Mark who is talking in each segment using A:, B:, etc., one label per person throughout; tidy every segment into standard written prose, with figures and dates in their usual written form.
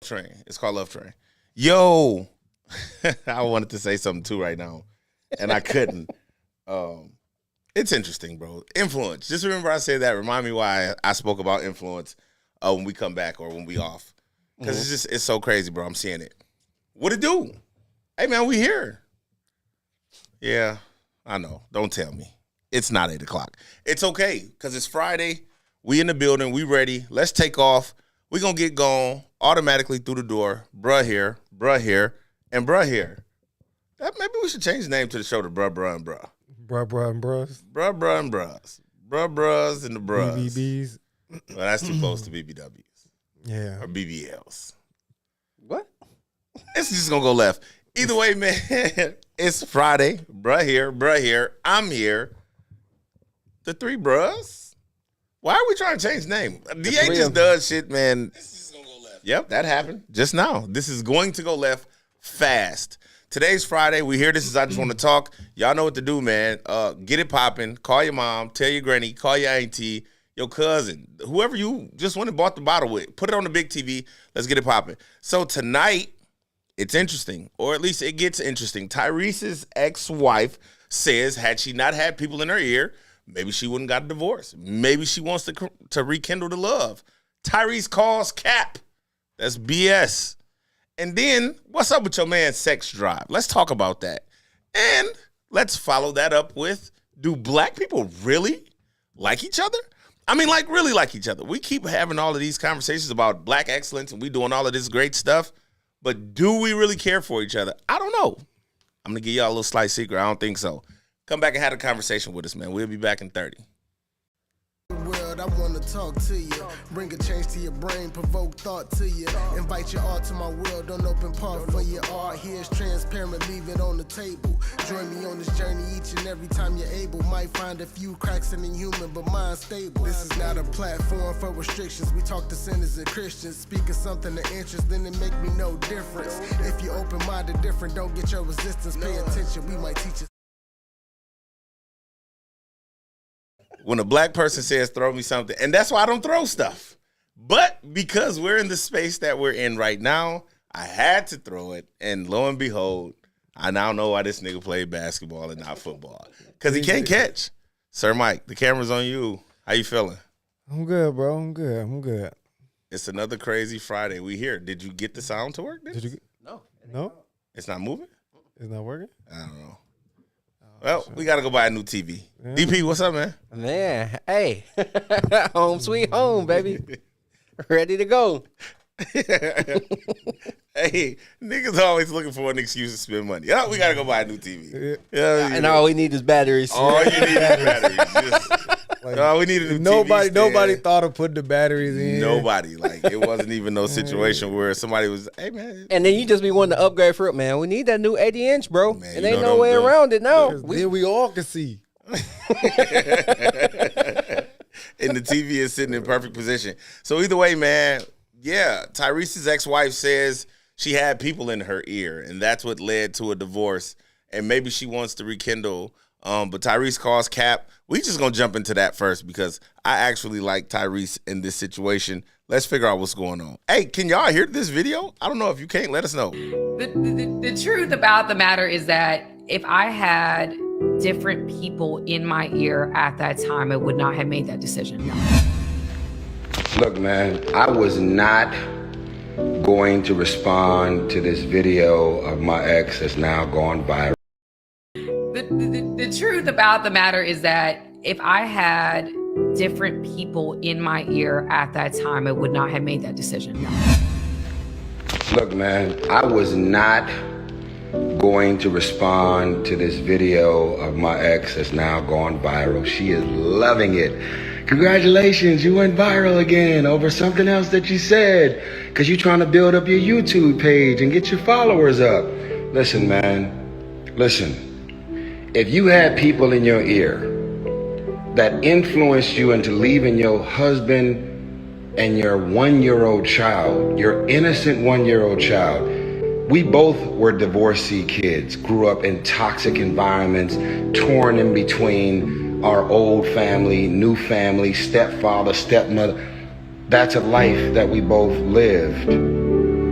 A: Train. It's called Love Train. Yo, I wanted to say something too right now, and I couldn't. It's interesting, bro. Influence. Just remember I said that. Remind me why I spoke about influence when we come back or when we off. Because it's so crazy, bro. I'm seeing it. What it do? Hey, man, we here. Yeah, I know. Don't tell me. It's not 8 o'clock. It's okay because it's Friday. We in the building. We ready. Let's take off. We going to get gone automatically through the door. Bruh here, and bruh here. Maybe we should change the name to the show to Bruh, and Bruh.
B: Bruh and Bruhs.
A: Bruh and Bruhs. Bruhs and the Bruhs.
B: BBBs.
A: Well, that's too close to BBWs.
B: Yeah.
A: Or BBLs.
C: What?
A: It's just going to go left. Either way, man, it's Friday. Bruh here. I'm here. The three bruhs? Why are we trying to change the name? DA just does shit, man. This is going to go left. Yep, that happened just now. This is going to go left fast. Today's Friday. We hear this is I Just Want to Talk. Y'all know what to do, man. Get it popping. Call your mom. Tell your granny. Call your auntie. Your cousin. Whoever you just went and bought the bottle with. Put it on the big TV. Let's get it popping. So tonight, it's interesting. Or at least it gets interesting. Tyrese's ex-wife says had she not had people in her ear, maybe she wouldn't got a divorce. Maybe she wants to rekindle the love. Tyrese calls cap. That's BS. And then, what's up with your man's sex drive? Let's talk about that. And let's follow that up with, do black people really like each other? I mean, like, really like each other. We keep having all of these conversations about black excellence, and we doing all of this great stuff. But do we really care for each other? I don't know. I'm going to give y'all a little slight secret. I don't think so. Come back and have a conversation with us, man. We'll be back in 30.
D: World, I wanna talk to you. Bring a change to your brain, provoke thought to you. Invite you all to my world, don't open part for your art. Here's transparent, leave it on the table. Join me on this journey each and every time you're able. Might find a few cracks in the human, but mine's stable. This is not a platform for restrictions. We talk to sinners and Christians. Speaking something of interest, then it make me no difference. If you open-minded different, don't get your resistance. Pay attention, we might teach you.
A: When a black person says throw me something, and that's why I don't throw stuff. But because we're in the space that we're in right now, I had to throw it. And lo and behold, I now know why this nigga played basketball and not football. Because he can't catch. Sir Mike, the camera's on you. How you feeling?
B: I'm good, bro. I'm good.
A: It's another crazy Friday. We here. Did you get the sound to work?
B: Did you? No.
A: It's not moving?
B: It's not working?
A: I don't know. Well, we got to go buy a new TV. Yeah. DP, what's up, man?
C: Man, hey. Home sweet home, baby. Ready to go.
A: Hey, niggas always looking for an excuse to spend money. Oh, we got to go buy a new TV. Yeah,
C: and all we need is batteries.
A: All you need is batteries. We needed a new TV.
B: Nobody thought of putting the batteries in.
A: Nobody. Like, it wasn't even no situation where somebody was, hey, man.
C: And then you just be wanting to upgrade for it, man. We need that new 80-inch, bro. Man, and ain't no way around it now.
B: Then we all can see.
A: And the TV is sitting in perfect position. So either way, man, yeah, Tyrese's ex-wife says she had people in her ear, and that's what led to a divorce. And maybe she wants to rekindle. But Tyrese calls cap. We just gonna jump into that first because I actually like Tyrese in this situation. Let's figure out what's going on. Hey, can y'all hear this video? I don't know. If you can't, let us know.
E: The truth about the matter is that if I had different people in my ear at that time, I would not have made that decision.
F: Look, man, I was not going to respond to this video of my ex that's now gone viral.
E: The truth about the matter is that if I had different people in my ear at that time, I would not have made that decision.
F: Look, man, I was not going to respond to this video of my ex that's now gone viral. She is loving it. Congratulations, you went viral again over something else that you said because you're trying to build up your YouTube page and get your followers up. Listen, man, listen. If you had people in your ear that influenced you into leaving your husband and your 1-year-old child, your innocent 1-year-old child, we both were divorcee kids, grew up in toxic environments, torn in between our old family, new family, stepfather, stepmother. That's a life that we both lived.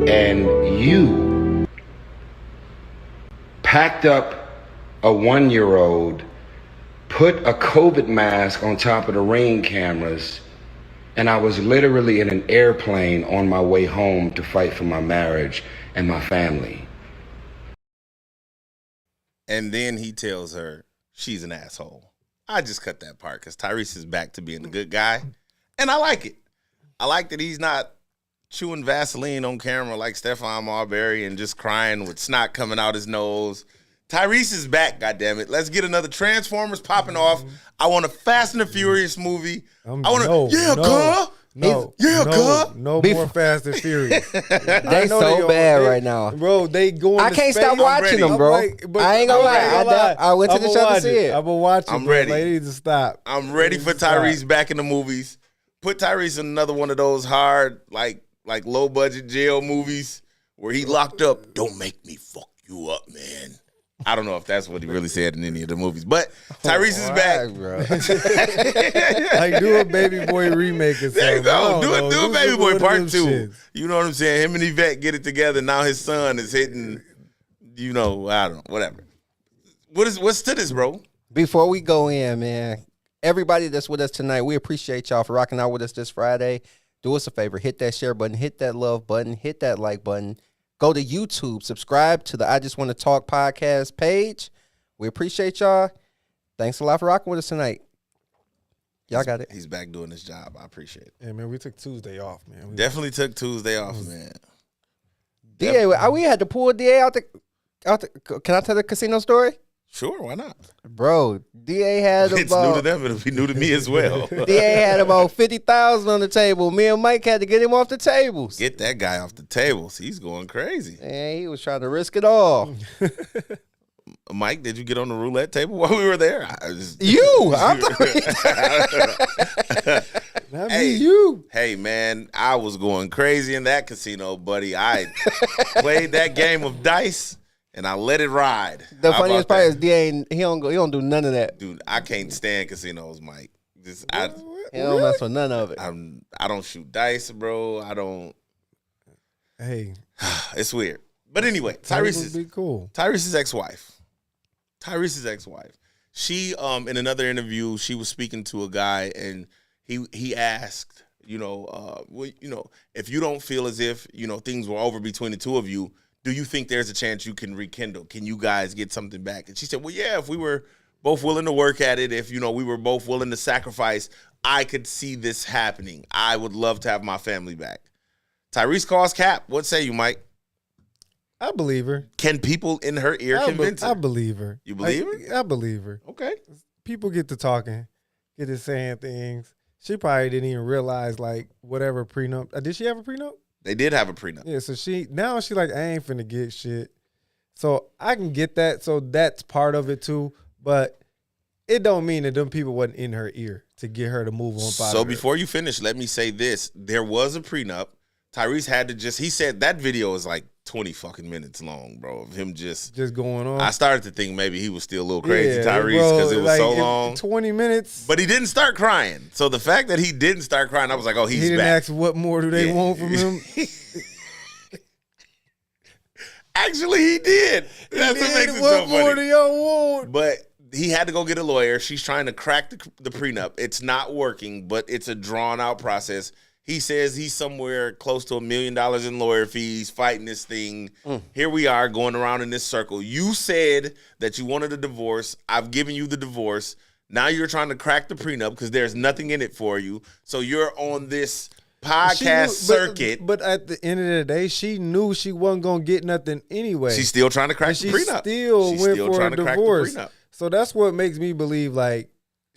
F: and you packed up a 1-year-old, put a COVID mask on top of the Ring cameras, and I was literally in an airplane on my way home to fight for my marriage and my family.
A: And then he tells her she's an asshole. I just cut that part because Tyrese is back to being the good guy. And I like it. I like that he's not chewing Vaseline on camera like Stephon Marbury and just crying with snot coming out his nose. Tyrese is back, goddammit. Let's get another Transformers popping off. I want a Fast and the Furious movie. I want
B: No more Fast and Furious.
C: They so bad right now.
B: Bro, they going
C: I
B: to
C: can't
B: space.
C: stop watching them, bro. I ain't gonna lie. I went to the show to see it.
B: I'm gonna watch it.
A: I'm ready.
B: They need to stop.
A: I'm ready for Tyrese back in the movies. Put Tyrese in another one of those hard, like low budget jail movies where he locked up. Don't make me fuck you up, man. I don't know if that's what he really said in any of the movies, but Tyrese is back,
C: bro.
B: Like do a Baby Boy remake or something.
A: There you go. Do a Baby Boy Part 2.
B: Shits.
A: You know what I'm saying? Him and Yvette get it together. Now his son is hitting, I don't know, whatever. What's to this, bro?
C: Before we go in, man, everybody that's with us tonight, we appreciate y'all for rocking out with us this Friday. Do us a favor, hit that share button, hit that love button, hit that like button. Go to YouTube, subscribe to the I Just Want to Talk podcast page. We appreciate y'all. Thanks a lot for rocking with us tonight. Y'all got it.
A: He's back doing his job. I appreciate it.
B: Yeah, man, we took Tuesday off, man.
A: Definitely took Tuesday off, man.
C: DA, we had to pull DA out the. Can I tell the casino story?
A: Sure, why not?
C: Bro, DA had
A: It's
C: about.
A: new to them. It'll be new to me as well.
C: DA had about 50,000 on the table. Me and Mike had to get him off the tables.
A: Get that guy off the tables. He's going crazy.
C: And he was trying to risk it all.
A: Mike, did you get on the roulette table while we were there?
B: Not
A: Hey.
B: me, you.
A: Hey, man, I was going crazy in that casino, buddy. I played that game of dice, and I let it ride.
C: The
A: How
C: funniest
A: about
C: part
A: that?
C: is DA, he don't do none of that.
A: Dude, I can't stand casinos, Mike.
C: He don't mess with none of it.
A: I don't shoot dice, bro. I don't.
B: Hey,
A: It's weird. But anyway,
B: Tyrese would be cool.
A: Tyrese's ex-wife. She in another interview, she was speaking to a guy, and he asked, if you don't feel as if things were over between the two of you, do you think there's a chance you can rekindle? Can you guys get something back? And she said, well, yeah, if we were both willing to work at it, if we were both willing to sacrifice, I could see this happening. I would love to have my family back. Tyrese calls cap. What say you, Mike?
B: I believe her.
A: Can people in her ear convince her?
B: I believe her.
A: You believe her?
B: I believe her.
A: Okay.
B: People get to talking, get to saying things. She probably didn't even realize whatever prenup. Did she have a prenup?
A: They did have a prenup.
B: Yeah, so she like, I ain't finna get shit. So I can get that. So that's part of it too. But it don't mean that them people wasn't in her ear to get her to move on.
A: So before you finish, let me say this. There was a prenup. Tyrese had to he said that video is like 20 fucking minutes long, bro, of him just
B: going on.
A: I started to think maybe he was still a little crazy,
B: Yeah,
A: Tyrese,
B: bro,
A: because it was so long.
B: 20 minutes.
A: But he didn't start crying. So the fact that he didn't start crying, I was like, oh, he's
B: he didn't
A: back.
B: ask what more do they want from him.
A: Actually, he did. That's what makes it
B: what
A: so
B: more
A: funny.
B: do y'all want?
A: But he had to go get a lawyer. She's trying to crack the prenup. It's not working, but it's a drawn-out process. He says he's somewhere close to $1 million in lawyer fees fighting this thing. Here we are going around in this circle. You said that you wanted a divorce. I've given you the divorce. Now you're trying to crack the prenup because there's nothing in it for you. So you're on this podcast circuit.
B: But at the end of the day, she knew she wasn't going to get nothing anyway.
A: She's still trying to crack
B: And
A: the
B: she
A: prenup.
B: still
A: She's
B: went
A: still
B: for
A: trying
B: a
A: to crack the
B: divorce.
A: prenup.
B: So that's what makes me believe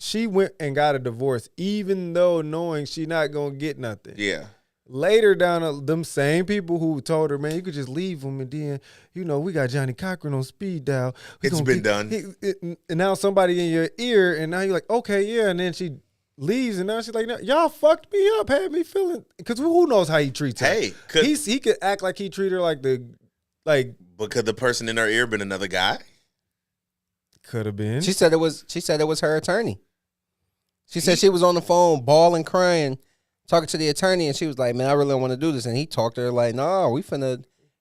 B: she went and got a divorce, even though knowing she not going to get nothing.
A: Yeah.
B: Later down, them same people who told her, man, you could just leave him, and then, we got Johnny Cochran on speed dial.
A: It's been done.
B: And now somebody in your ear, and now you're like, okay, yeah. And then she leaves, and now she's like, no, y'all fucked me up, had me feeling, because who knows how he treats her.
A: Hey,
B: he could act like he treated her
A: but could the person in her ear been another guy?
B: Could have been.
C: She said it was her attorney. She said she was on the phone bawling, crying talking to the attorney, and she was like, "Man, I really don't want to do this." And he talked to her like, "No,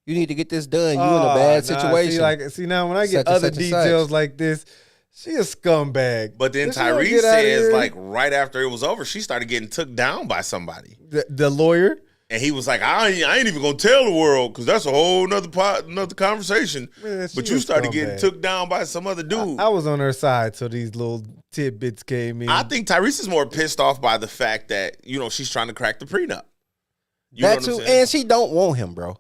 C: you need to get this done. You in a bad situation."
B: See, now when I get
C: Such and
B: other
C: such and
B: details
C: such.
B: like this, she a scumbag.
A: But then
B: If she don't
A: Tyrese
B: get outta
A: says,
B: here-
A: like, right after it was over, she started getting took down by somebody.
B: the lawyer.
A: And he was like, I ain't even going to tell the world because that's a whole another conversation.
B: Man,
A: But
B: she
A: you
B: a
A: started getting
B: scumbag.
A: took down by some other dude.
B: I was on her side till these little tidbits came in.
A: I think Tyrese is more pissed off by the fact that, she's trying to crack the prenup. You
C: That
A: know what
C: too,
A: I'm saying?
C: and she don't want him, bro.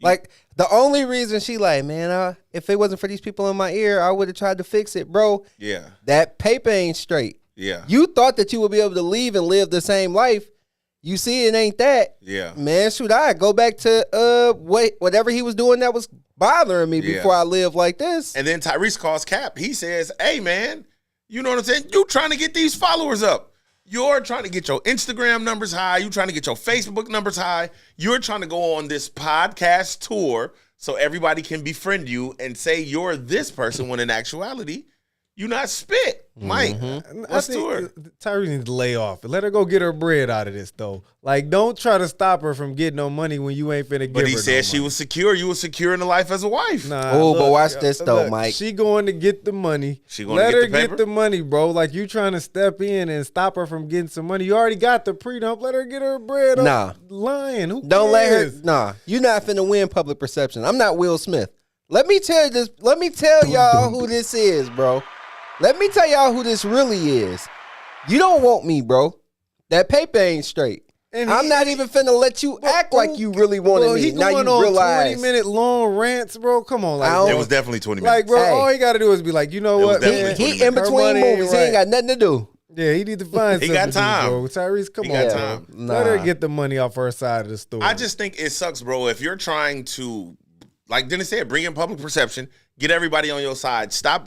C: Like the only reason she like, man, if it wasn't for these people in my ear, I would have tried to fix it, bro.
A: Yeah.
C: That paper ain't straight.
A: Yeah.
C: You thought that you would be able to leave and live the same life. You see, it ain't that.
A: Yeah.
C: Man, should I go back to whatever he was doing that was bothering me
A: Yeah.
C: before I live like this?
A: And then Tyrese calls Cap. He says, hey, man, you know what I'm saying? You trying to get these followers up. You're trying to get your Instagram numbers high. You're trying to get your Facebook numbers high. You're trying to go on this podcast tour so everybody can befriend you and say you're this person when in actuality, you're not spit. Mike, what's to her?
B: Tyrese needs to lay off and let her go get her bread out of this, though. Like, don't try to stop her from getting no money when you ain't finna give her.
A: But he said she was secure. You were secure in the life as a wife.
B: Nah,
C: Oh, but
B: look,
C: watch this, though,
B: look,
C: Mike.
B: She going to get the money.
A: She gonna
B: let
A: get
B: her
A: the paper?
B: get the money, bro. Like, you trying to step in and stop her from getting some money. You already got the prenup. Let her get her bread.
C: Nah.
B: Lying. Who
C: Don't let her.
B: cares?
C: Nah, you're not finna win public perception. I'm not Will Smith. Let me tell you this. Let me tell y'all who this is, bro. Let me tell y'all who this really is. You don't want me, bro. That paper ain't straight.
B: And
C: I'm
B: he-
C: not even finna let you act like you really wanted me.
B: He
C: Now
B: going
C: you
B: on
C: realize.
B: 20-minute long rants, bro. Come on, like,
C: I don't-
A: It was definitely 20 minutes.
B: like, bro.
C: Hey.
B: All he got to do is be like, you know
A: It was
B: what,
A: definitely
B: man?
A: 20
C: He in
B: Her
C: between
B: money ain't
C: movies. He ain't
B: right.
C: got nothing to do.
B: Yeah, he need to find
A: He
B: something
A: got time.
B: to do, bro. Tyrese, come
A: He
B: on,
A: got
B: bro.
A: time.
B: Let her
C: Nah.
B: get the money off her side of the story.
A: I just think it sucks, bro. If you're trying to, like Dennis said, bring in public perception, get everybody on your side. Stop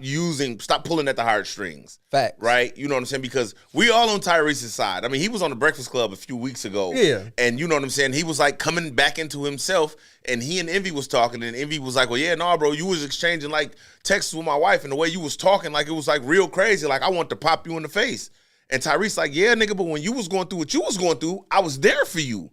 A: pulling at the heartstrings.
C: Facts.
A: Right? You know what I'm saying? Because we all on Tyrese's side. I mean, he was on the Breakfast Club a few weeks ago.
B: Yeah.
A: And you know what I'm saying? He was like coming back into himself, and he and Envy was talking, and Envy was like, well, yeah, no, bro, you was exchanging like texts with my wife, and the way you was talking, like it was like real crazy. Like I want to pop you in the face. And Tyrese like, yeah, nigga, but when you was going through what you was going through, I was there for you.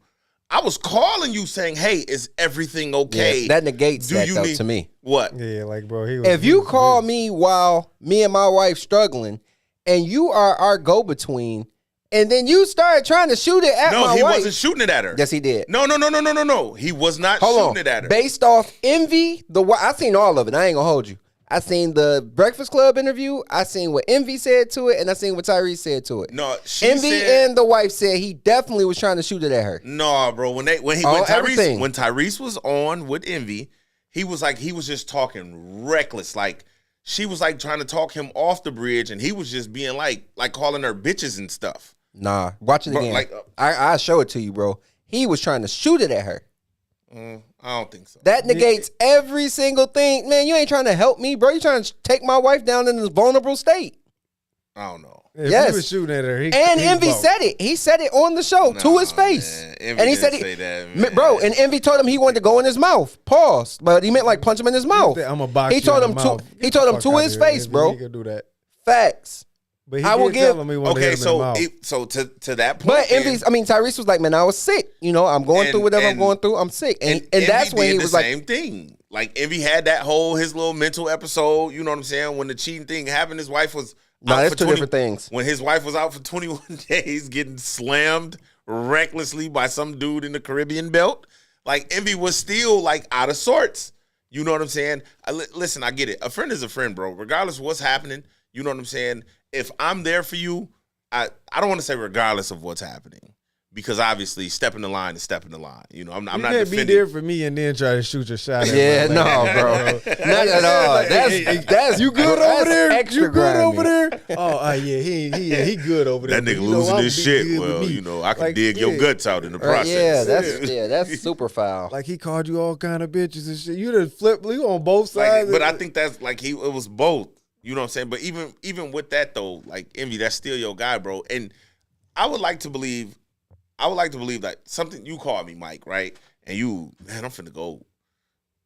A: I was calling you saying, hey, is everything okay?
C: Yeah, that negates that, though, to me.
A: What?
B: yeah, like, bro. He was,
C: If you call me while me and my wife struggling, and you are our go-between, and then you start trying to shoot it at
A: No,
C: my
A: he
C: wife.
A: wasn't shooting it at her.
C: Yes, he did.
A: No. He was not
C: Hold
A: shooting
C: on.
A: it at her.
C: Based off Envy, I seen all of it. I ain't gonna hold you. I seen the Breakfast Club interview. I seen what Envy said to it, and I seen what Tyrese said to it.
A: No, she
C: Envy
A: said,
C: and the wife said he definitely was trying to shoot it at her.
A: no, bro. When
C: everything.
A: Tyrese was on with Envy, he was just talking reckless. Like she was like trying to talk him off the bridge, and he was just being like calling her bitches and stuff.
C: Nah, watch it
A: Bro,
C: again.
A: like,
C: I'll show it to you, bro. He was trying to shoot it at her.
A: I don't think so.
C: That negates every single thing. Man, you ain't trying to help me, bro. You trying to take my wife down in this vulnerable state.
A: I don't know.
B: If
C: Yes.
B: he was shooting at her,
C: And
B: he
C: Envy
B: bugged.
C: said it. He said it on the show to his face.
A: man. Envy
C: And he
A: didn't
C: said
A: say that,
C: "M-
A: man.
C: bro, and Envy told him he wanted to go in his mouth. Pause. But he meant like punch him in his mouth.
B: I'ma box
C: He
B: you
C: told
B: in
C: him
B: the
C: to
B: mouth.
C: he
B: Get
C: told
B: the
C: him
B: fuck
C: to
B: outta
C: his
B: here,
C: face,
B: Envy.
C: bro.
B: He could do that.
C: Facts.
B: But he
C: I will
B: did
C: give-
B: tell him he wanted to
A: Okay,
B: hit him in the
A: so
B: mouth.
A: to that point,
C: But
A: then,
C: Tyrese was like, man, I was sick. You know, I'm going through whatever I'm
A: and-
C: going through. I'm sick. And
A: Envy
C: that's when
A: did
C: he
A: the
C: was like,
A: same thing. Like Envy had that his little mental episode. You know what I'm saying? When the cheating thing happened, his wife was
C: No,
A: out
C: that's
A: for
C: two different things.
A: When his wife was out for 21 days, getting slammed recklessly by some dude in the Caribbean belt, like Envy was still like out of sorts. You know what I'm saying? Listen, I get it. A friend is a friend, bro. Regardless of what's happening, you know what I'm saying? If I'm there for you, I don't want to say regardless of what's happening. Because obviously, stepping the line is stepping the line. You know, I'm
B: You
A: not
B: can't be
A: defending.
B: there for me and then try to shoot your shot at
C: yeah,
B: me.
C: no,
B: Like,
C: bro. Not at all. That's
B: You good
C: that's
B: over there?
C: extra
B: You good
C: grimy.
B: over there? Oh, yeah, he good over there.
A: That
B: But
A: nigga
B: you know,
A: losing
B: I'm
A: his
B: be
A: shit.
B: good with
A: Well,
B: me.
A: you know, I can
B: Like,
A: dig your
B: yeah.
A: guts out in the
C: Right,
A: process.
C: that's super foul.
B: Like he called you all kind of bitches and shit. You done flip you on both
A: Like,
B: sides.
A: but I think that's like it was both. You know what I'm saying? But even with that though, like Envy, that's still your guy, bro. And I would like to believe that something you called me, Mike, right? And man, I'm finna go,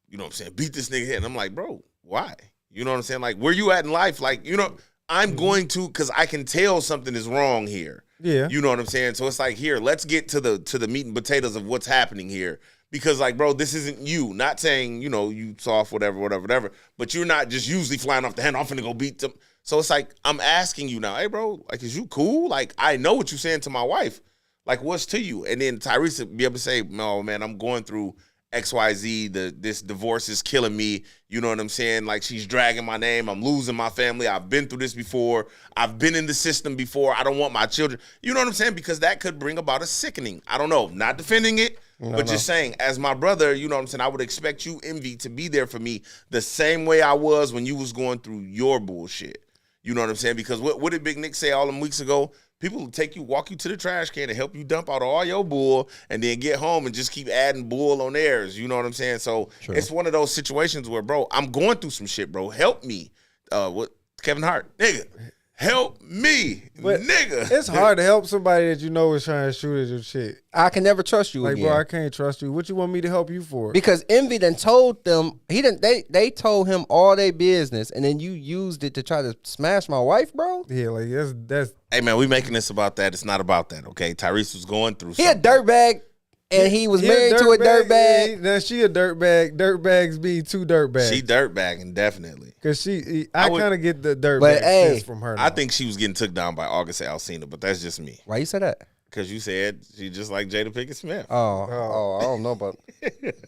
A: you know what I'm saying, beat this nigga head. And I'm like, bro, why? You know what I'm saying? Like, where you at in life? Like, you know, I'm going to, because I can tell something is wrong here.
B: Yeah.
A: You know what I'm saying? So it's like, here, let's get to the meat and potatoes of what's happening here. Because, like, bro, this isn't you. Not saying, you soft, whatever. But you're not just usually flying off the handle. I'm finna go beat them. So it's like, I'm asking you now, hey, bro, like, is you cool? Like, I know what you're saying to my wife. Like, what's to you? And then Tyrese would be able to say, no, man, I'm going through XYZ. This divorce is killing me. You know what I'm saying? Like, she's dragging my name. I'm losing my family. I've been through this before. I've been in the system before. I don't want my children. You know what I'm saying? Because that could bring about a sickening. I don't know. Not defending it, but just saying, as my brother, you know what I'm saying? I would expect you, Envy, to be there for me the same way I was when you was going through your bullshit. You know what I'm saying? Because what did Big Nick say all them weeks ago? People will walk you to the trash can and help you dump out all your bull and then get home and just keep adding bull on theirs. You know what I'm saying? So It's one of those situations where, bro, I'm going through some shit, bro. Help me. What Kevin Hart, nigga. Help me,
B: But
A: nigga.
B: It's hard to help somebody that you know is trying to shoot at your shit.
C: I can never trust you
B: Like,
C: again.
B: bro, I can't trust you. What you want me to help you for?
C: Because Envy done told them they told him all their business, and then you used it to try to smash my wife, bro.
B: Yeah, like that's
A: Hey, man, we making this about that. It's not about that, okay? Tyrese was going through
C: He a
A: something.
C: dirtbag, and he was married to a dirtbag.
B: Yeah, now she a dirtbag. Dirtbags be two dirtbags.
A: She dirtbagging, definitely.
B: Cause I
A: would-
B: kind of get the
C: But,
B: dirtbag
C: hey,
B: sense from her.
A: I
B: now.
A: think she was getting took down by August Alsina, but that's just me.
C: Why you say that?
A: Because you said she just like Jada Pinkett Smith.
C: Oh, I don't know, but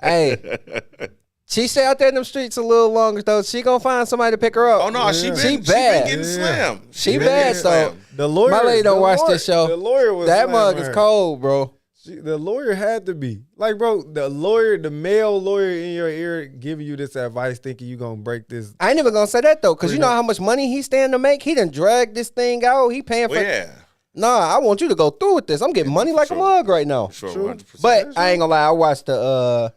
C: hey, she stay out there in them streets a little longer though. She gonna find somebody to pick her up.
A: Oh, no, she been
C: She
A: been
C: bad.
A: getting
B: Yeah.
A: slim.
C: She
A: been
C: bad,
A: getting
C: so
A: slim.
B: the lawyer.
C: My lady don't
B: the
C: watch
B: lawyer-
C: this show.
B: The lawyer was
C: that
B: slamming
C: mug is
B: her.
C: cold, bro.
B: The lawyer had to be like, bro. The lawyer, the male lawyer in your ear, giving you this advice, thinking you gonna break this.
C: I ain't even gonna say that though, cause you know how much money he stand to make. He done dragged this thing out. He paying for.
A: Well, yeah.
C: Nah, I want you to go through with this. I'm getting money like
A: Sure.
C: a mug right now.
A: Sure,
B: True.
A: 100%.
C: But I ain't gonna lie, I watched the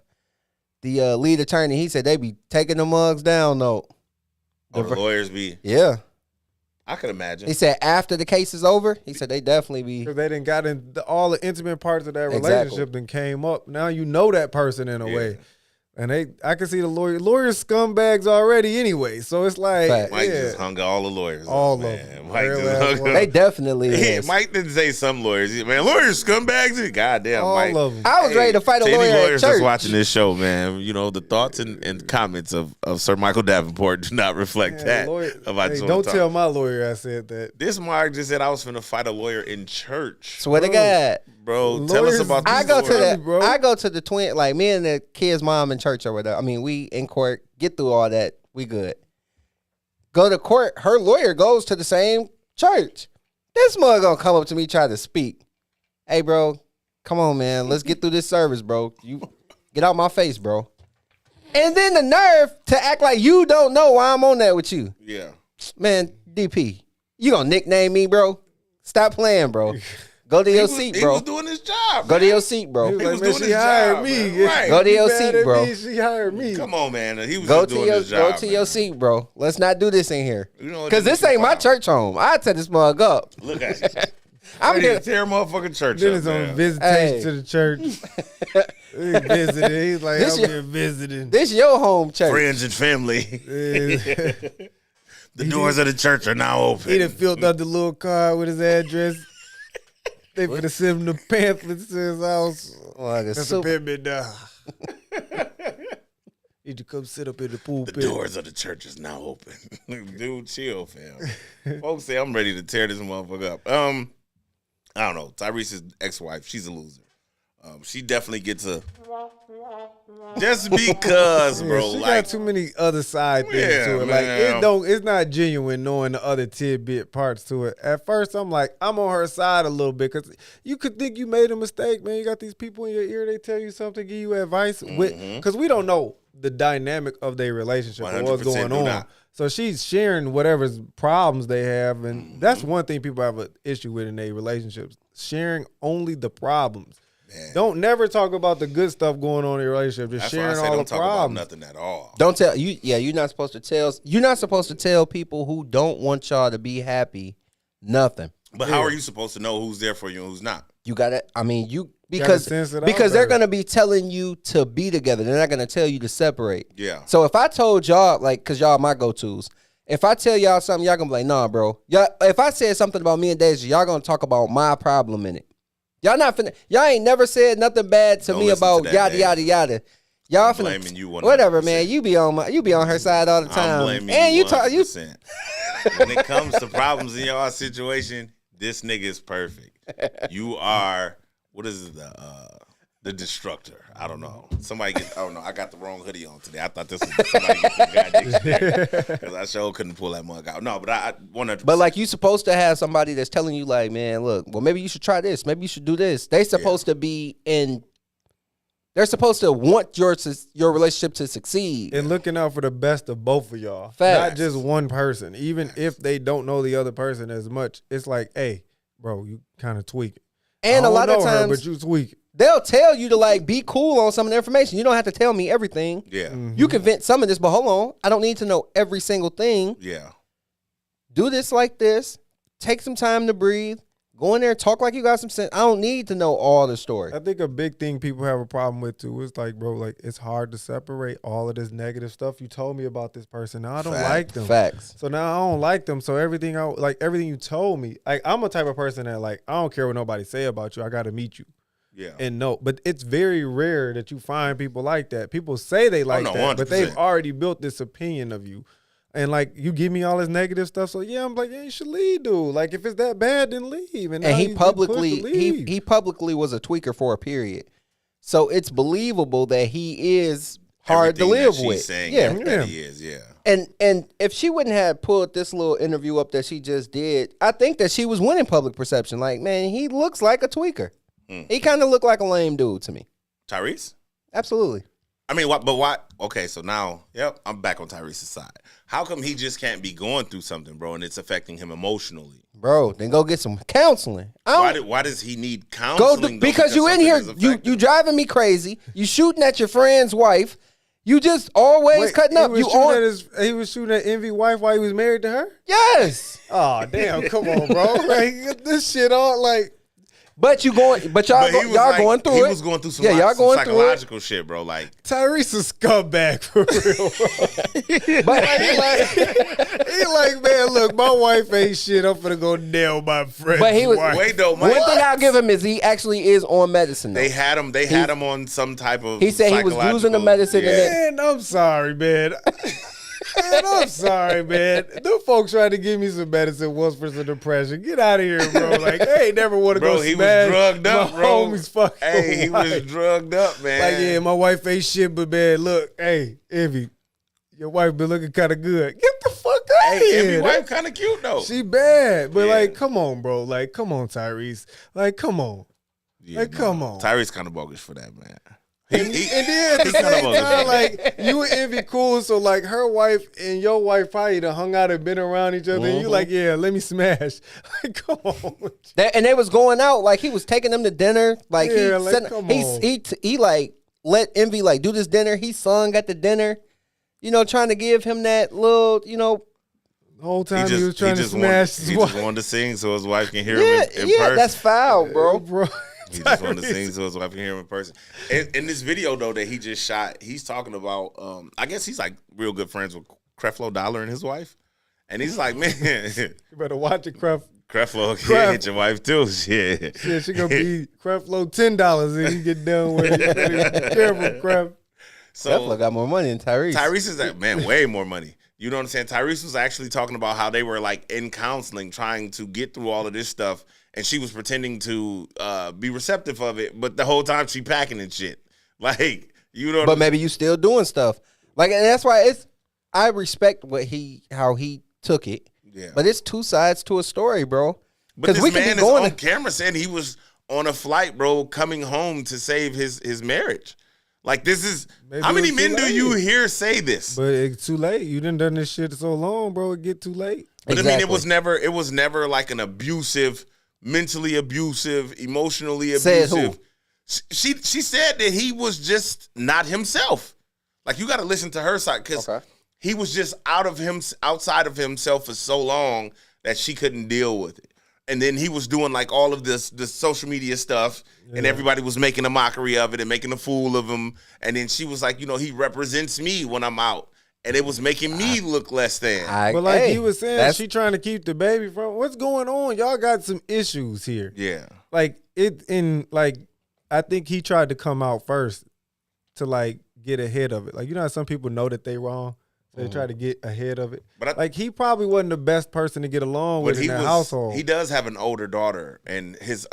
C: lead attorney. He said they be taking the mugs down though.
A: the lawyers be,
C: Yeah.
A: I could imagine.
C: He said after the case is over, he said they definitely be.
B: Because they didn't got in all the intimate parts of that
C: Exactly.
B: relationship then came up. Now you know that person in a
A: Yeah.
B: way. And I can see the lawyers scumbags already anyway. So it's like,
C: Fact.
A: Mike
B: yeah.
A: just hung all the lawyers.
B: All
A: up,
B: of
A: man.
B: them.
A: Mike
B: Real
A: just
B: ass
A: hung
B: lawyers.
C: They definitely
A: Yeah,
C: is.
A: Mike didn't say some lawyers. Man, lawyers scumbags. Goddamn,
B: all
A: Mike.
B: of them.
C: I was ready to fight a
A: To any
C: lawyer at
A: lawyers that's
C: church.
A: watching this show, man, the thoughts and comments of Sir Michael Davenport do not reflect
B: Yeah,
A: that.
B: lawyer-
A: I
B: hey,
A: just wanna
B: don't
A: talk.
B: tell my lawyer I said that.
A: This Mark just said I was finna fight a lawyer in church.
C: Swear to
B: Bro.
C: God.
A: Bro, tell us
B: Lawyers-
A: about this.
C: I go to
A: lawyer.
C: the
B: bro.
C: I go to the twin, like me and the kid's mom in church or whatever. I mean, we in court, get through all that, we good. Go to court, her lawyer goes to the same church. This mug gonna come up to me try to speak. Hey, bro, come on, man, let's get through this service, bro. You get out my face, bro. And then the nerve to act like you don't know why I'm on that with you,
A: Yeah.
C: man. DP, you gonna nickname me, bro? Stop playing, bro. Go to your seat,
A: He
C: bro.
A: was doing his job.
C: Go to
A: man.
C: your seat, bro.
B: He was
A: He
B: like,
A: was
B: man,
A: doing
B: she
A: his
B: hired
A: job,
B: me.
A: man. Right.
C: Go to your
B: You mad
C: seat,
B: at
C: bro.
B: me? She hired me.
A: Come on, man. He was
C: Go
A: just
C: to
A: doing
C: your
A: his job.
C: go to your
A: man.
C: seat, bro. Let's not do this in here.
A: You know what,
C: Cause this ain't my church home. I set this mug up.
A: Look at you.
C: I'm
A: Ready to
C: gonna,
A: tear motherfucking church
B: Then
A: up,
B: it's on
A: man.
B: visitation
C: Hey.
B: to the church. He visited. He's like,
C: This
B: I'm
C: your-
B: here visiting.
C: this your home church.
A: Friends and family.
B: Yeah.
A: The doors of the church are now open.
B: He done filled out the little card with his address. They finna send him the pamphlets to his house.
C: Like a
B: That's a
C: super-
B: payment now. Need to come sit up in the
A: The
B: pulpit.
A: doors of the church is now open. Dude, chill, fam. Folks say I'm ready to tear this motherfucker up. I don't know. Tyrese's ex-wife, she's a loser. She definitely gets a just because,
B: Yeah,
A: bro.
B: she
A: like,
B: got too many other side things
A: Yeah,
B: to it.
A: man.
B: Like it's not genuine knowing the other tidbit parts to it. At first, I'm like, I'm on her side a little bit because you could think you made a mistake, man. You got these people in your ear, they tell you something, give you advice, because we don't know the dynamic of their relationship or what's
A: 100%
B: going
A: do
B: on.
A: not.
B: So she's sharing whatever's problems they have, and that's one thing people have an issue with in their relationships: sharing only the problems.
A: Man.
B: Don't never talk about the good stuff going on in your relationship. Just
A: That's why I
B: sharing
A: say
B: all
A: don't
B: the
A: talk about
B: problems.
A: nothing at all.
C: Don't tell you. Yeah, you're not supposed to tell. You're not supposed to tell people who don't want y'all to be happy nothing.
A: But how are you supposed to know who's there for you and who's not?
C: You gotta. I mean, you
B: Gotta sense it out
C: because they're
B: better.
C: gonna be telling you to be together. They're not gonna tell you to separate.
A: Yeah.
C: So if I told y'all, like, cause y'all my go-tos, If I tell y'all something, y'all gonna be like, nah, bro. Y'all, if I said something about me and Deja, y'all gonna talk about my problem in it. Y'all not finna. Y'all ain't never said nothing bad to
A: Don't
C: me
A: listen
C: about
A: to that,
C: yada
A: Dave.
C: yada yada. Y'all
A: I'm
C: finna
A: blaming you 100%.
C: whatever, man. You be on her side all the time.
A: I'm blaming
C: and
A: you
C: you talk. You
A: 100%. When it comes to problems in your situation, this nigga is perfect. You are, what is it, the destructor. I don't know. Somebody get, oh no, I got the wrong hoodie on today. I thought this was somebody get the guy dictionary because I sure couldn't pull that mug out. No, but I 100%.
C: But like you supposed to have somebody that's telling you like, man, look, well maybe you should try this. Maybe you should do this. They supposed to be in. They're supposed to want your relationship to succeed.
B: And looking out for the best of both of y'all.
C: Facts.
B: Not just one person. Even if they don't know the other person as much, it's like, hey, bro, you kind of tweaking.
C: And
B: I
C: a
B: don't
C: lot of
B: know her,
C: times
B: but you tweaking.
C: they'll tell you to like be cool on some of the information. You don't have to tell me everything.
A: Yeah.
C: You can vent some of this, but hold on. I don't need to know every single thing.
A: Yeah.
C: Do this like this. Take some time to breathe. Go in there and talk like you got some sense. I don't need to know all the story.
B: I think a big thing people have a problem with too is like, bro, like it's hard to separate all of this negative stuff you told me about this person. Now I don't like them.
C: Facts.
B: So now I don't like them. So everything you told me, like I'm a type of person that like I don't care what nobody say about you. I got to meet you.
A: Yeah.
B: And no, but it's very rare that you find people like that. People say they like
A: no,
B: that, but they've
A: 100%.
B: already built this opinion of you. And like you give me all this negative stuff, so yeah, I'm like, yeah, you should leave, dude. Like if it's that bad, then leave. And now
C: And he
B: he's been pushed to
C: publicly
B: leave.
C: he publicly was a tweaker for a period. So it's believable that he is hard
A: Everything
C: to
A: that
C: live
A: she's
C: with.
A: saying,
C: Yeah.
A: that he is, yeah.
C: And if she wouldn't have pulled this little interview up that she just did, I think that she was winning public perception. Like, man, he looks like a tweaker. He kind of looked like a lame dude to me.
A: Tyrese?
C: Absolutely.
A: I mean, what? But why? Okay, so now, yep, I'm back on Tyrese's side. How come he just can't be going through something, bro, and it's affecting him emotionally?
C: Bro, then go get some counseling.
A: Why does he need counseling?
C: Because you in here, you driving me crazy. You shooting at your friend's wife. You just always
B: Wait,
C: cutting up.
B: He was shooting at Envy wife while he was married to her?
C: Yes.
B: Oh, damn, come on, bro. Like get this shit on like
C: But y'all going through it.
A: He was going through some,
C: y'all
A: some
C: going through it.
A: psychological shit, bro. Like
B: Tyrese a scumbag for real.
C: But
B: he like, man, look, my wife ain't shit. I'm finna go nail my friend.
C: But he was-
B: wife.
A: wait though,
C: one
A: Mike.
C: thing I'll give him is he actually is on medicine. Though.
A: They had him on some type of.
C: He said he was using the medicine and then-
B: Man, I'm sorry, man. Man, I'm sorry, man. Them folks tried to give me some medicine once for some depression. Get out of here, bro. Like, they ain't never want to go
A: Bro, he
B: smash
A: was drugged up,
B: my
A: bro.
B: homie's fucking
A: Hey, he was
B: wife.
A: drugged up, man.
B: Like, yeah, my wife ain't shit, but man, look, hey, Envy, your wife been looking kind of good. Get the fuck out of
A: Hey,
B: here.
A: Envy wife kind of cute though.
B: She bad, but
A: Yeah.
B: like, come on, bro. Like, come on, Tyrese. Like, come on.
A: Yeah,
B: like, come on.
A: Tyrese kind of bogus for that, man.
B: And then at the
A: he kinda
B: same
A: bogus.
B: time, like you and Envy cool, so like her wife and your wife probably done hung out and been around each other. And you like, yeah, let me smash. Like, come on.
C: and they was going out like he was taking them to dinner. Like
B: Yeah, like, come on.
C: he like let Envy like do this dinner. He sung at the dinner, trying to give him that little,
B: The whole time he was trying to smash his
A: He
B: wife.
A: just wanted to sing so his wife can hear
C: Yeah,
A: him in person.
C: that's foul, bro.
B: Bro.
A: He just wanted to sing so his wife can hear him in person. In this video though that he just shot, he's talking about. I guess he's like real good friends with Creflo Dollar and his wife, and he's like, man,
B: You better watch it, Cref.
A: Creflo
B: Cref.
A: can hit your wife too. Shit.
B: Yeah, she gonna be Creflo $10 if you get done with it. You better be careful, Cref.
C: Creflo got more money than Tyrese.
A: Tyrese is that man, way more money. You know what I'm saying? Tyrese was actually talking about how they were like in counseling, trying to get through all of this stuff, and she was pretending to be receptive of it, but the whole time she packing and shit. Like, you know.
C: But maybe you still doing stuff. Like, and that's why I respect how he took it.
A: Yeah.
C: But it's two sides to a story, bro.
A: But this
C: we can
A: man
C: be
A: is
C: going
A: on camera saying he was on a flight, bro, coming home to save his marriage. Like, this is
B: Maybe
A: how many
B: it was too
A: men do
B: late.
A: you hear say this?
B: But it's too late. You done this shit so long, bro. It get too late.
A: But I mean, it
C: Exactly.
A: was never like an abusive, mentally abusive, emotionally
C: Said
A: abusive.
C: who?
A: She said that he was just not himself. Like, you got to listen to her side because
C: Okay.
A: he was just outside of himself for so long that she couldn't deal with it. And then he was doing like all of this social media stuff, and everybody was making a mockery of it and making a fool of him. And then she was like, he represents me when I'm out. and it was making me look less than.
B: But like
C: hey,
B: he was saying,
C: that's-
B: she trying to keep the baby from. What's going on? Y'all got some issues here.
A: Yeah.
B: Like I think he tried to come out first to like get ahead of it. Like, you know how some people know that they wrong, so they try to get ahead of it.
A: But
B: Like, he probably wasn't the best person to get along with in that household.
A: He does have an older daughter, and his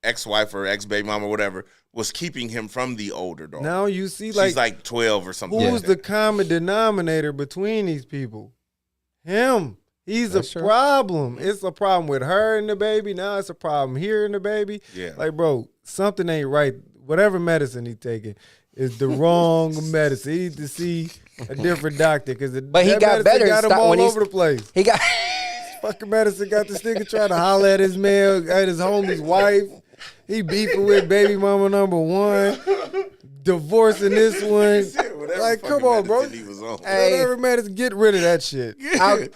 A: ex-wife or ex-baby mama or whatever was keeping him from the older daughter.
B: Now you see,
A: She's like 12 or something.
B: who's
A: like
B: the
A: that.
B: common denominator between these people? Him. He's
C: That's
B: a
C: true.
B: problem. It's a problem with her and the baby. Now it's a problem here and the baby.
A: Yeah.
B: Like, bro, something ain't right. Whatever medicine he taking is the wrong medicine. He need to see a different doctor because
C: But he got better
B: got him
C: stop-
B: all
C: when he's-
B: over the place.
C: He got
B: Fucking medicine got this nigga trying to holler at his man, at his homie's wife. He beefing with baby mama number one, divorcing this one.
A: Whatever
B: Like, come
A: fucking
B: on, bro.
A: medicine he was on.
C: Hey.
B: Whatever medicine, get rid of that shit.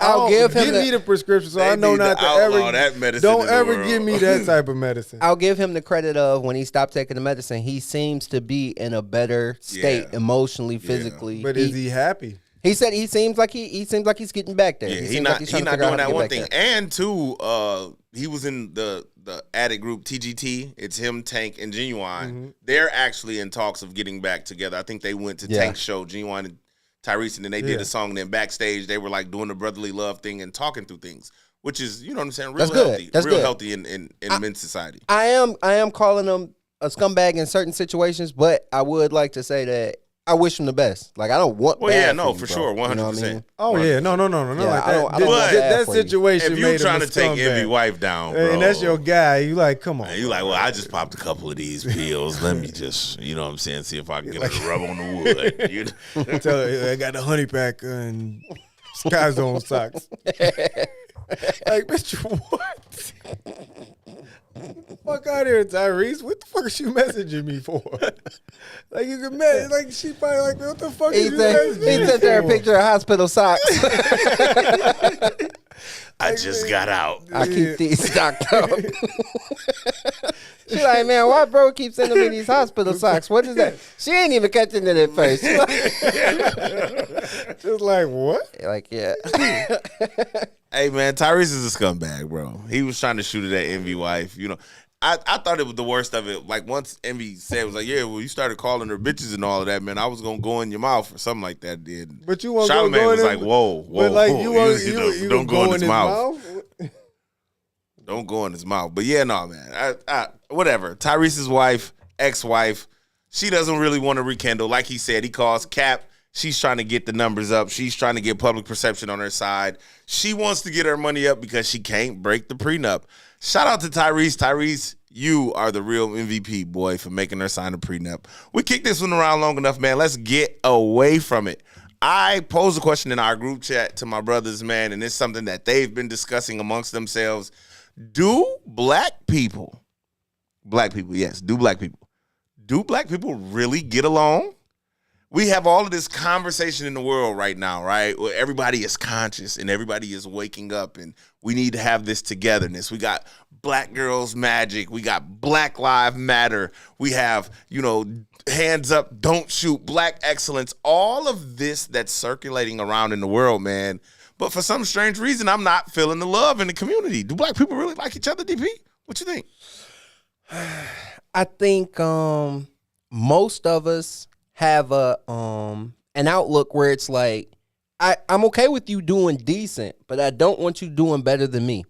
C: I'll give him
B: me the prescription so
A: They
B: I know
A: need
B: not
A: to
B: to
A: outlaw
B: ever.
A: that medicine
B: Don't
A: in the
B: ever
A: world.
B: give me that type of medicine.
C: I'll give him the credit of when he stopped taking the medicine, he seems to be in a better state
A: Yeah.
C: emotionally, physically.
B: But is he happy?
C: He said he seems like he's getting back there.
A: Yeah,
C: he
A: he
C: seems
A: not
C: like he's
A: he
C: trying to
A: not
C: figure out
A: doing
C: how to
A: that
C: get
A: one
C: back
A: thing.
C: there.
A: And two, he was in the addict group TGT. It's him, Tank, and Genuine. They're actually in talks of getting back together. I think they went to
C: Yeah.
A: Tank's show, Genuine and Tyrese, and then they did
B: Yeah.
A: a song. And then backstage, they were like doing the brotherly love thing and talking through things, which is, you know what I'm saying, real
C: That's good.
A: healthy,
C: That's
A: real
C: good.
A: healthy in men's society.
C: I am calling him a scumbag in certain situations, but I would like to say that I wish him the best. Like, I don't want.
A: Well,
C: bad
A: yeah,
C: for
A: no,
C: you,
A: for
C: bro.
A: sure,
C: You know what I
A: 100%.
C: mean?
B: Oh yeah, no,
C: Yeah,
B: like
C: I
B: that.
C: don't
A: want
B: That
C: bad for you.
B: situation
A: If
B: made
A: you trying
B: him
A: to
B: a
A: take Envy
B: scumbag.
A: wife down, bro,
B: And that's your guy. You like, come on.
A: and you like, well, I just popped a couple of these pills. Let me just, you know what I'm saying, see if I can get her to rub on the wood. You know?
B: Tell her, I got the honey pack and Sky Zone socks. Like, bitch, what? Fuck out here, Tyrese. What the fuck is you messaging me for? Like, you can message, like, she probably like, what the fuck is
C: He
B: you
C: sent
B: messaging
C: there a
B: for?
C: picture of hospital socks.
A: I just got out.
C: I keep these stocked up. She like, man, why bro keep sending me these hospital socks? What is that? She ain't even catching it at first. She
B: Just like, what?
C: like, yeah.
A: Hey man, Tyrese is a scumbag, bro. He was trying to shoot at that Envy wife. You know, I thought it was the worst of it. Like once Envy said, it was like, yeah, well, you started calling her bitches and all of that, man. I was gonna go in your mouth or something like that. Did
B: But you want to
A: Charlamagne
B: go
A: was
B: in
A: like, whoa,
B: But like,
A: whoa,
B: you want
A: don't go in his mouth.
B: mouth?
A: Don't go in his mouth. But yeah, no, man. Whatever. Tyrese's wife, ex-wife, she doesn't really want to rekindle. Like he said, he calls Cap. She's trying to get the numbers up. She's trying to get public perception on her side. She wants to get her money up because she can't break the prenup. Shout out to Tyrese. Tyrese, you are the real MVP, boy, for making her sign a prenup. We kicked this one around long enough, man. Let's get away from it. I posed a question in our group chat to my brothers, man, and it's something that they've been discussing amongst themselves. Do black people really get along? We have all of this conversation in the world right now, right? Where everybody is conscious and everybody is waking up, and we need to have this togetherness. We got Black Girls Magic. We got Black Lives Matter. We have, hands up, don't shoot, Black excellence. All of this that's circulating around in the world, man. But for some strange reason, I'm not feeling the love in the community. Do black people really like each other, DP? What you think?
C: I think most of us have a an outlook where it's like, I'm okay with you doing decent, but I don't want you doing better than me.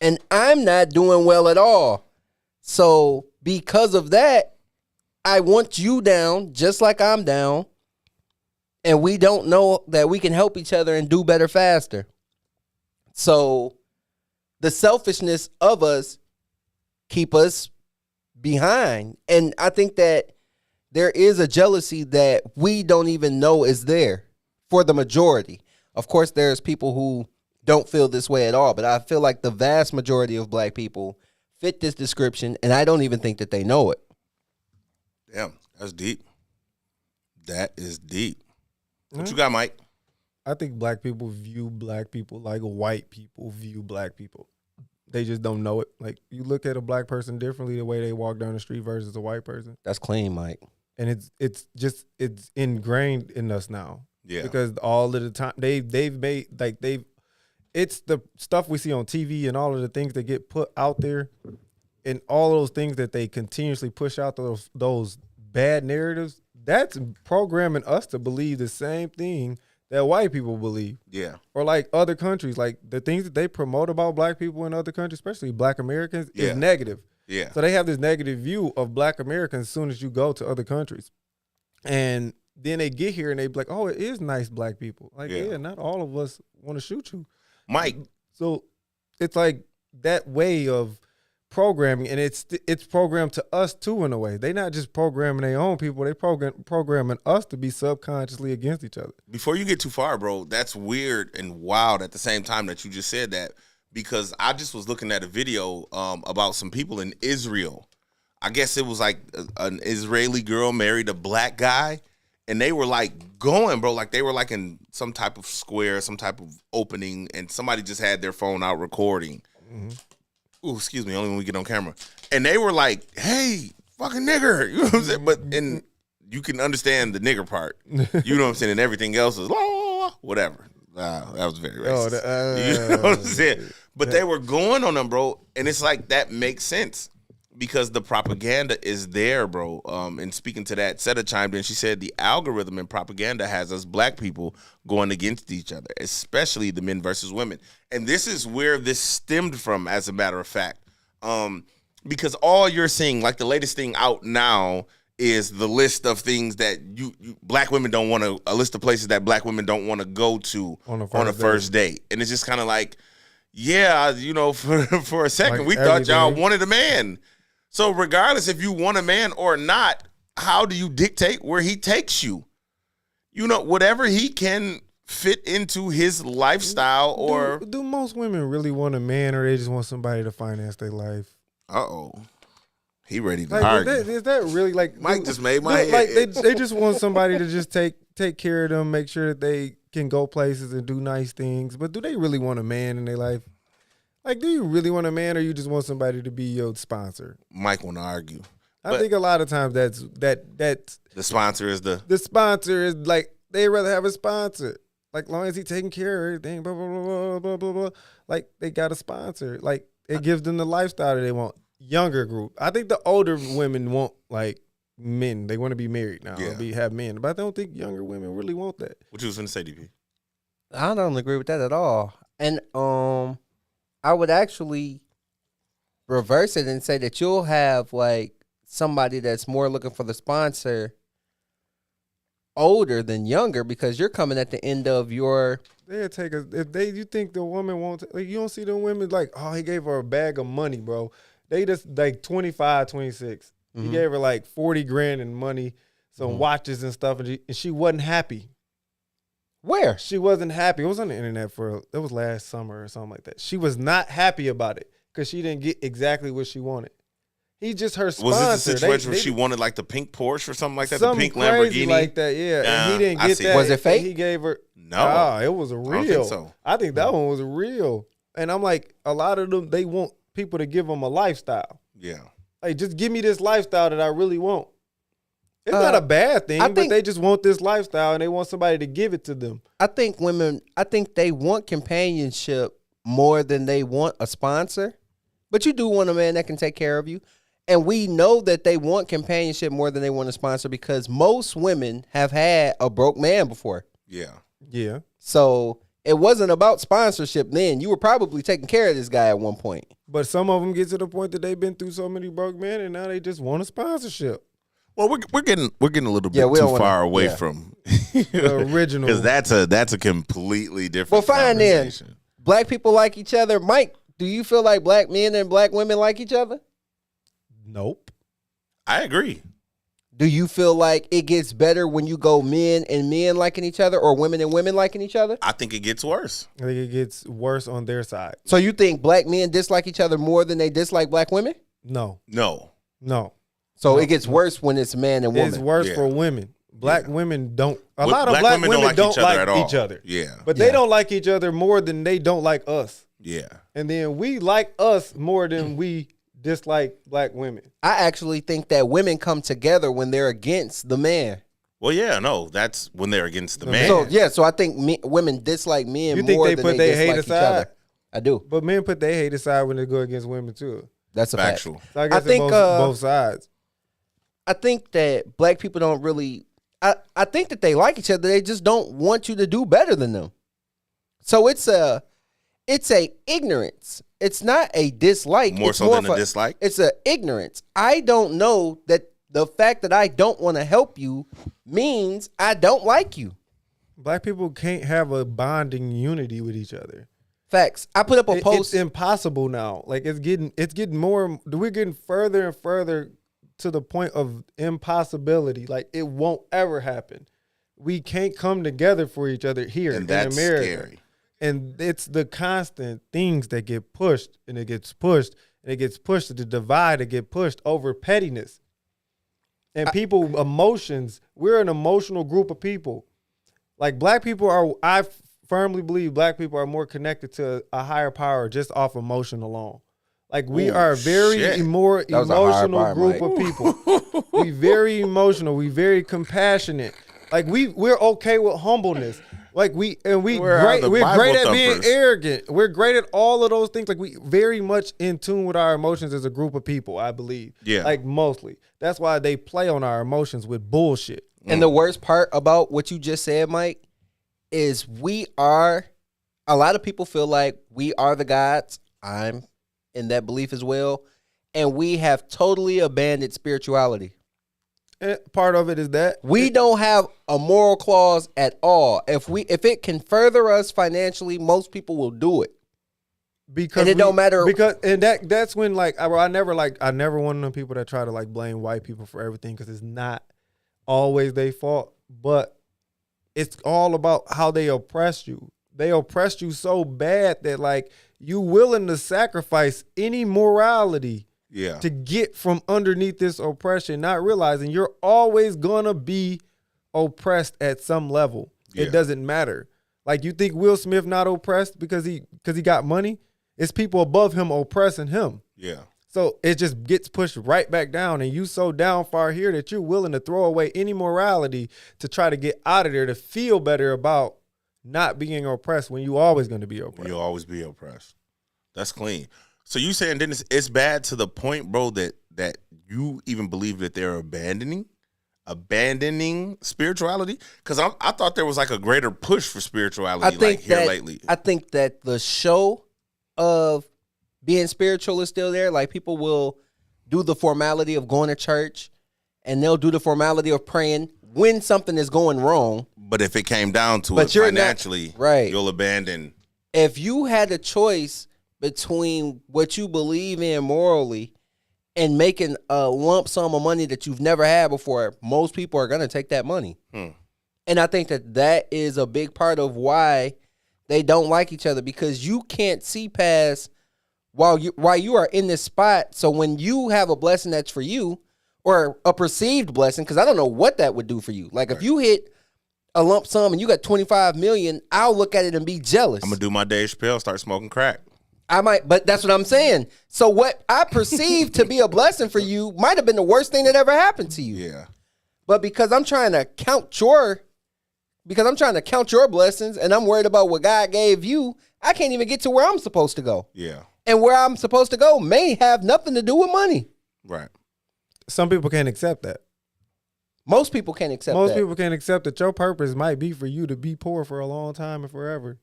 C: And I'm not doing well at all. So because of that, I want you down just like I'm down. And we don't know that we can help each other and do better faster. So the selfishness of us keep us behind. And I think that there is a jealousy that we don't even know is there for the majority. Of course, there's people who don't feel this way at all, but I feel like the vast majority of black people fit this description, and I don't even think that they know it.
A: Damn, that's deep. That is deep. What you got, Mike?
B: I think black people view black people like white people view black people. They just don't know it. Like, you look at a black person differently the way they walk down the street versus a white person.
C: That's clean, Mike.
B: And it's ingrained in us now.
A: Yeah.
B: Because all of the time they've made like it's the stuff we see on TV and all of the things that get put out there, and all those things that they continuously push out, those bad narratives. That's programming us to believe the same thing that white people believe.
A: Yeah.
B: Or like other countries, like the things that they promote about black people in other countries, especially black Americans,
A: Yeah.
B: is negative.
A: Yeah.
B: So they have this negative view of black Americans as soon as you go to other countries. And then they get here and they be like, oh, it is nice black people. Like,
A: Yeah.
B: yeah, not all of us want to shoot you.
A: Mike,
B: So it's like that way of programming, and it's programmed to us too in a way. They not just programming their own people, they programming us to be subconsciously against each other.
A: before you get too far, bro, that's weird and wild at the same time that you just said that, because I just was looking at a video about some people in Israel. I guess it was like an Israeli girl married a black guy, and they were like going, bro, like they were like in some type of square, some type of opening, and somebody just had their phone out recording. Ooh, excuse me, only when we get on camera. And they were like, hey, fucking nigger. You know what I'm saying? But and you can understand the nigger part. You know what I'm saying? And everything else is whatever. That was very racist. You know what I'm saying? But they were going on them, bro. And it's like that makes sense because the propaganda is there, bro. And speaking to that, Seta chimed in. She said the algorithm in propaganda has us black people going against each other, especially the men versus women. And this is where this stemmed from, as a matter of fact. Because all you're seeing, like the latest thing out now, is the list of things that you black women don't want to, a list of places that black women don't want to go to on a first date. And it's just kind of like, yeah, you know, for a second,
B: Like
A: we thought y'all
B: everything.
A: wanted a man. So regardless if you want a man or not, how do you dictate where he takes you? You know, whatever he can fit into his lifestyle or...
B: Do most women really want a man, or they just want somebody to finance their life?
A: Uh-oh. He ready to
B: Like,
A: argue.
B: is that really like...
A: Mike just made my head.
B: Like they just want somebody to just take care of them, make sure that they can go places and do nice things. But do they really want a man in their life? Like, do you really want a man, or you just want somebody to be your sponsor?
A: Mike want to argue.
B: I
A: But-
B: think a lot of times that's
A: The sponsor is the...
B: the sponsor is like they rather have a sponsor. Like, long as he taking care of everything, blah blah blah blah blah blah blah. Like, they got a sponsor. Like, it gives them the lifestyle that they want. Younger group. I think the older women want like men. They want to be married now.
A: Yeah.
B: Have men. But I don't think younger women really want that.
A: What you was going to say, DP?
C: I don't agree with that at all. And I would actually reverse it and say that you'll have like somebody that's more looking for the sponsor older than younger, because you're coming at the end of your...
B: They'll take us if you think the woman won't, like, you don't see the women like, oh, he gave her a bag of money, bro. They just like 25, 26. He gave her like 40 grand in money, some watches and stuff, and she wasn't happy.
C: Where?
B: She wasn't happy. It was on the internet it was last summer or something like that. She was not happy about it because she didn't get exactly what she wanted. He's just her sponsor.
A: Was this the situation where she wanted like the pink Porsche or something like that? The
B: something
A: pink
B: crazy
A: Lamborghini?
B: like that, yeah. And he didn't
A: I
B: get
A: see.
B: that.
C: Was it fake?
B: He gave her
A: No.
B: it was a real.
A: don't think so.
B: I think that one was real. And I'm like, a lot of them, they want people to give them a lifestyle.
A: Yeah.
B: Like, just give me this lifestyle that I really want. It's not a bad thing,
C: I
B: but
C: think-
B: they just want this lifestyle and they want somebody to give it to them.
C: I think they want companionship more than they want a sponsor. But you do want a man that can take care of you. And we know that they want companionship more than they want a sponsor, because most women have had a broke man before.
A: Yeah.
B: Yeah.
C: So it wasn't about sponsorship then. You were probably taking care of this guy at one point.
B: But some of them get to the point that they've been through so many broke men and now they just want a sponsorship.
A: Well, we're getting a little bit
C: Yeah, we
A: too
C: don't wanna-
A: far away
C: yeah.
A: from
B: The original.
A: because that's a completely different.
C: Well, fine then.
A: conversation.
C: Black people like each other. Mike, do you feel like black men and black women like each other?
B: Nope.
A: I agree.
C: Do you feel like it gets better when you go men and men liking each other, or women and women liking each other?
A: I think it gets worse.
B: I think it gets worse on their side.
C: So you think black men dislike each other more than they dislike black women?
B: No.
A: No.
C: So it gets worse when it's man and woman.
B: It's worse
A: Yeah.
B: for women. Black women don't. A
A: Wh-
B: lot of
A: black
B: black
A: women
B: women
A: don't like each other at all.
B: each other.
A: Yeah.
B: But
C: Yeah.
B: they don't like each other more than they don't like us.
A: Yeah.
B: And then we like us more than we dislike black women.
C: I actually think that women come together when they're against the man.
A: Well, yeah, no, that's when they're against the man.
C: So yeah, so I think women dislike men
B: You think
C: more
B: they
C: than
B: put
C: they
B: their hate
C: dislike each
B: aside?
C: other. I do.
B: But men put their hate aside when they go against women too.
C: That's a
A: Factual.
C: fact.
B: So I guess
C: think,
B: it's both sides.
C: I think that black people don't really. I think that they like each other. They just don't want you to do better than them. So it's a ignorance. It's not a dislike.
A: More
C: it's
A: so than a dislike?
C: It's a ignorance. I don't know that the fact that I don't want to help you means I don't like you.
B: Black people can't have a bonding unity with each other.
C: Facts. I put up a
B: It's
C: post.
B: impossible now. Like it's getting more. We're getting further and further to the point of impossibility. Like it won't ever happen. We can't come together for each other here
A: And
B: in
A: that's
B: America.
A: scary.
B: And it's the constant things that get pushed, and it gets pushed, and it gets pushed to the divide. It get pushed over pettiness. And people emotions. We're an emotional group of people. Like black people are. I firmly believe black people are more connected to a higher power just off emotion alone. Like we
A: Ooh,
B: are a very
A: shit.
B: more
C: That was a hard
B: emotional
C: bar,
B: group
C: Mike.
B: of people. We very emotional. We very compassionate. Like we're okay with humbleness. Like we're
A: Where are the
B: great
A: Bible
B: at being
A: thumpers?
B: arrogant. We're great at all of those things. Like we very much in tune with our emotions as a group of people, I believe.
A: Yeah.
B: Like mostly. That's why they play on our emotions with bullshit.
C: And the worst part about what you just said, Mike, is a lot of people feel like we are the gods. I'm in that belief as well. And we have totally abandoned spirituality.
B: And part of it is that
C: We don't have a moral clause at all. If it can further us financially, most people will do it.
B: because
C: and it don't matter-
B: because that's when like I never one of them people that try to like blame white people for everything because it's not always their fault, but it's all about how they oppressed you. They oppressed you so bad that like you willing to sacrifice any morality
A: Yeah.
B: to get from underneath this oppression, not realizing you're always gonna be oppressed at some level.
A: Yeah.
B: It doesn't matter. Like you think Will Smith not oppressed because he got money? It's people above him oppressing him.
A: Yeah.
B: So it just gets pushed right back down, and you so down far here that you're willing to throw away any morality to try to get out of there to feel better about not being oppressed when you always going to be oppressed.
A: You'll always be oppressed. That's clean. So you saying then it's bad to the point, bro, that you even believe that they're abandoning spirituality? Because I thought there was like a greater push for spirituality lately.
C: I think that the show of being spiritual is still there. Like people will do the formality of going to church, and they'll do the formality of praying when something is going wrong.
A: But if it came down to
C: But
A: it
C: you're not-
A: financially,
C: right.
A: you'll abandon.
C: If you had a choice between what you believe in morally and making a lump sum of money that you've never had before, most people are going to take that money. And I think that is a big part of why they don't like each other, because you can't see past while you are in this spot. So when you have a blessing that's for you, or a perceived blessing, because I don't know what that would do for you. Like if you hit a lump sum and you got 25 million, I'll look at it and be jealous.
A: I'm gonna do my Dave Chappelle, start smoking crack.
C: I might, but that's what I'm saying. So what I perceive to be a blessing for you might have been the worst thing that ever happened to you.
A: Yeah.
C: But because I'm trying to count your blessings, and I'm worried about what God gave you, I can't even get to where I'm supposed to go.
A: Yeah.
C: And where I'm supposed to go may have nothing to do with money.
A: Right.
B: Some people can't accept that.
C: Most people can't accept
B: Most
C: that.
B: people can't accept that your purpose might be for you to be poor for a long time and forever.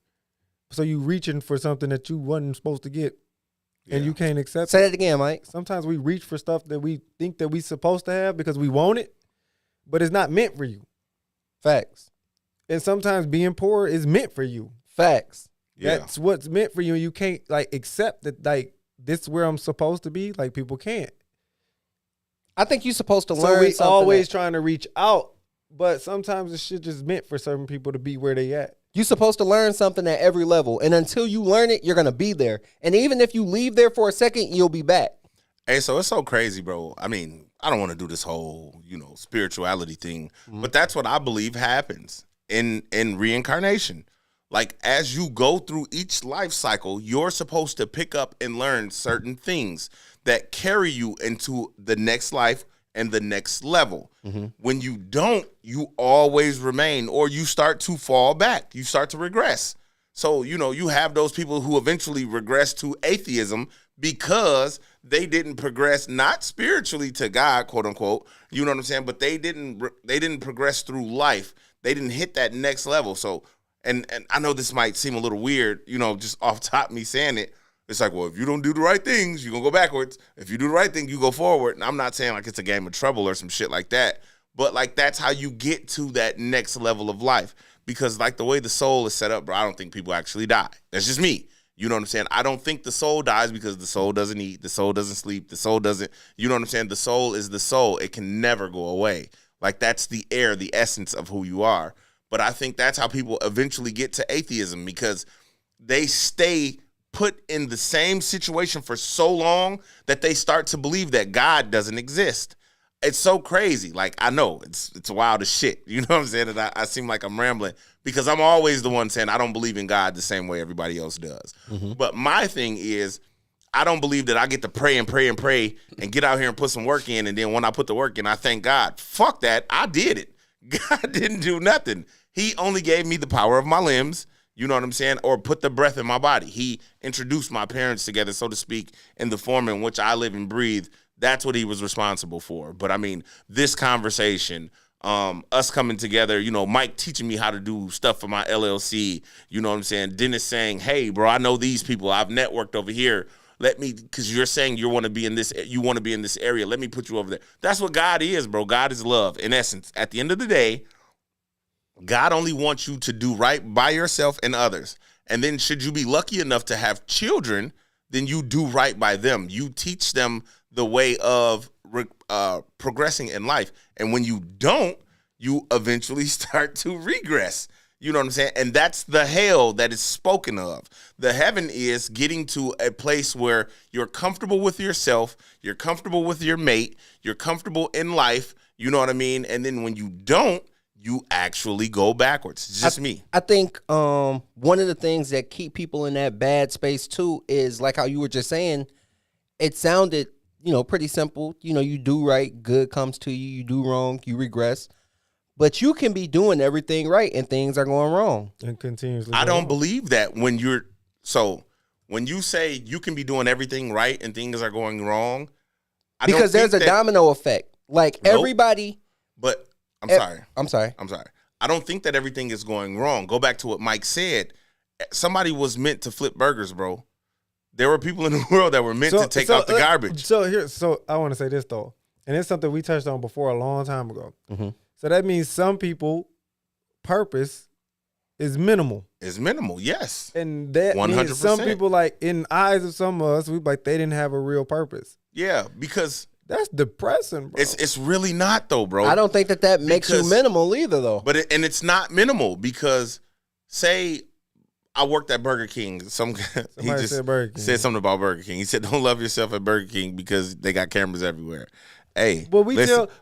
B: So you reaching for something that you wasn't supposed to get, and
A: Yeah.
B: you can't accept
C: Say
B: it.
C: that again, Mike.
B: Sometimes we reach for stuff that we think that we supposed to have because we want it, but it's not meant for you.
C: Facts.
B: And sometimes being poor is meant for you.
C: Facts.
A: Yeah.
B: That's what's meant for you. And you can't like accept that like this is where I'm supposed to be. Like people can't.
C: I think you're supposed to
B: So
C: learn
B: we
C: something.
B: always trying to reach out, but sometimes this shit just meant for certain people to be where they at.
C: You're supposed to learn something at every level. And until you learn it, you're going to be there. And even if you leave there for a second, you'll be back.
A: Hey, so it's so crazy, bro. I mean, I don't want to do this whole, spirituality thing, but that's what I believe happens in reincarnation. Like as you go through each life cycle, you're supposed to pick up and learn certain things that carry you into the next life and the next level. When you don't, you always remain, or you start to fall back. You start to regress. So, you have those people who eventually regress to atheism because they didn't progress, not spiritually to God, quote unquote, you know what I'm saying? But they didn't progress through life. They didn't hit that next level. So, and I know this might seem a little weird, just off top me saying it. It's like, well, if you don't do the right things, you're going to go backwards. If you do the right thing, you go forward. And I'm not saying like it's a game of trouble or some shit like that. But like that's how you get to that next level of life. Because like the way the soul is set up, bro, I don't think people actually die. That's just me. You know what I'm saying? I don't think the soul dies because the soul doesn't eat. The soul doesn't sleep. The soul doesn't, you know what I'm saying? The soul is the soul. It can never go away. Like that's the air, the essence of who you are. But I think that's how people eventually get to atheism because they stay put in the same situation for so long that they start to believe that God doesn't exist. It's so crazy. Like, I know it's wild as shit. You know what I'm saying? And I seem like I'm rambling because I'm always the one saying I don't believe in God the same way everybody else does. But my thing is, I don't believe that I get to pray and pray and pray and get out here and put some work in. And then when I put the work in, I thank God. Fuck that. I did it. God didn't do nothing. He only gave me the power of my limbs. You know what I'm saying? Or put the breath in my body. He introduced my parents together, so to speak, in the form in which I live and breathe. That's what he was responsible for. But I mean, this conversation, us coming together, Mike teaching me how to do stuff for my LLC. You know what I'm saying? Dennis saying, hey, bro, I know these people. I've networked over here. Because you're saying you want to be in this area. Let me put you over there. That's what God is, bro. God is love. In essence, at the end of the day, God only wants you to do right by yourself and others. And then should you be lucky enough to have children, then you do right by them. You teach them the way of progressing in life. And when you don't, you eventually start to regress. You know what I'm saying? And that's the hell that is spoken of. The heaven is getting to a place where you're comfortable with yourself, you're comfortable with your mate, you're comfortable in life, you know what I mean? And then when you don't, you actually go backwards. It's just me.
C: I think one of the things that keep people in that bad space too is like how you were just saying, it sounded, pretty simple. You do right, good comes to you. You do wrong, you regress. But you can be doing everything right and things are going wrong.
B: And continuously.
A: I don't believe that when you say you can be doing everything right and things are going wrong.
C: Because there's a domino effect. Like everybody.
A: But I'm sorry.
C: I'm sorry.
A: I don't think that everything is going wrong. Go back to what Mike said. Somebody was meant to flip burgers, bro. There were people in the world that were meant to take out the garbage.
B: So I want to say this though, and it's something we touched on before a long time ago. So that means some people purpose is minimal.
A: It's minimal, yes.
B: And that 100%. Means some people, like in the eyes of some of us, we like they didn't have a real purpose.
A: Yeah, because
B: that's depressing, bro.
A: It's really not though, bro.
C: I don't think that makes you minimal either, though.
A: But it's not minimal because say I worked at Burger King. He just said Burger King. Said something about Burger King. He said, "Don't love yourself at Burger King because they got cameras everywhere." Hey,
B: well,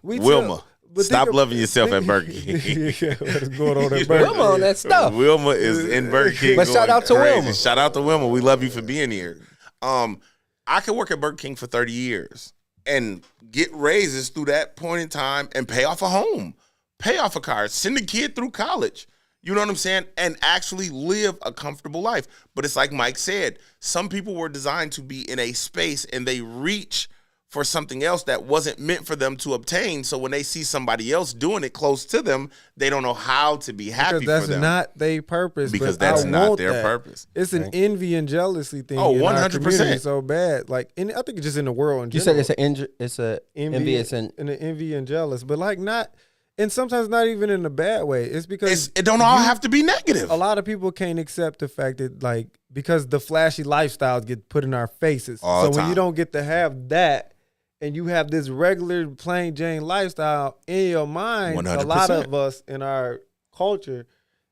A: Wilma. Stop loving yourself at Burger King.
B: Yeah, what's going on at Burger King?
C: Wilma on that stuff.
A: Wilma is in Burger King.
C: But shout out to Wilma.
A: Shout out to Wilma. We love you for being here. I could work at Burger King for 30 years and get raises through that point in time and pay off a home, pay off a car, send a kid through college. You know what I'm saying? And actually live a comfortable life. But it's like Mike said, some people were designed to be in a space and they reach for something else that wasn't meant for them to obtain. So when they see somebody else doing it close to them, they don't know how to be happy
B: because
A: for them.
B: That's not their purpose.
A: Because that's not their purpose.
B: It's an envy and jealousy thing.
A: Oh,
B: 100%. So bad. Like, I think it's just in the world in general.
C: You said it's an envious and
B: an envy and jealous, but like not, and sometimes not even in a bad way. It's because
A: it don't all have to be negative.
B: A lot of people can't accept the fact that like because the flashy lifestyles get put in our faces.
A: All the time.
B: When you don't get to have that, and you have this regular plain Jane lifestyle in your mind,
A: 100%.
B: A lot of us in our culture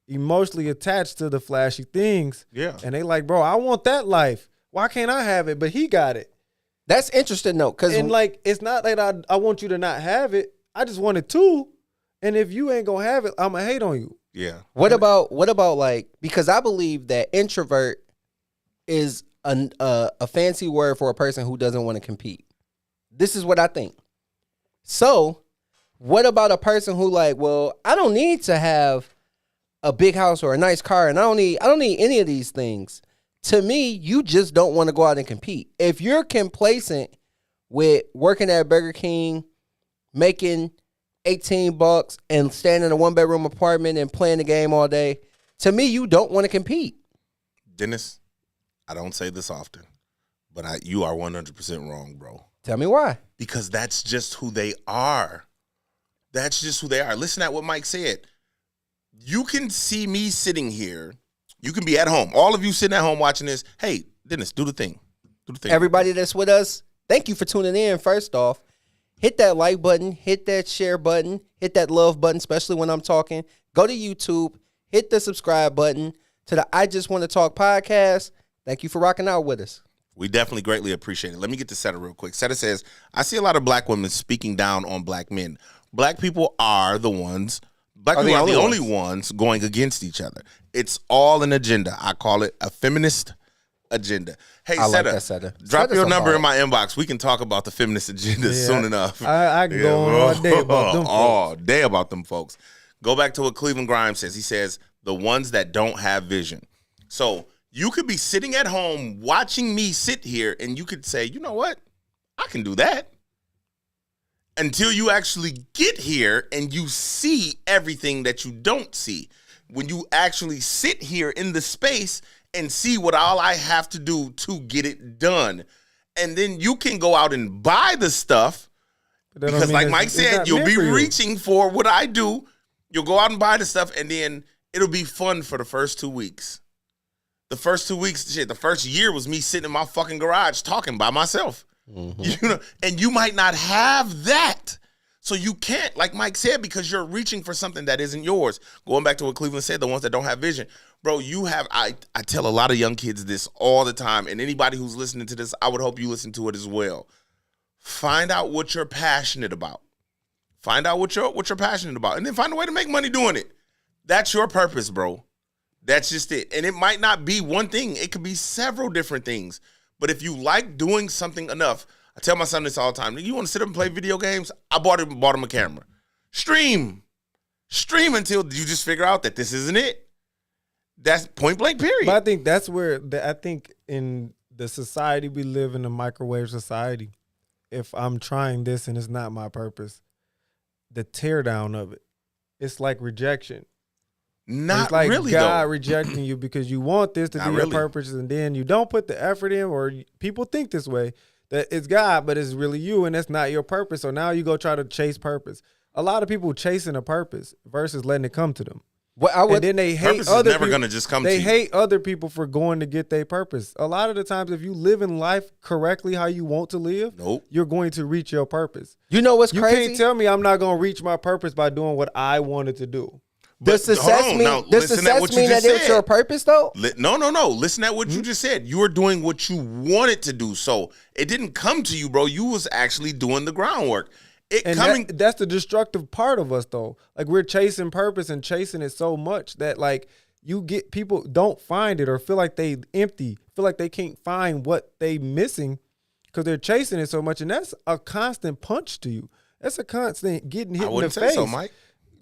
B: emotionally attached to the flashy things.
A: Yeah.
B: And they like, bro, I want that life. Why can't I have it? But he got it.
C: That's interesting though.
B: And like, it's not like I want you to not have it. I just want it too. And if you ain't gonna have it, I'm gonna hate on you.
A: Yeah.
C: What about like, because I believe that introvert is a fancy word for a person who doesn't want to compete. This is what I think. So, what about a person who like, well, I don't need to have a big house or a nice car, and I don't need any of these things. To me, you just don't want to go out and compete. If you're complacent with working at Burger King, making $18 and staying in a 1-bedroom apartment and playing the game all day, to me, you don't want to compete.
A: Dennis, I don't say this often, but you are 100% wrong, bro.
C: Tell me why.
A: Because that's just who they are. That's just who they are. Listen at what Mike said. You can see me sitting here. You can be at home. All of you sitting at home watching this. Hey, Dennis, do the thing. Do the thing.
C: Everybody that's with us, thank you for tuning in. First off, hit that like button, hit that share button, hit that love button, especially when I'm talking. Go to YouTube, hit the subscribe button to the I Just Want to Talk podcast. Thank you for rocking out with us.
A: We definitely greatly appreciate it. Let me get to Seta real quick. Seta says, I see a lot of black women speaking down on black men. Black people are the ones, black people are the only ones going against each other. It's all an agenda. I call it a feminist agenda. Hey,
C: I
A: Seta,
C: like that, Seta.
A: drop
C: Seta's
A: your
C: on
A: number
C: fire.
A: in my inbox. We can talk about the feminist agenda soon enough.
B: I can go on all day about them
A: All day about them folks. Go back to what Cleveland Grimes says. He says, the ones that don't have vision. So you could be sitting at home watching me sit here and you could say, you know what? I can do that. Until you actually get here and you see everything that you don't see. When you actually sit here in the space and see what all I have to do to get it done. And then you can go out and buy the stuff. Because like Mike said, you'll be reaching for what I do. You'll go out and buy the stuff, and then it'll be fun for the first 2 weeks. The first 2 weeks, shit, the first year was me sitting in my fucking garage talking by myself. Mm-hmm. You know, and you might not have that. So you can't, like Mike said, because you're reaching for something that isn't yours. Going back to what Cleveland said, the ones that don't have vision. Bro, you have, I tell a lot of young kids this all the time, and anybody who's listening to this, I would hope you listen to it as well. Find out what you're passionate about. Find out what you're passionate about, and then find a way to make money doing it. That's your purpose, bro. That's just it. And it might not be one thing. It could be several different things. But if you like doing something enough, I tell my son this all the time. You want to sit up and play video games? I bought him a camera. Stream until you just figure out that this isn't it. That's point blank, period.
B: But I think that's where, I think in the society we live in, a microwave society, if I'm trying this and it's not my purpose, the teardown of it, it's like rejection.
A: Not
B: it's like
A: really,
B: God
A: though.
B: rejecting you because you want this to
A: Not
B: be
A: really.
B: your purpose, and then you don't put the effort in, or people think this way, that it's God, but it's really you, and that's not your purpose. So now you go try to chase purpose. A lot of people chasing a purpose versus letting it come to them.
C: Well,
B: And then they hate
A: Purpose is
B: other
A: never
B: people.
A: gonna just come to
B: They
A: you.
B: hate other people for going to get their purpose. A lot of the times, if you live in life correctly how you want to live,
A: Nope.
B: you're going to reach your purpose.
C: you know what's
B: You
C: crazy?
B: can't tell me I'm not going to reach my purpose by doing what I wanted to do.
C: Does success mean, that it's your purpose, though?
A: No. Listen at what you just said. You were doing what you wanted to do. So it didn't come to you, bro. You was actually doing the groundwork.
B: And that's the destructive part of us, though. Like, we're chasing purpose and chasing it so much that, like, you get people don't find it or feel like they empty, feel like they can't find what they missing because they're chasing it so much. And that's a constant punch to you. That's a constant getting hit
A: I
B: in the
A: wouldn't
B: face.
A: say so, Mike.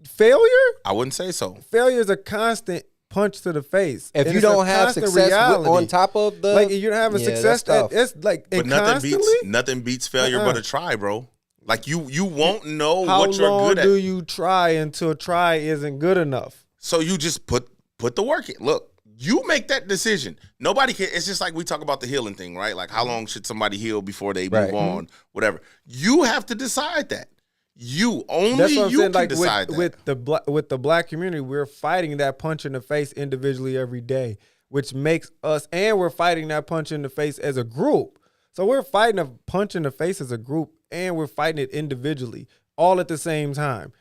B: Failure?
A: I wouldn't say so.
B: Failure is a constant punch to the face.
C: If
B: And
C: you
B: it's a
C: don't have
B: constant
C: success
B: reality.
C: on top of the,
B: like, you're having
C: Yeah,
B: success,
C: that's tough.
B: it's like,
A: But
B: and constantly.
A: nothing beats failure but a try, bro. Like you won't know
B: How
A: what you're
B: long
A: good at.
B: do you try until try isn't good enough?
A: So you just put the work in. Look, you make that decision. Nobody can. It's just like we talk about the healing thing, right? Like how long should somebody heal before they
C: Right.
A: move on? Whatever. You have to decide that. You only
B: That's what I'm
A: you
B: saying.
A: can
B: Like
A: decide that.
B: with the black community, we're fighting that punch in the face individually every day, which makes us, and we're fighting that punch in the face as a group. So we're fighting a punch in the face as a group, and we're fighting it individually, all at the same time.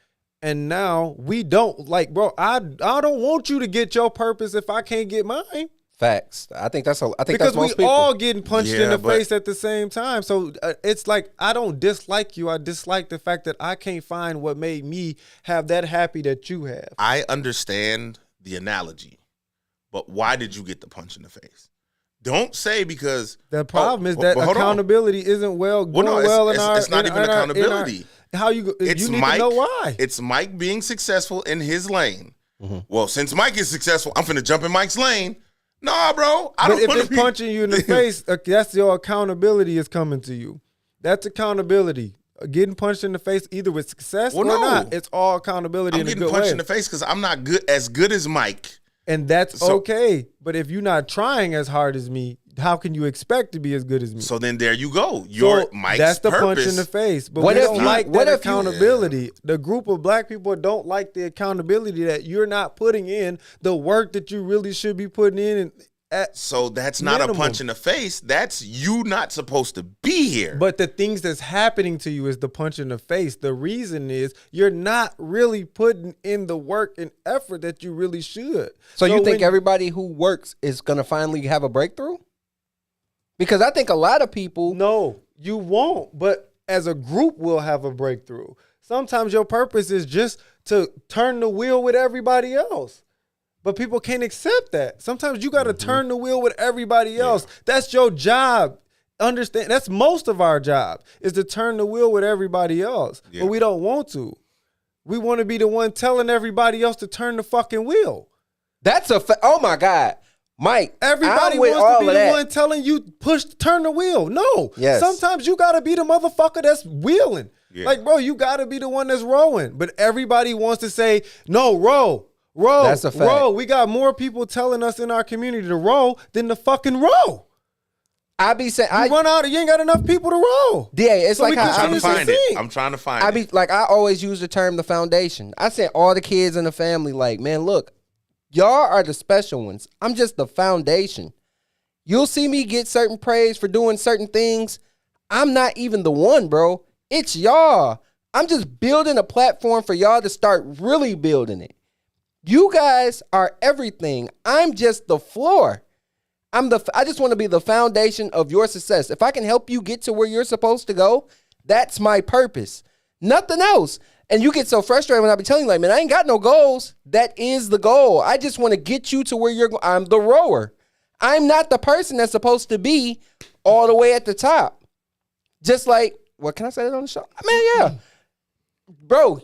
B: And now we don't bro. I don't want you to get your purpose if I can't get mine.
C: Facts. I think that's
B: Because
C: that's most
B: we
C: people.
B: all getting punched in
A: Yeah,
B: the
A: but-
B: face at the same time. So it's like, I don't dislike you. I dislike the fact that I can't find what made me have that happy that you have.
A: I understand the analogy, but why did you get the punch in the face? Don't say because
B: The problem is that
A: but hold on.
B: accountability isn't going
A: Well, no,
B: well in
A: it's
B: our.
A: not
B: in
A: even
B: our-
A: accountability.
B: How you need to know why.
A: It's Mike being successful in his lane.
C: Mm-hmm.
A: Well, since Mike is successful, I'm finna jump in Mike's lane. Nah, bro. I
B: But
A: don't
B: if
A: want
B: it's
A: to be
B: punching you in the face, that's your accountability is coming to you. That's accountability. Getting punched in the face, either with success or not, it's all accountability
A: I'm
B: in a
A: getting
B: good
A: punched
B: way.
A: in the face because I'm not as good as Mike.
B: And that's
A: So-
B: okay. But if you're not trying as hard as me, how can you expect to be as good as me?
A: So then there you go. Your
B: So
A: Mike's
B: that's the
A: purpose.
B: punch in the face. But
C: What
B: we
C: if
B: don't
C: you-
B: like
C: what
B: that
C: if you-
B: accountability. The group of black people don't like the accountability that you're not putting in the work that you really should be putting in.
A: So that's not
B: minimum.
A: a punch in the face. That's you not supposed to be here.
B: But the things that's happening to you is the punch in the face. The reason is you're not really putting in the work and effort that you really should.
C: So you think
B: when-
C: everybody who works is going to finally have a breakthrough? Because I think a lot of people.
B: No, you won't. But as a group, we'll have a breakthrough. Sometimes your purpose is just to turn the wheel with everybody else. But people can't accept that. Sometimes you got to turn the wheel with everybody else. That's your job. Understand? That's most of our job is to turn the wheel with everybody else.
A: Yeah.
B: But we don't want to. We want to be the one telling everybody else to turn the fucking wheel.
C: That's oh my God. Mike,
B: Everybody
C: I'm with
B: wants
C: all
B: to be
C: of
B: the
C: that.
B: one telling you turn the wheel. No.
C: Yes.
B: Sometimes you gotta be the motherfucker that's wheeling.
A: Yeah.
B: Like, bro, you gotta be the one that's rowing. But everybody wants to say, no, row.
C: That's a fact.
B: Row. We got more people telling us in our community to row than to fucking row.
C: I be saying,
B: You run out, you ain't got enough people to row.
C: yeah, it's
B: So
C: like
B: we
C: how
B: can
C: I
A: I'm trying
C: be
A: to
B: Seriously
A: find it.
B: think.
A: I'm trying to find
C: I
A: it.
C: be like, I always use the term the foundation. I said all the kids in the family, like, man, look, y'all are the special ones. I'm just the foundation. You'll see me get certain praise for doing certain things. I'm not even the one, bro. It's y'all. I'm just building a platform for y'all to start really building it. You guys are everything. I'm just the floor. I just want to be the foundation of your success. If I can help you get to where you're supposed to go, that's my purpose. Nothing else. And you get so frustrated when I be telling you, like, man, I ain't got no goals. That is the goal. I just want to get you to where you're going. I'm the rower. I'm not the person that's supposed to be all the way at the top. Just like, what can I say that on the show? Man, yeah. Bro,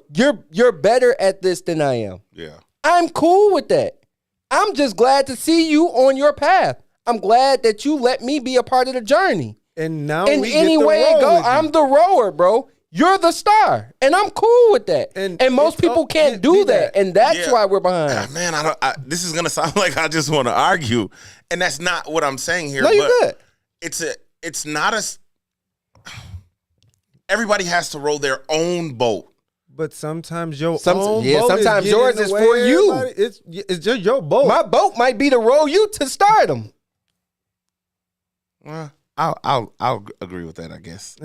C: you're better at this than I am.
A: Yeah.
C: I'm cool with that. I'm just glad to see you on your path. I'm glad that you let me be a part of the journey.
B: And now
C: In
B: we
C: any
B: get to
C: way it
B: roll
C: go,
B: with you.
C: I'm the rower, bro. You're the star, and I'm cool with that. And most
B: it's
C: people
B: up-
C: can't
B: be
C: do
B: that.
C: that, and that's
A: Yeah.
C: why we're behind.
A: Man, this is gonna sound like I just want to argue, and that's not what I'm saying here.
C: No, you're
A: but
C: good.
A: It's not everybody has to row their own boat.
B: But sometimes your
C: Some-
B: own
C: yeah,
B: boat
C: sometimes
B: is getting
C: yours
B: in the
C: is
B: way
C: for
B: of
C: you.
B: everybody. It's just your boat.
C: My boat might be to row you to stardom.
A: Well, I'll agree with that, I guess.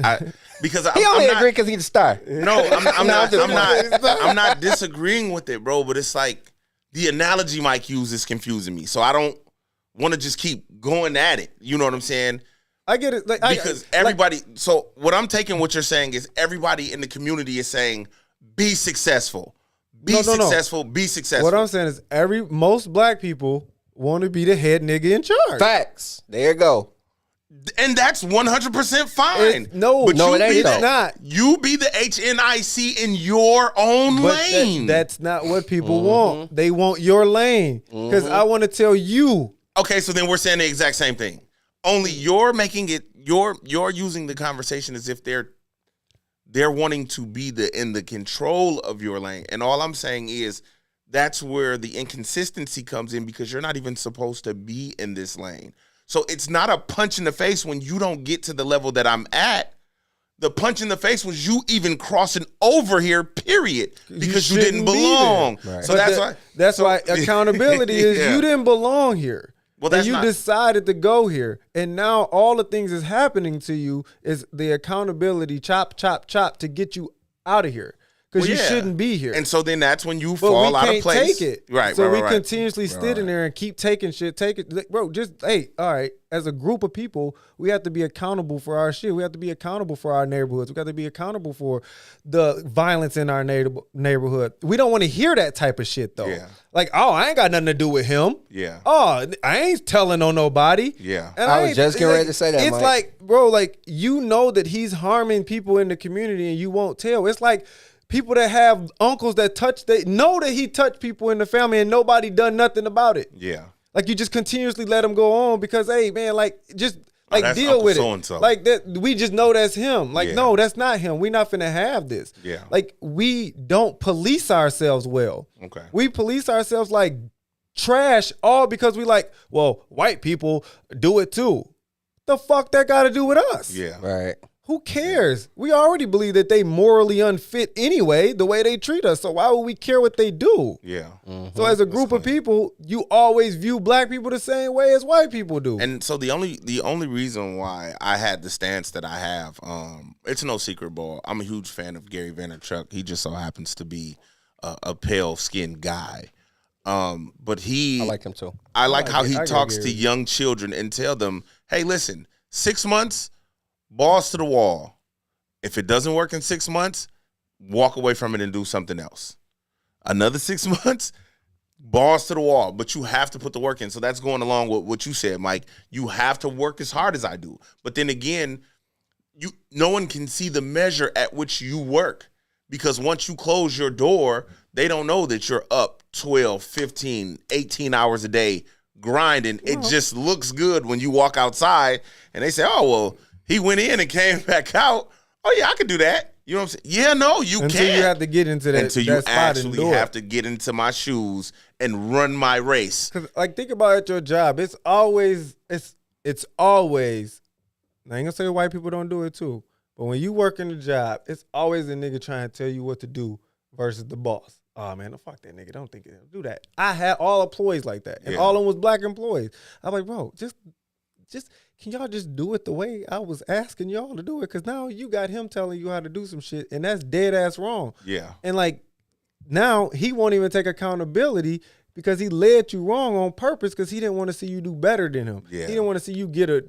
A: Because
C: He only agree because he's the star.
A: No, I'm
C: No,
A: not.
C: I'm
A: I'm
C: just
A: not. I'm not disagreeing with it, bro. But it's like the analogy Mike used is confusing me. So I don't want to just keep going at it. You know what I'm saying?
B: I get it.
A: Because everybody. So what I'm taking, what you're saying is everybody in the community is saying, be successful, be
B: No.
A: successful, be successful.
B: What I'm saying is most black people want to be the head nigga in charge.
C: Facts. There you go.
A: And that's 100% fine.
B: No,
A: but
C: no,
A: you
C: it ain't
A: be
C: though.
A: the,
B: not.
A: You be the HNIC in your own
B: But
A: lane.
B: that's not what people want. They want your lane. Because I want to tell you.
A: Okay, so then we're saying the exact same thing. Only you're making it. You're using the conversation as if they're wanting to be in the control of your lane. And all I'm saying is that's where the inconsistency comes in because you're not even supposed to be in this lane. So it's not a punch in the face when you don't get to the level that I'm at. The punch in the face was you even crossing over here, period, because you didn't
B: shouldn't be
A: belong.
B: there.
A: So
B: But
A: that's why.
B: That's why accountability is
A: Yeah.
B: you didn't belong here.
A: Well, that's
B: and you
A: not-
B: decided to go here. And now all the things that's happening to you is the accountability chop to get you out of here. because you
A: yeah.
B: shouldn't be here.
A: And so then that's when you
B: But
A: fall
B: we
A: out
B: can't
A: of place.
B: take it.
A: Right,
B: so
A: right,
B: we
A: right.
B: continuously sit in there and keep taking shit. Take it. Like, bro, just, hey, all right. As a group of people, we have to be accountable for our shit. We have to be accountable for our neighborhoods. We got to be accountable for the violence in our neighborhood. We don't want to hear that type of shit, though.
A: Yeah.
B: Like, oh, I ain't got nothing to do with him.
A: Yeah.
B: Oh, I ain't telling on nobody.
A: Yeah.
B: And
C: I was
B: ain't-
C: just getting ready to say that,
B: It's
C: Mike.
B: like, bro, like, you know that he's harming people in the community and you won't tell. It's like people that have uncles that they know that he touched people in the family and nobody done nothing about it.
A: Yeah.
B: Like, you just continuously let him go on because, hey, man, like, just like
A: that's
B: deal
A: Uncle
B: with
A: so-and-so.
B: it. Like that, we just know that's him. Like,
A: Yeah.
B: no, that's not him. We not finna have this.
A: Yeah.
B: Like, we don't police ourselves well.
A: Okay.
B: We police ourselves like trash, all because we like, well, white people do it too. The fuck that got to do with us?
A: Yeah.
C: Right.
B: Who cares? We already believe that they morally unfit anyway, the way they treat us. So why would we care what they do?
A: Yeah.
B: So as a group of people, you always view black people the same way as white people do.
A: And so the only reason why I had the stance that I have, it's no secret, ball. I'm a huge fan of Gary Vaynerchuk. He just so happens to be a pale skinned guy. But
C: I like him too.
A: I like how he
B: I
A: talks
B: Gary.
A: to young children and tell them, hey, listen, 6 months, balls to the wall. If it doesn't work in 6 months, walk away from it and do something else. Another 6 months, balls to the wall. But you have to put the work in. So that's going along with what you said, Mike. You have to work as hard as I do. But then again, no one can see the measure at which you work. Because once you close your door, they don't know that you're up 12, 15, 18 hours a day grinding. It just looks good when you walk outside and they say, oh, well, he went in and came back out. Oh, yeah, I could do that. You know what I'm saying? Yeah, no, you can't.
B: Until you have to get into that,
A: Until
B: that
A: you
B: spot and
A: actually
B: do
A: have
B: it.
A: to get into my shoes and run my race.
B: Cause like, think about it at your job. It's always. I ain't gonna say white people don't do it too, but when you work in the job, it's always a nigga trying to tell you what to do versus the boss. Oh man, no, fuck that nigga. Don't think he'll do that. I had all employees like that, and
A: Yeah.
B: all of them was black employees. I'm like, bro, just can y'all just do it the way I was asking y'all to do it? Cause now you got him telling you how to do some shit, and that's dead ass wrong.
A: Yeah.
B: And like now he won't even take accountability because he led you wrong on purpose because he didn't want to see you do better than him.
A: Yeah.
B: He didn't want to see you get a.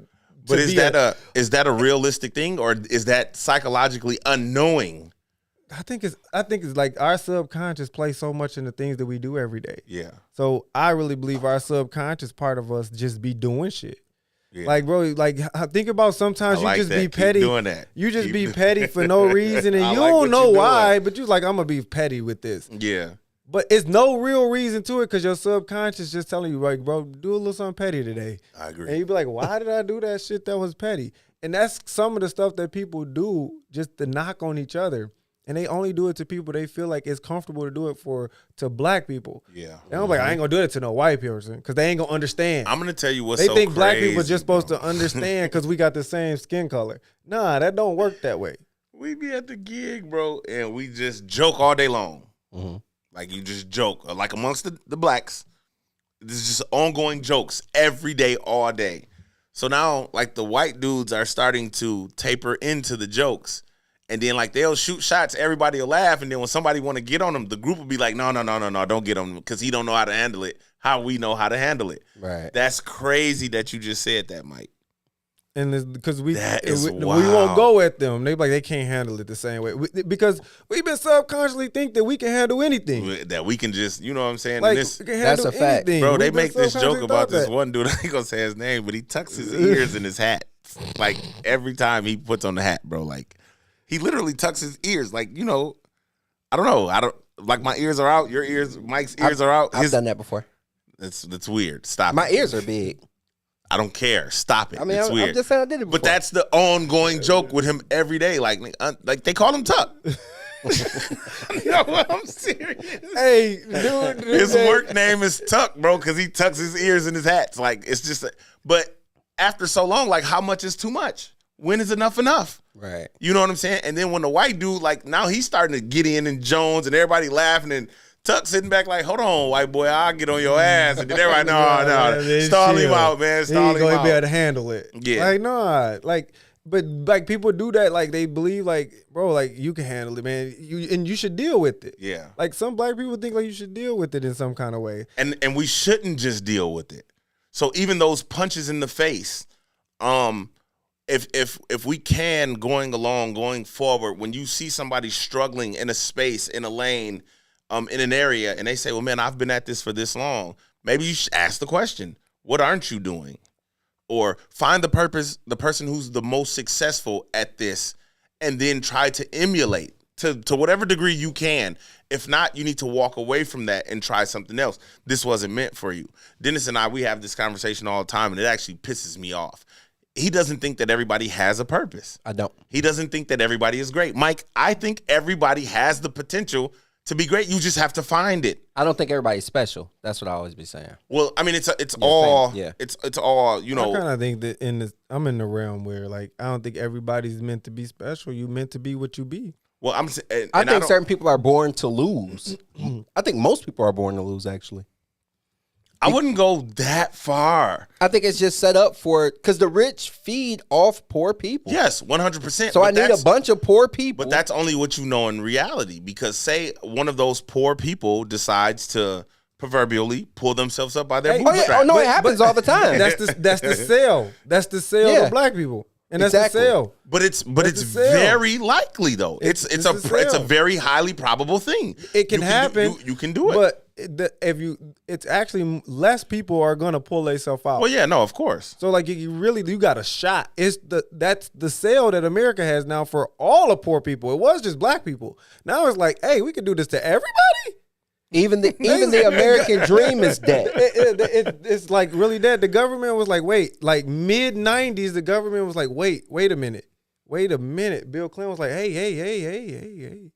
A: But
B: to
A: is
B: be
A: that a realistic thing, or is that psychologically unknowing?
B: I think it's like our subconscious plays so much in the things that we do every day.
A: Yeah.
B: So I really believe our subconscious part of us just be doing shit.
A: Yeah.
B: Like, bro, like think about sometimes
A: I
B: you
A: like
B: just
A: that.
B: be
A: Keep
B: petty.
A: doing that.
B: You just
A: Keep
B: be
A: doing-
B: petty for no reason, and
A: I
B: you
A: like what
B: don't know
A: you're doing.
B: why. But you like, I'm gonna be petty with this.
A: Yeah.
B: But it's no real reason to it because your subconscious just telling you, like, bro, do a little something petty today.
A: I agree.
B: And you be like, why did I do that shit that was petty? And that's some of the stuff that people do just to knock on each other. And they only do it to people they feel like it's comfortable to do it to black people.
A: Yeah.
B: And I'm like, I ain't gonna do it to no white person because they ain't gonna understand.
A: I'm gonna tell you what's
B: They
A: so
B: think black people
A: crazy,
B: just supposed
A: bro.
B: to understand because we got the same skin color. Nah, that don't work that way.
A: We be at the gig, bro, and we just joke all day long.
C: Mm-hmm.
A: Like you just joke, like amongst the blacks. This is just ongoing jokes every day, all day. So now, like the white dudes are starting to taper into the jokes, and then like they'll shoot shots, everybody will laugh, and then when somebody want to get on them, the group will be like, no, don't get on them because he don't know how to handle it. How we know how to handle it.
C: Right.
A: That's crazy that you just said that, Mike.
B: And it's because we
A: That is
B: we
A: wild.
B: won't go at them. They be like they can't handle it the same way because we've been subconsciously think that we can handle anything.
A: That we can just, you know what I'm saying?
B: Like
A: And this,
B: we can
C: That's
B: handle
C: a fact.
B: anything.
A: bro, they
B: We've been
A: make this joke
B: subconsciously
A: about
B: thought
A: this
B: that.
A: one dude. I ain't gonna say his name, but he tucks his ears in his hat. Like every time he puts on the hat, bro. Like he literally tucks his ears. Like, you know, I don't know. I don't like my ears are out. Your ears, Mike's ears are out.
C: I've done that before.
A: That's weird. Stop.
C: My
A: it.
C: ears are big.
A: I don't care. Stop it.
C: I mean,
A: it's
C: I'm
A: weird.
C: just saying I did it before.
A: But that's the ongoing joke with him every day. Like they call him Tuck. No, I'm serious.
B: Hey, dude,
A: His work name is Tuck, bro, because he tucks his ears in his hats. Like it's just, but after so long, like how much is too much? When is enough enough?
C: Right.
A: You know what I'm saying? And then when the white dude, like now he's starting to get in and Jones and everybody laughing and Tuck sitting back like, hold on, white boy, I'll get on your ass. And then everybody, no,
B: man,
A: stall him
B: chill.
A: out, man.
B: He
A: Stall
B: ain't
A: him
B: gonna
A: out.
B: be able to handle it.
A: Yeah.
B: Like, nah. Like, But like people do that, like they believe, like bro, like you can handle it, man. You should deal with it.
A: Yeah.
B: Like some black people think like you should deal with it in some kind of way.
A: And we shouldn't just deal with it. So even those punches in the face, if we can going forward, when you see somebody struggling in a space, in a lane, in an area, and they say, well, man, I've been at this for this long, maybe you should ask the question, what aren't you doing? Or find the person who's the most successful at this, and then try to emulate to whatever degree you can. If not, you need to walk away from that and try something else. This wasn't meant for you. Dennis and I, we have this conversation all the time, and it actually pisses me off. He doesn't think that everybody has a purpose.
C: I don't.
A: He doesn't think that everybody is great. Mike, I think everybody has the potential to be great. You just have to find it.
C: I don't think everybody's special. That's what I always be saying.
A: Well, I mean, it's all
C: same. Yeah.
A: it's all, you
B: I
A: know.
B: kind of think that I'm in the realm where like I don't think everybody's meant to be special. You meant to be what you be.
A: Well,
C: I think certain people are born to lose. I think most people are born to lose, actually.
A: I wouldn't go that far.
C: I think it's just set up for because the rich feed off poor people.
A: Yes, 100%.
C: So I need a bunch of poor people.
A: But that's only what you know in reality. Because say one of those poor people decides to proverbially pull themselves up by their bootstraps.
C: Oh no, it happens all the time.
B: That's the sale. That's the sale
C: Yeah.
B: of black people, and that's
C: Exactly.
B: the sale.
A: But it's
B: the sale.
A: very likely though. It's
B: It's
A: a
B: the sale.
A: it's a very highly probable thing.
B: It can happen.
A: You can do it.
B: But it's actually less people are gonna pull themselves out.
A: Well, yeah, no, of course.
B: So like you got a shot. That's the sale that America has now for all the poor people. It was just black people. Now it's like, hey, we can do this to everybody.
C: Even the American dream is dead.
B: It's like really dead. The government was like, wait, like mid 90s, the government was like, wait a minute. Bill Clinton was like, hey.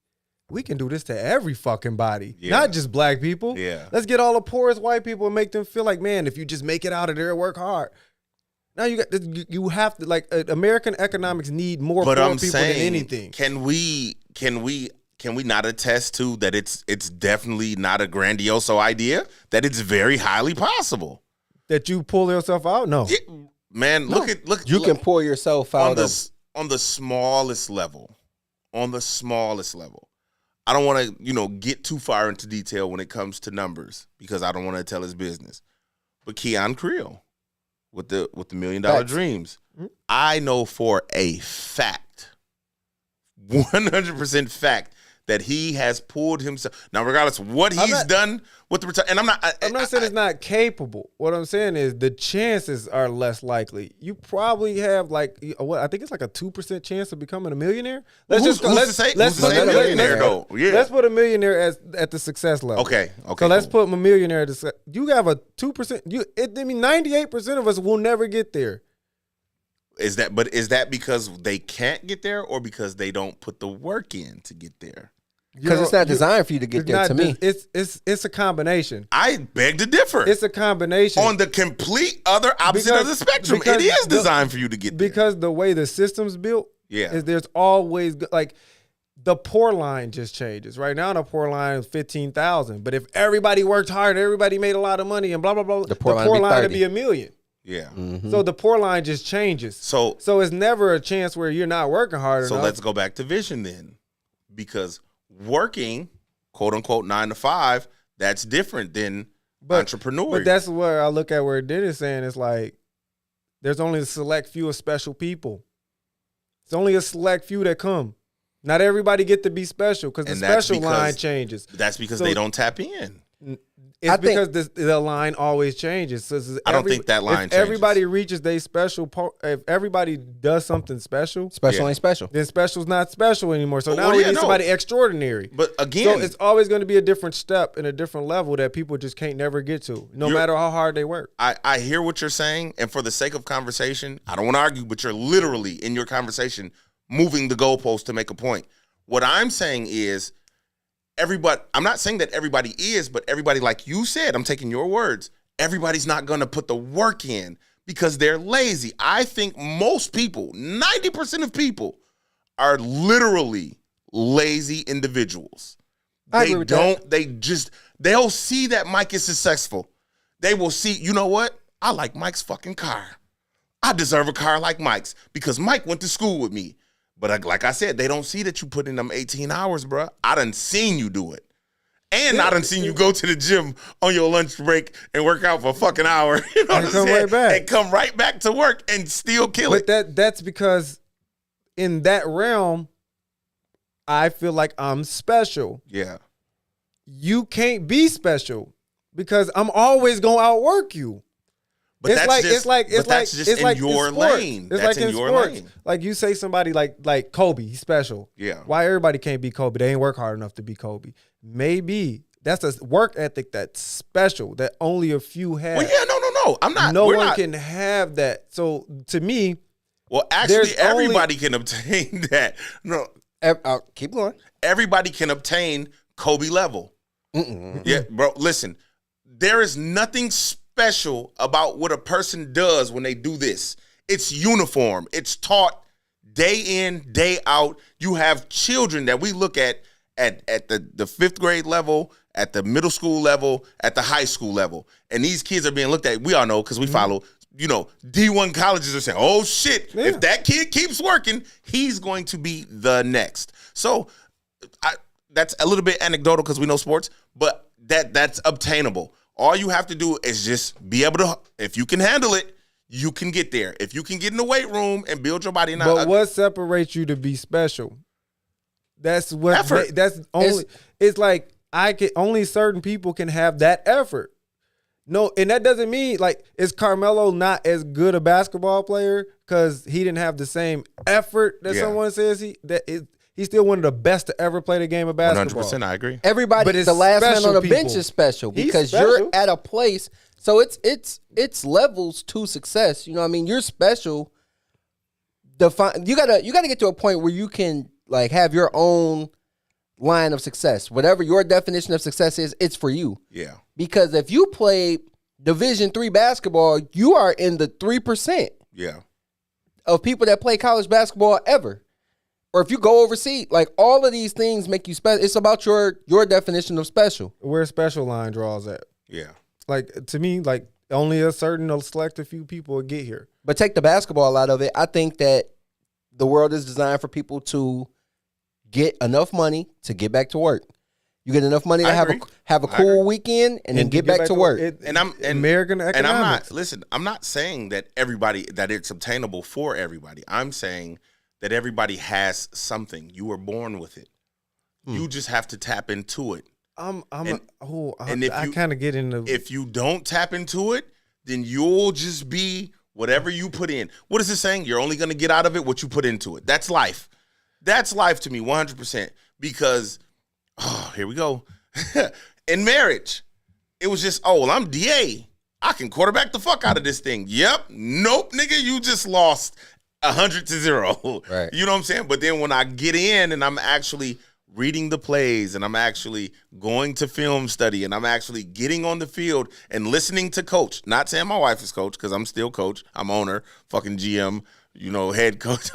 B: We can do this to every fucking body, not just black people.
A: Yeah.
B: Let's get all the poorest white people and make them feel like, man, if you just make it out of there, work hard. Now you have to like American economics need more
A: But
B: poor
A: I'm
B: people
A: saying,
B: than anything.
A: Can we not attest to that? It's definitely not a grandiose idea. That it's very highly possible.
B: That you pull yourself out? No.
A: Yeah, man, look.
C: You can pull yourself out
A: on the smallest level. On the smallest level. I don't want to, get too far into detail when it comes to numbers because I don't want to tell his business. But Keon Creel with the $1 Million Dreams, I know for a fact, 100% fact, that he has pulled himself. Now, regardless of what he's done with the return, and I'm not
B: saying it's not capable. What I'm saying is the chances are less likely. You probably have I think it's like a 2% chance of becoming a millionaire.
A: Who's to say a millionaire though? Yeah.
B: Let's put a millionaire at the success level.
A: Okay.
B: So let's put a millionaire. You have a 2%. 98% of us will never get there.
A: Is that because they can't get there, or because they don't put the work in to get there?
C: Because it's not designed for you to get there. To me,
B: it's a combination.
A: I beg to differ.
B: It's a combination
A: on the complete other opposite of the spectrum. It is designed for you to get there
B: because the way the system's built.
A: Yeah,
B: is there's always like the poor line just changes. Right now, the poor line is 15,000. But if everybody worked hard, everybody made a lot of money, and blah blah blah, the poor line would be $1 million.
A: Yeah.
B: Mm-hmm. So the poor line just changes. So it's never a chance where you're not working hard enough.
A: So let's go back to vision then, because working, quote unquote, 9 to 5, that's different than entrepreneur.
B: But that's where I look at where Dennis saying it's like there's only a select few of special people. It's only a select few that come. Not everybody get to be special because the special line changes.
A: That's because they don't tap in.
B: It's because the line always changes. So
A: I don't think that line changes.
B: If everybody reaches their special, if everybody does something special,
C: ain't special.
B: Then special's not special anymore. So now we need somebody extraordinary.
A: But again,
B: so it's always going to be a different step and a different level that people just can't never get to, no matter how hard they work.
A: I hear what you're saying, and for the sake of conversation, I don't want to argue, but you're literally in your conversation moving the goalpost to make a point. What I'm saying is, everybody, I'm not saying that everybody is, but everybody, like you said, I'm taking your words, everybody's not going to put the work in because they're lazy. I think most people, 90% of people, are literally lazy individuals. They'll see that Mike is successful. They will see, you know what? I like Mike's fucking car. I deserve a car like Mike's because Mike went to school with me. But like I said, they don't see that you put in them 18 hours, bro. I done seen you do it. And I done seen you go to the gym on your lunch break and work out for a fucking hour. You know what I'm saying?
B: Right back.
A: And come right back to work and still kill it.
B: But that's because in that realm, I feel like I'm special.
A: Yeah.
B: You can't be special because I'm always gonna outwork you.
A: But
B: It's like
A: that's just in your
B: sports.
A: lane.
B: It's
A: That's
B: like
A: in your
B: sports.
A: lane.
B: Like you say somebody like Kobe, he's special.
A: Yeah.
B: Why everybody can't be Kobe? They ain't work hard enough to be Kobe. Maybe that's a work ethic that's special that only a few have.
A: Well, yeah, no. I'm not.
B: No
A: we're
B: one
A: not-
B: can have that. So to me,
A: Well, actually,
B: there's only-
A: everybody can obtain that. No,
C: Keep going.
A: everybody can obtain Kobe level. Yeah, bro. Listen, there is nothing special about what a person does when they do this. It's uniform. It's taught day in, day out. You have children that we look at the fifth grade level, at the middle school level, at the high school level, and these kids are being looked at. We all know because we follow. You know, D1 colleges are saying, "Oh shit!
B: Yeah.
A: If that kid keeps working, he's going to be the next." So, that's a little bit anecdotal because we know sports, but that's obtainable. All you have to do is just be able to. If you can handle it, you can get there. If you can get in the weight room and build your body.
B: but what separates you to be special? That's what.
A: Effort.
B: That's only. It's like only certain people can have that effort. No, and that doesn't mean like is Carmelo not as good a basketball player because he didn't have the same effort that
A: Yeah.
B: someone says he's still one of the best to ever play the game of basketball.
A: 100%, I agree.
C: Everybody,
B: But it's
C: the last man
B: special
C: on the bench
B: people.
C: is special
B: He's
C: because
B: special.
C: you're at a place. So it's levels to success. You know what I mean? You're special. You gotta get to a point where you can like have your own line of success. Whatever your definition of success is, it's for you.
A: Yeah.
C: Because if you play Division III basketball, you are in the 3%
A: Yeah.
C: of people that play college basketball ever. Or if you go overseas, like all of these things make you special. It's about your definition of special.
B: Where special line draws at.
A: Yeah.
B: Like to me, like only a selected few people will get here.
C: But take the basketball out of it. I think that the world is designed for people to get enough money to get back to work. You get enough money to
A: I
C: have
A: agree.
C: a cool weekend and then get back to work.
B: American economics.
A: And I'm not listen. I'm not saying that it's obtainable for everybody. I'm saying that everybody has something. You were born with it. You just have to tap into it.
B: I
A: if
B: kind of get into.
A: If you don't tap into it, then you'll just be whatever you put in. What is it saying? You're only going to get out of it what you put into it. That's life. That's life to me, 100%. Because, here we go. In marriage, it was just, I'm DA. I can quarterback the fuck out of this thing. Yep. Nope, nigga, you just lost 100-0.
C: Right.
A: You know what I'm saying? But then when I get in and I'm actually reading the plays and I'm actually going to film study and I'm actually getting on the field and listening to coach, not saying my wife is coach because I'm still coach. I'm owner, fucking GM, head coach.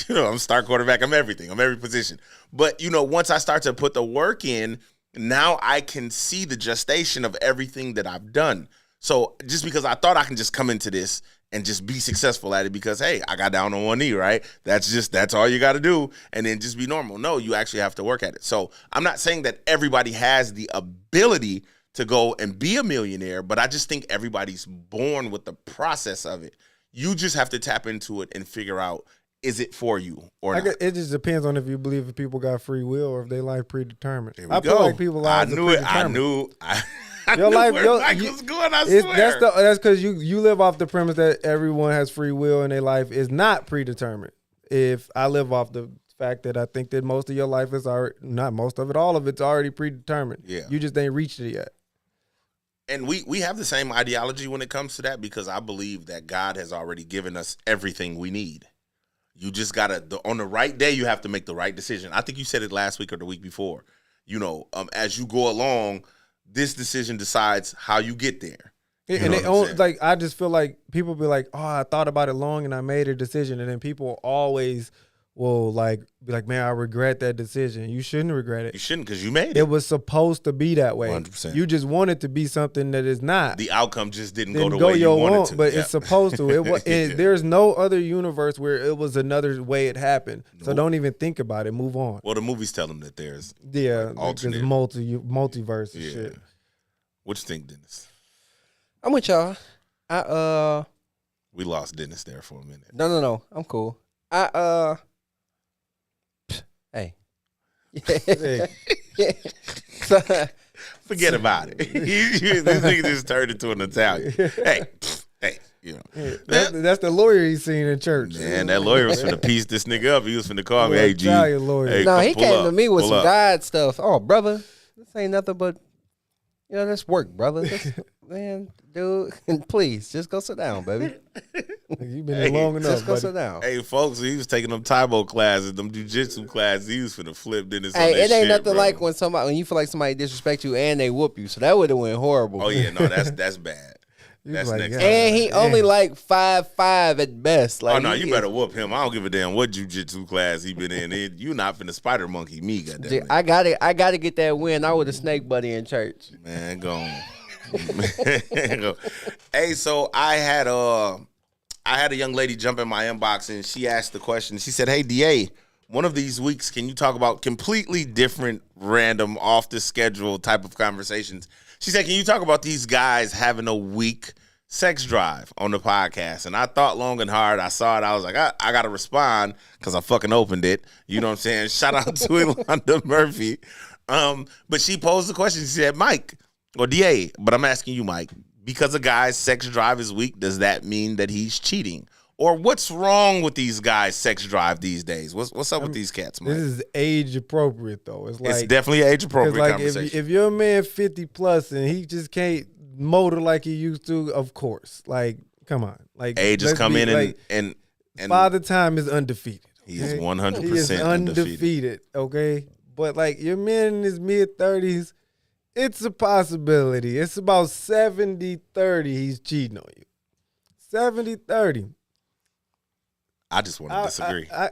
A: I'm star quarterback. I'm everything. I'm every position. But, once I start to put the work in, now I can see the gestation of everything that I've done. So just because I thought I can just come into this and just be successful at it because, hey, I got down on one knee, right? That's all you got to do. And then just be normal. No, you actually have to work at it. So I'm not saying that everybody has the ability to go and be a millionaire, but I just think everybody's born with the process of it. You just have to tap into it and figure out, is it for you or not?
B: It just depends on if you believe if people got free will or if they life predetermined.
A: There we
B: I
A: go.
B: feel like people lives
A: I
B: are
A: knew it.
B: predetermined.
A: I
B: Your
A: knew
B: life,
A: where Mike was going, I swear.
B: That's because you live off the premise that everyone has free will and their life is not predetermined. If I live off the fact that I think that most of your life is already, not most of it, all of it's already predetermined.
A: Yeah.
B: You just ain't reached it yet.
A: And we have the same ideology when it comes to that because I believe that God has already given us everything we need. You just gotta on the right day you have to make the right decision. I think you said it last week or the week before. As you go along, this decision decides how you get there.
B: And I just feel like people be like, I thought about it long and I made a decision. And then people always will be like, man, I regret that decision. You shouldn't regret it.
A: You shouldn't, because you made
B: It
A: it.
B: was supposed to be that way.
A: 100%.
B: You just want it to be something that is not.
A: The outcome just didn't
B: Didn't
A: go the way you wanted
B: want,
A: to.
B: but
A: Yeah.
B: it's supposed to.
A: Yeah.
B: There's no other universe where it was another way it happened. So
A: Nope.
B: don't even think about it. Move on.
A: Well, the movies tell them that there's.
B: Yeah, like
A: alternate.
B: there's multiverse and
A: Yeah.
B: shit.
A: What you think, Dennis?
C: I'm with y'all.
A: We lost Dennis there for a minute.
C: No. I'm cool. Hey.
B: Hey.
C: So,
A: Forget about it. This nigga just turned into an Italian. Hey, you know.
B: That's the lawyer he's seen in church.
A: Man, that lawyer was finna piece this nigga up. He was finna call me,
B: Well,
A: hey, G.
B: Italian lawyer.
A: Hey,
C: no,
A: come
C: he
A: pull
C: came
A: up,
C: to me with
A: pull
C: some
A: up.
C: God stuff. Oh, brother, this ain't nothing but, that's work, brother. Man, dude, please, just go sit down, baby.
B: You've been here long enough,
C: Just go
B: buddy.
C: sit down.
A: Hey, folks, he was taking them Taibo classes, them jiu-jitsu classes. He was finna flip Dennis on
C: Hey,
A: that
C: it ain't
A: shit,
C: nothing
A: bro.
C: like when you feel like somebody disrespect you and they whoop you. So that would have went horrible.
A: Oh, yeah, no, that's bad.
B: You
A: That's
B: like,
A: next.
B: God.
C: And he only like 5'5" at best. Like,
A: Oh, no,
C: he
A: you
C: is-
A: better whoop him. I don't give a damn what jiu-jitsu class he been in. You not finna spider monkey me, goddammit.
C: I gotta get that win. I was a snake buddy in church.
A: Man, go on. Hey, so I had a young lady jump in my inbox and she asked the question. She said, "Hey, DA, one of these weeks, can you talk about completely different, random, off the schedule type of conversations?" She said, "Can you talk about these guys having a weak sex drive on the podcast?" And I thought long and hard. I saw it. I was like, I got to respond because I fucking opened it. You know what I'm saying? Shout out to Ilonda Murphy. But she posed the question. She said, "Mike, or DA, but I'm asking you, Mike, because a guy's sex drive is weak, does that mean that he's cheating? Or what's wrong with these guys' sex drive these days? What's up with these cats, Mike?"
B: This is age appropriate though. It's like
A: It's definitely age appropriate
B: like
A: conversation.
B: if you're a man 50 plus and he just can't motor like he used to, of course. Like, come on. Like
A: Age has
B: let's
A: come
B: be,
A: in
B: like,
A: and
B: Father Time is undefeated.
A: he is
B: okay?
A: 100%
B: He is undefeated. Okay, but like your man in his mid 30s, it's a possibility. It's about 70-30 he's cheating on you. 70-30.
A: I just want to disagree.
B: I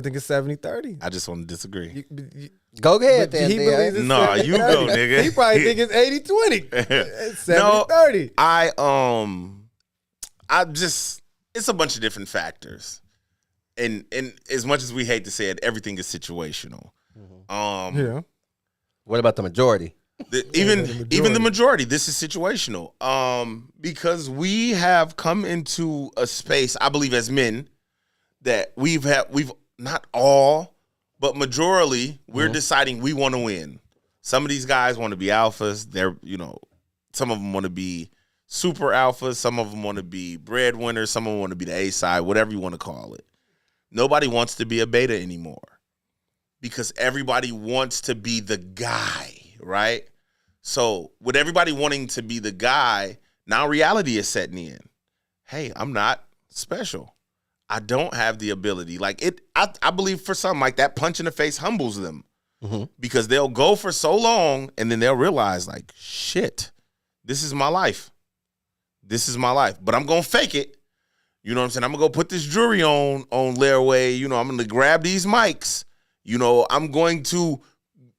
B: think it's 70-30.
A: I just want to disagree.
C: Go ahead,
B: But
C: then.
B: he
C: DA.
B: believes it's
A: Nah, you go,
B: 70-30.
A: nigga.
B: He probably think it's 80-20. It's
A: No,
B: 70-30.
A: It's a bunch of different factors. And as much as we hate to say it, everything is situational.
B: Yeah.
C: What about the majority?
A: Even the majority, this is situational. Because we have come into a space, I believe, as men, that we've not all, but majorly, we're deciding we want to win. Some of these guys want to be alphas. Some of them want to be super alphas. Some of them want to be breadwinners. Some of them want to be the A side, whatever you want to call it. Nobody wants to be a beta anymore because everybody wants to be the guy, right? So with everybody wanting to be the guy, now reality is setting in. Hey, I'm not special. I don't have the ability. I believe for some, like that punch in the face humbles them because they'll go for so long and then they'll realize like, shit, this is my life. This is my life, but I'm going to fake it. You know what I'm saying? I'm going to go put this jewelry on layaway. I'm going to grab these mics. I'm going to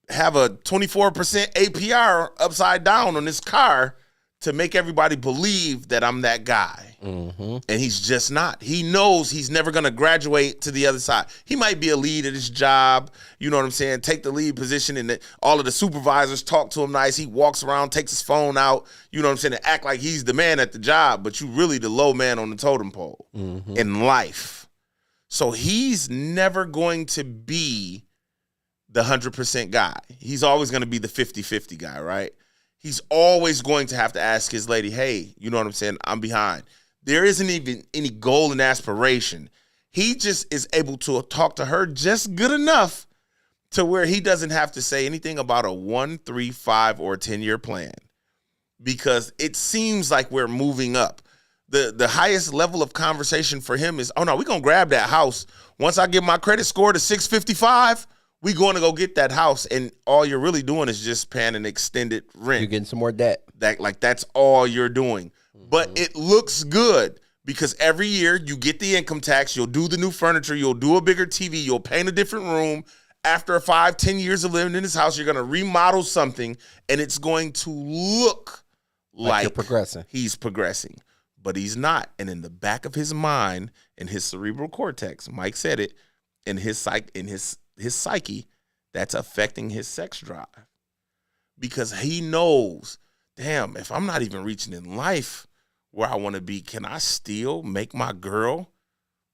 A: have a 24% APR upside down on this car to make everybody believe that I'm that guy. And he's just not. He knows he's never going to graduate to the other side. He might be a lead at his job, you know what I'm saying, take the lead position, and all of the supervisors talk to him nice. He walks around, takes his phone out, you know what I'm saying, and act like he's the man at the job, but you really the low man on the totem pole in life. So he's never going to be the 100% guy. He's always going to be the 50-50 guy, right? He's always going to have to ask his lady, hey, you know what I'm saying, I'm behind. There isn't even any goal and aspiration. He just is able to talk to her just good enough to where he doesn't have to say anything about a 1, 3, 5, or 10-year plan because it seems like we're moving up. The highest level of conversation for him is, oh, no, we're going to grab that house. Once I get my credit score to 655, we going to go get that house, and all you're really doing is just paying an extended rent.
C: You're getting some more debt.
A: That's all you're doing. But it looks good Because every year you get the income tax, you'll do the new furniture, you'll do a bigger TV, you'll paint a different room. After 5-10 years of living in this house, you're going to remodel something, and it's going to look like
C: you're progressing.
A: He's progressing, but he's not. And in the back of his mind, in his cerebral cortex, Mike said it, in his psyche, that's affecting his sex drive. Because he knows, damn, if I'm not even reaching in life where I want to be, can I still make my girl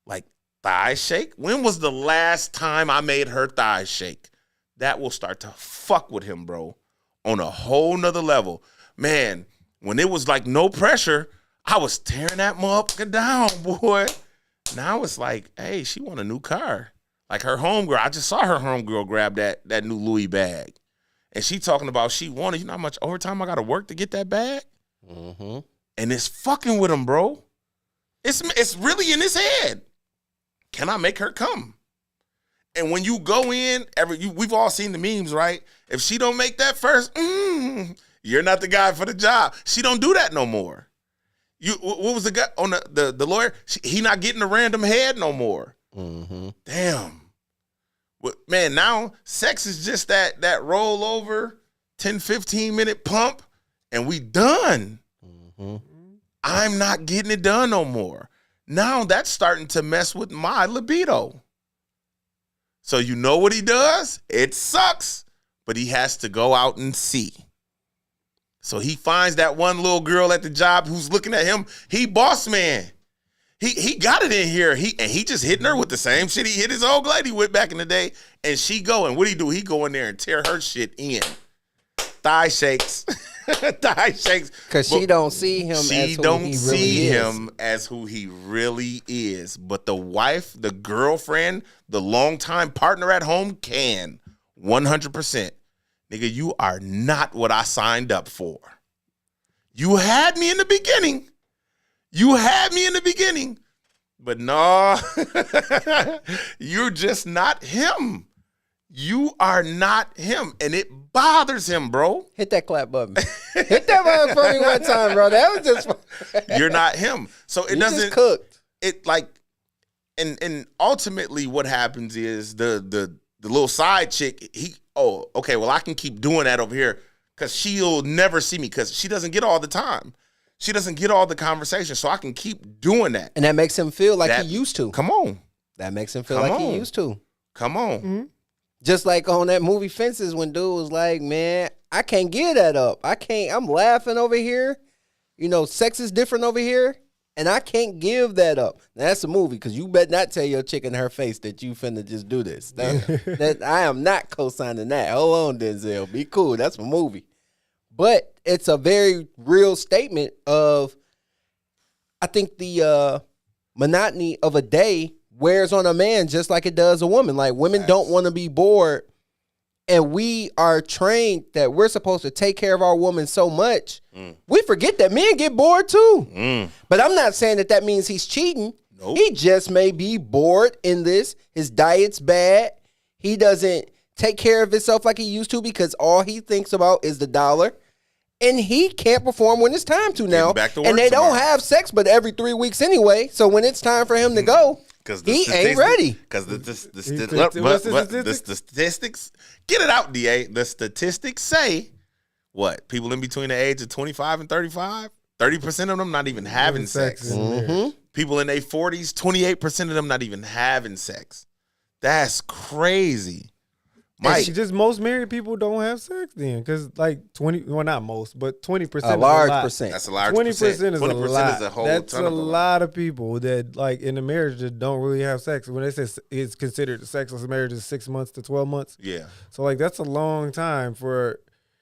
A: like thigh shake? When was the last time I made her thighs shake? That will start to fuck with him, bro, on a whole nother level. Man, when it was like no pressure, I was tearing that motherfucker down, boy. Now it's like, hey, she want a new car. Like her homegirl, I just saw her homegirl grab that new Louis bag. And she talking about she wanted, you know how much overtime I got to work to get that bag?
C: Mm-hmm.
A: And it's fucking with him, bro. It's really in his head. Can I make her come? And when you go in, we've all seen the memes, right? If she don't make that first, you're not the guy for the job. She don't do that no more. What was the guy on the lawyer? He not getting a random head no more.
C: Mm-hmm.
A: Damn. Man, now sex is just that rollover 10, 15 minute pump and we done.
C: Mm-hmm.
A: I'm not getting it done no more. Now that's starting to mess with my libido. So you know what he does? It sucks, but he has to go out and see. So he finds that one little girl at the job who's looking at him. He boss man. He got it in here. He just hitting her with the same shit he hit his old lady with back in the day. And she go, and what do? He go in there and tear her shit in. Thigh shakes. Thigh shakes.
C: Because she don't see him as who he really is. She don't see
A: him as who he really is. But the wife, the girlfriend, the longtime partner at home can. 100%. Nigga, you are not what I signed up for. You had me in the beginning. But no, you're just not him. You are not him. And it bothers him, bro.
C: Hit that clap button. Hit that button for me one time, bro. That was just...
A: You're not him. So it doesn't...
C: just cooked.
A: It like... And ultimately what happens is the little side chick, okay, well, I can keep doing that over here because she'll never see me because she doesn't get all the time. She doesn't get all the conversation, so I can keep doing that.
C: And that makes him feel like he used to.
A: Come on.
C: That makes him feel like he used to.
A: Come on.
C: Mm-hmm. Just like on that movie Fences when dude was like, man, I can't give that up. I'm laughing over here. You know, sex is different over here, and I can't give that up. Now, that's a movie because you better not tell your chick in her face that you finna just do this. That I am not co-signing that. Hold on, Denzel. Be cool. That's a movie. But it's a very real statement of, I think the monotony of a day wears on a man just like it does a woman. Like women don't want to be bored. And we are trained that we're supposed to take care of our woman so much. We forget that men get bored too. But I'm not saying that means he's cheating.
A: Nope.
C: He just may be bored in this. His diet's bad. He doesn't take care of himself like he used to because all he thinks about is the dollar. And he can't perform when it's time to now.
A: Back to work
C: and they
A: tomorrow.
C: don't have sex but every 3 weeks anyway. So when it's time for him to go, he ain't ready.
A: Because the statistics, get it out, DA. The statistics say, what? People in between the age of 25 and 35, 30% of them not even having sex.
C: Mm-hmm.
A: People in their 40s, 28% of them not even having sex. That's crazy.
B: Mike, just most married people don't have sex then, because like 20, well not most, but 20%.
C: A large percent.
A: That's a large
B: 20%
A: percent.
B: is
A: 20%
B: a lot.
A: is a whole
B: That's
A: ton
B: a
A: of
B: lot of people that like in a marriage that don't really have sex. When they say it's considered a sexless marriage is 6 months to 12 months.
A: Yeah.
B: So like that's a long time for.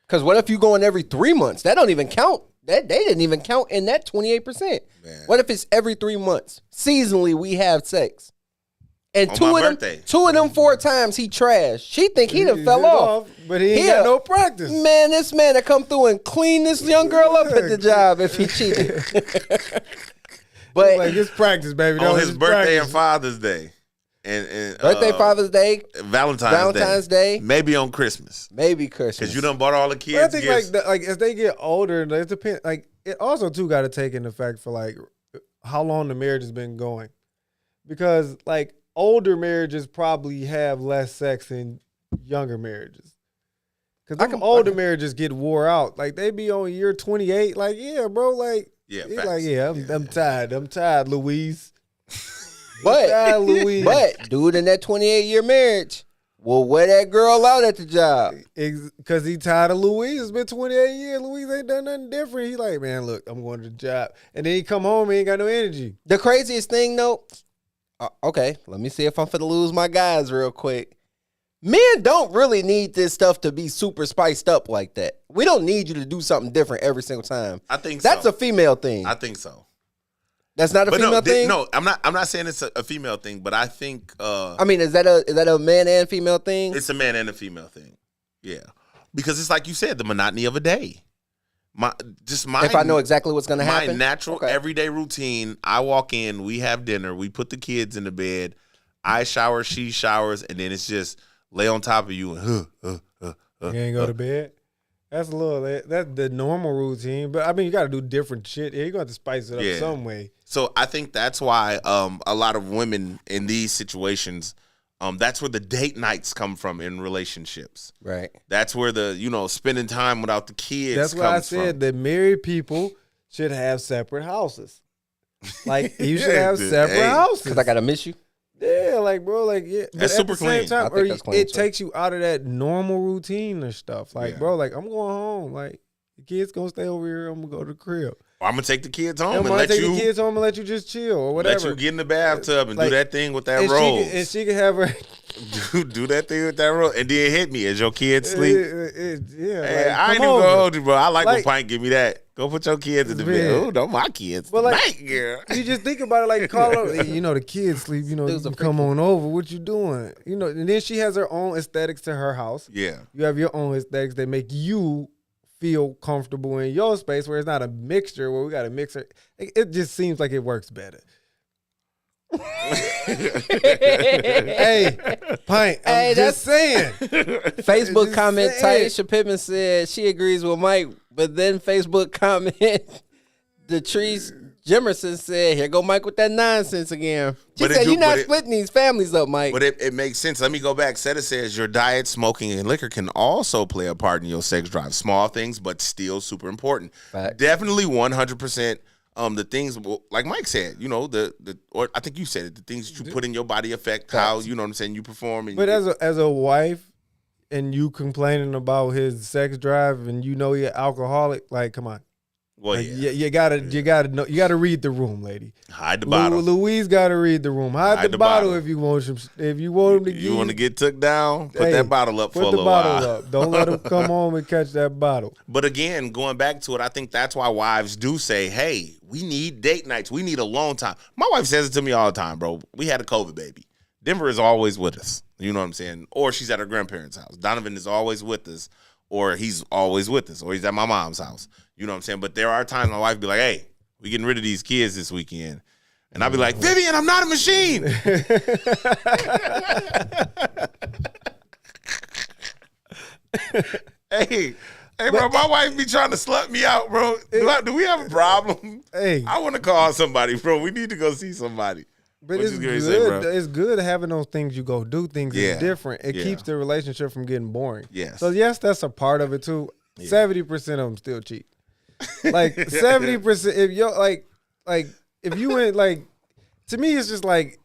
C: Because what if you going every 3 months? That don't even count. They didn't even count in that 28%. Man. What if it's every 3 months? Seasonally, we have sex. And two of them 4 times he trashed. She think he done fell off.
B: But he ain't got no practice.
C: Man, this man to come through and clean this young girl up at the job if he cheated. But
B: like it's practice, baby.
A: On his birthday and Father's Day. And
C: birthday, Father's Day,
A: Valentine's Day, maybe on Christmas, because you done bought all the kids.
B: But I think like as they get older, it depends. Like it also too got to take into effect for like how long the marriage has been going. Because like older marriages probably have less sex than younger marriages. Because older marriages get wore out. Like they be on year 28. Like, yeah, bro, like, he's like, I'm tired. I'm tired, Louise.
C: But dude in that 28-year marriage will wear that girl out at the job.
B: Because he tired of Louise. It's been 28 years. Louise ain't done nothing different. He like, man, look, I'm going to the job. And then he come home, he ain't got no energy.
C: The craziest thing, though, okay, let me see if I'm finna lose my guys real quick. Men don't really need this stuff to be super spiced up like that. We don't need you to do something different every single time.
A: I think
C: that's a female thing.
A: I think so.
C: That's not a female thing?
A: No, I'm not saying it's a female thing, but I think
C: I mean, is that a man and female thing?
A: It's a man and a female thing. Yeah. Because it's like you said, the monotony of a day. If
C: I know exactly what's going to happen.
A: My natural everyday routine, I walk in, we have dinner, we put the kids in the bed, I shower, she showers, and then it's just lay on top of you and
B: you ain't go to bed? That's that's the normal routine. But I mean, you got to do different shit. Yeah, you're going to have to spice it up some way.
A: So I think that's why a lot of women in these situations, that's where the date nights come from in relationships.
C: Right.
A: That's where the, spending time without the kids
B: That's why I said that married people should have separate houses. Like, you should have separate houses.
C: Because I got to miss you.
B: Yeah, like, bro, like, yeah.
A: That's super clean.
B: Time, it takes you out of that normal routine and stuff. Like, bro, like, I'm going home. Like, the kids going to stay over here. I'm going to go to the crib.
A: Or I'm going to take the kids home
B: and let you. The kids home and let you just chill or whatever.
A: Let you get in the bathtub and do that thing with that roll.
B: And she can have her.
A: do that thing with that roll. And then hit me as your kids sleep.
B: Yeah.
A: Hey, I ain't even going to hold you, bro. I like when Pint give me that. Go put your kids in the bed. Oh, don't my kids.
B: But like,
A: night, girl.
B: You just think about it like, call her. The kids sleep. You come on over. What you doing? And then she has her own aesthetics to her house.
A: Yeah.
B: You have your own aesthetics that make you feel comfortable in your space, where it's not a mixture where we got to mix it. It just seems like it works better. Hey, Pint, I'm just saying.
C: Facebook comment, Taisha Pittman said she agrees with Mike, but then Facebook comment, Latrice Jimerson said, here go Mike with that nonsense again. She said, you're not splitting these families up, Mike.
A: But it makes sense. Let me go back. Seta says your diet, smoking, and liquor can also play a part in your sex drive. Small things, but still super important.
C: Fact.
A: Definitely 100%. The things, like Mike said, or I think you said it, the things that you put in your body affect how, you know what I'm saying, you perform. And
B: but as a wife, and you complaining about his sex drive, and you're alcoholic, like, come on.
A: Well,
B: like, you gotta know, you gotta read the room, lady.
A: Hide the bottle.
B: Louise gotta read the room. Hide the bottle if you want him. If you want him to
A: you want to get took down, put that bottle up for a little while. Put the bottle up.
B: Don't let him come home and catch that bottle.
A: But again, going back to it, I think that's why wives do say, "Hey, we need date nights. We need alone time." My wife says it to me all the time, bro. We had a COVID baby. Denver is always with us. You know what I'm saying? Or she's at her grandparents' house. Donovan is always with us, or he's always with us, or he's at my mom's house. You know what I'm saying? But there are times my wife be like, hey, we getting rid of these kids this weekend. And I'll be like, Vivian, I'm not a machine. Hey, bro, my wife be trying to slut me out, bro. Do we have a problem?
B: Hey.
A: I want to call somebody, bro. We need to go see somebody.
B: But it's good. It's good having those things you go do. Things is different. It keeps the relationship from getting boring.
A: Yes.
B: So, yes, that's a part of it, too. 70% of them still cheat. Like 70%, if you're like if you went like, to me it's just like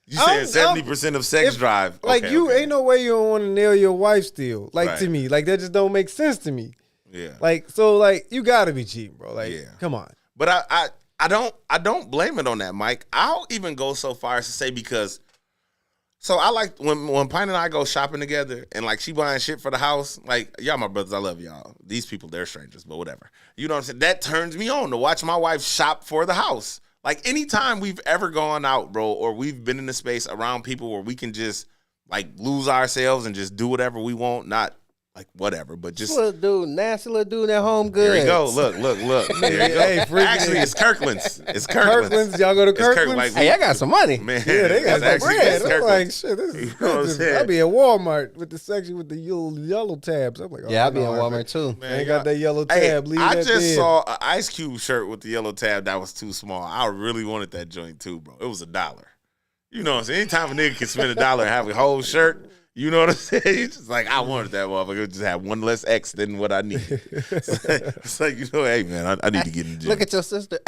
A: you said 70% of sex drive.
B: Like ain't no way you don't want to nail your wife still. Like to me, like that just don't make sense to me.
A: Yeah.
B: Like so, like you gotta be cheating, bro. Like come on.
A: But I don't blame it on that, Mike. I'll even go so far as to say because. So I like when Pine and I go shopping together and like she buying shit for the house, like y'all my brothers, I love y'all. These people, they're strangers, but whatever. You know what I'm saying? That turns me on to watch my wife shop for the house. Like anytime we've ever gone out, bro, or we've been in a space around people where we can just like lose ourselves and just do whatever we want, not like whatever. But just
C: Little dude, nasty little dude at Home Goods.
A: there you go. Look. There you go.
B: Hey, freaky
A: Actually,
B: nigga.
A: it's Kirkland's. It's Kirkland's.
B: Kirkland's, y'all go to
A: It's Kirk-
B: Kirkland's?
A: like,
C: Hey, I got some money.
A: Man,
B: Yeah, they got
A: it's
B: some
A: actually-
B: bread.
A: it's
B: I'm like,
A: Kirkland's.
B: shit, this is
A: You know what I'm
B: expensive.
A: saying?
B: I be at Walmart with the section with the yellow tabs. I'm like, oh,
C: Yeah, I be in
B: no,
C: Walmart too.
B: Man, ain't got that yellow
A: Hey,
B: tab. Leave
A: I
B: that
A: just
B: there.
A: saw an Ice Cube shirt with the yellow tab that was too small. I really wanted that joint too, bro. It was $1. You know what I'm saying? Anytime a nigga can spend $1 and have a whole shirt, you know what I'm saying? It's just like, I wanted that motherfucker. It just have one less X than what I needed. It's like, you know, hey, man, I need to get in the gym.
C: Look at your sister.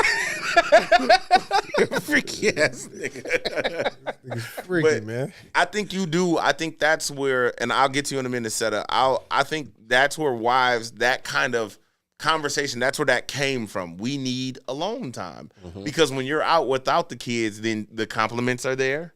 A: freaky ass nigga.
B: It's freaky,
A: But
B: man.
A: I think you do. I think that's where, and I'll get to you in a minute, Seta. I think that's where wives, that kind of conversation, that's where that came from. We need alone time. Because when you're out without the kids, then the compliments are there.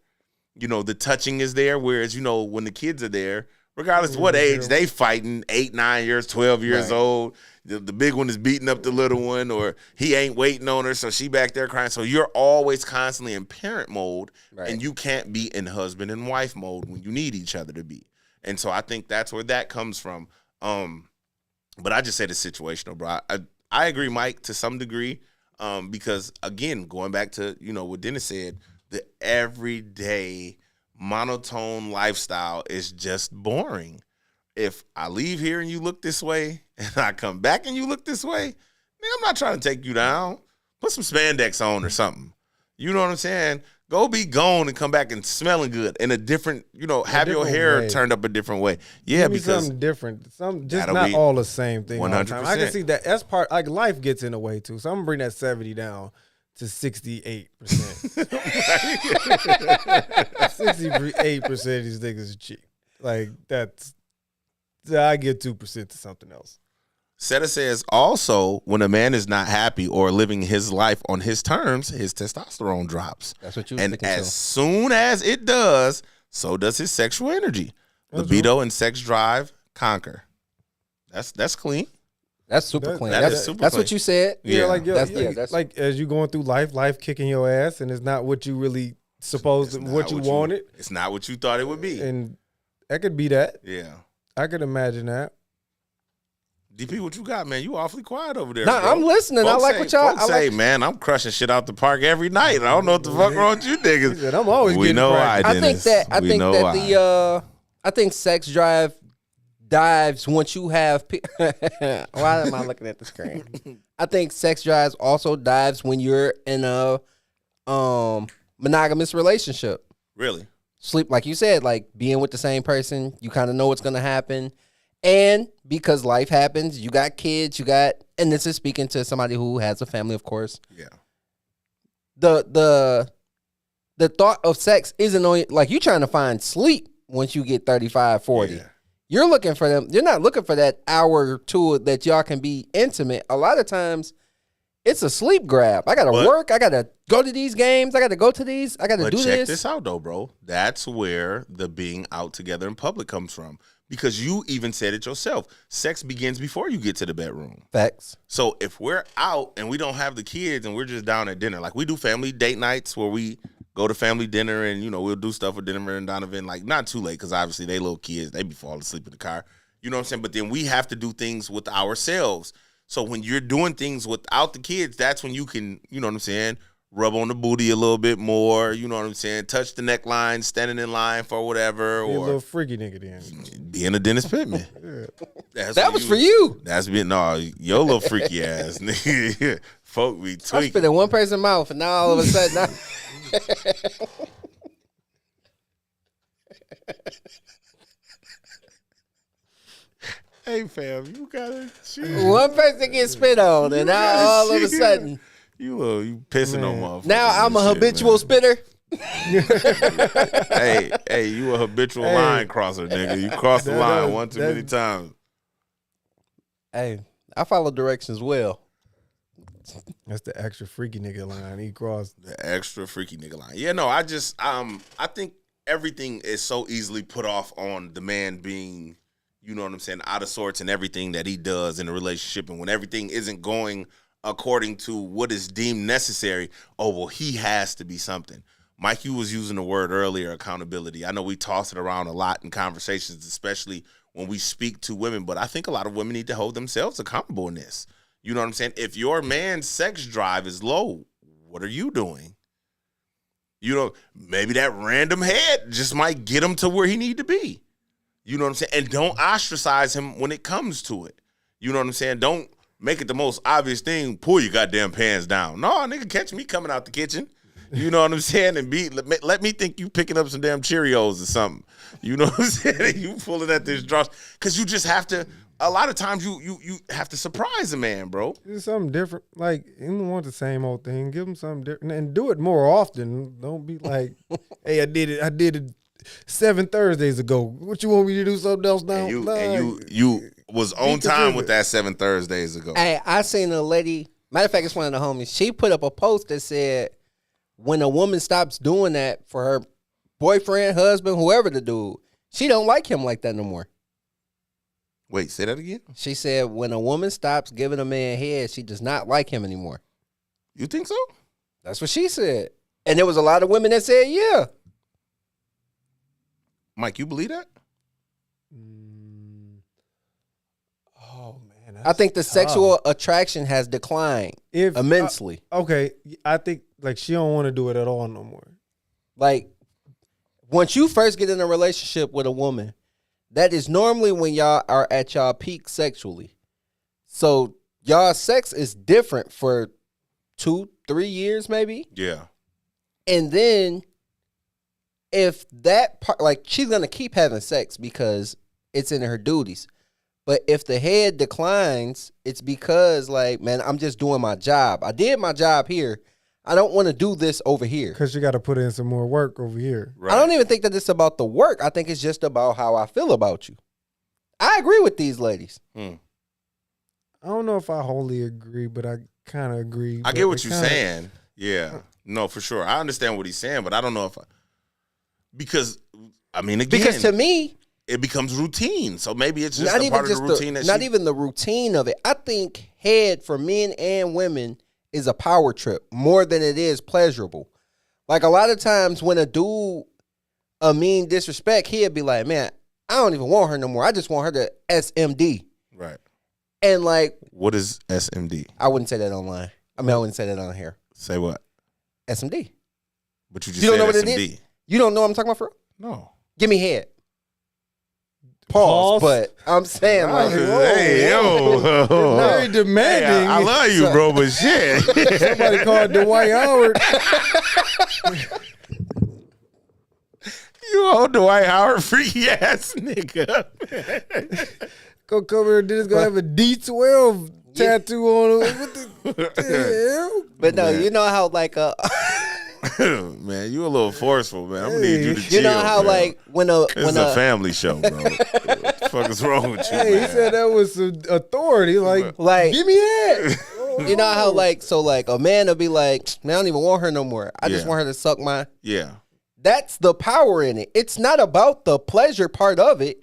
A: You know, the touching is there. Whereas, you know, when the kids are there, regardless of what age, they fighting 8, 9 years, 12 years old. The big one is beating up the little one, or he ain't waiting on her, so she back there crying. So you're always constantly in parent mode, and you can't be in husband and wife mode when you need each other to be. And so I think that's where that comes from. But I just said it's situational, bro. I agree, Mike, to some degree, because, again, going back to, you know, what Dennis said, the everyday monotone lifestyle is just boring. If I leave here and you look this way, and I come back and you look this way, nigga, I'm not trying to take you down. Put some spandex on or something. You know what I'm saying? Go be gone and come back and smelling good in a different, you know, have your
B: different
A: hair
B: way.
A: turned up a different way. Yeah,
B: Give me
A: because
B: something different. Some just
A: That'll
B: not
A: be
B: all the same thing. 100%.
A: 100%.
B: I can see that. That's part. Like life gets in the way too. So I'm gonna bring that 70 down to 68%. 68% of these niggas are cheap. Like that's. I give 2% to something else.
A: Seta says also when a man is not happy or living his life on his terms, his testosterone drops.
C: That's what you was
A: And
C: thinking,
A: as
C: too.
A: soon as it does, so does his sexual energy. Libido and sex drive conquer. That's clean.
C: That's super
B: That-
C: clean.
A: that
C: That's,
A: is super
C: that's
A: clean.
C: what you said.
A: Yeah.
B: Like
C: That's-
B: that's like as you going through life kicking your ass, and it's not what you really supposed
A: It's
B: to, what
A: not
B: you wanted,
A: It's not what you thought it would be.
B: and that could be that.
A: Yeah.
B: I could imagine that.
A: DP, what you got, man? You awfully quiet over there.
C: Nah,
A: bro.
C: I'm listening. I like what y'all-
A: Folks
C: I like-
A: say, man, I'm crushing shit out the park every night. I don't know what the fuck wrong with you
B: He
A: niggas.
B: said, I'm always
A: We
B: getting
A: know why,
B: practice.
C: I think that I think sex drive dives once you have. Why am I looking at the screen? I think sex drives also dives when you're in a monogamous relationship.
A: Really?
C: Sleep, like you said, like being with the same person, you kind of know what's gonna happen, and because life happens, you got kids, and this is speaking to somebody who has a family, of course.
A: Yeah.
C: The thought of sex isn't only like you trying to find sleep once you get 35, 40.
A: Yeah.
C: You're looking for them. You're not looking for that hour or two that y'all can be intimate. A lot of times it's a sleep grab. I got to
A: But-
C: work. I got to go to these games. I got to go to these. I got to
A: But
C: do
A: check this out, though, bro. That's where the being out together in public comes from. Because you even said it yourself. Sex begins before you get to the bedroom.
C: Facts.
A: So if we're out and we don't have the kids and we're just down at dinner, like we do family date nights where we go to family dinner and, you know, we'll do stuff with Denver and Donovan, like not too late because obviously they little kids, they be falling asleep in the car. You know what I'm saying? But then we have to do things with ourselves. So when you're doing things without the kids, that's when you can, you know what I'm saying, rub on the booty a little bit more, you know what I'm saying, touch the neckline, standing in line for whatever,
B: Be a
A: or
B: little freaky nigga then.
A: being a Dennis Pittman. That's
C: That
A: when
C: was for you.
A: That's been no, your little freaky ass nigga. Folk be
C: I
A: tweaking.
C: spit in one person's mouth, and now all of a sudden,
A: Hey fam, you gotta chill.
C: one person gets spit on, and now all of a sudden,
A: You pissing on motherfuckers.
C: now I'm a
A: and shit,
C: habitual
A: man.
C: spitter.
A: Hey, you a habitual line crosser, nigga. You cross the
B: That-
A: line
B: that-
A: one too
B: that-
A: many times.
C: Hey, I follow directions well.
B: That's the extra freaky nigga line. He crossed.
A: The extra freaky nigga line. Yeah, no, I think everything is so easily put off on the man being, you know what I'm saying, out of sorts and everything that he does in a relationship. And when everything isn't going according to what is deemed necessary, oh, well, he has to be something. Mike, you was using the word earlier, accountability. I know we toss it around a lot in conversations, especially when we speak to women, but I think a lot of women need to hold themselves accountable in this. You know what I'm saying? If your man's sex drive is low, what are you doing? You know, maybe that random head just might get him to where he need to be. You know what I'm saying? And don't ostracize him when it comes to it. You know what I'm saying? Don't make it the most obvious thing. Pull your goddamn pants down. No, nigga, catch me coming out the kitchen. You know what I'm saying? And let me think you picking up some damn Cheerios or something. You know what I'm saying? You pulling at this draws. Because you just have to, a lot of times you have to surprise a man, bro.
B: Do something different. Like, you don't want the same old thing. Give them something different. And do it more often. Don't be like, hey, I did it 7 Thursdays ago. What you want me to do something else now?
A: And you was on time with that 7 Thursdays ago.
C: Hey, I seen a lady, matter of fact, it's one of the homies. She put up a post that said, when a woman stops doing that for her boyfriend, husband, whoever the dude, she don't like him like that no more.
A: Wait, say that again?
C: She said when a woman stops giving a man head, she does not like him anymore.
A: You think so?
C: That's what she said. And there was a lot of women that said, yeah.
A: Mike, you believe that?
B: Oh, man.
C: I think the sexual attraction has declined immensely.
B: Okay, I think, like, she don't want to do it at all no more.
C: Like, once you first get in a relationship with a woman, that is normally when y'all are at y'all peak sexually. So y'all sex is different for 2-3 years maybe.
A: Yeah.
C: And then if that part, like, she's going to keep having sex because it's in her duties. But if the head declines, it's because, like, man, I'm just doing my job. I did my job here. I don't want to do this over here.
B: Because you got to put in some more work over here.
A: Right.
C: I don't even think that it's about the work. I think it's just about how I feel about you. I agree with these ladies.
B: I don't know if I wholly agree, but I kind of agree.
A: I get what you're saying. Yeah. No, for sure. I understand what he's saying, but I don't know if because to
C: me,
A: it becomes routine. So maybe it's just
C: not
A: a
C: even
A: part of the routine.
C: even the routine of it. I think head for men and women is a power trip more than it is pleasurable. Like, a lot of times when a dude mean disrespect, he'd be like, man, I don't even want her no more. I just want her to SMD.
A: Right.
C: And, like,
A: What is SMD?
C: I wouldn't say that online. I mean, I wouldn't say that on here.
A: Say what?
C: SMD.
A: But you just
C: You don't
A: said
C: know what
A: SMD.
C: it is? You don't know what I'm talking about, for real?
A: No.
C: Give me head. Pause. But I'm saying, like,
A: Hey, yo.
B: Very demanding.
A: Hey, I love you, bro, but shit.
B: Somebody called Dwight Howard.
A: You old Dwight Howard freaky ass nigga.
B: Go come here, dude's gonna have a D12 tattoo on him. What the hell?
C: but no, you know how, like,
A: Man, you a little forceful, man. I'm gonna need you to chill.
C: you know how,
A: man.
C: like, when
A: This is a family show, bro. What the fuck is wrong with you,
B: Hey, he
A: man?
B: said that was some authority. Like,
C: Like,
B: give me that.
C: you know how, like, so, like, a man will be like, man, I don't even want her no more. I just
A: Yeah.
C: want her to suck my.
A: Yeah.
C: That's the power in it. It's not about the pleasure part of it.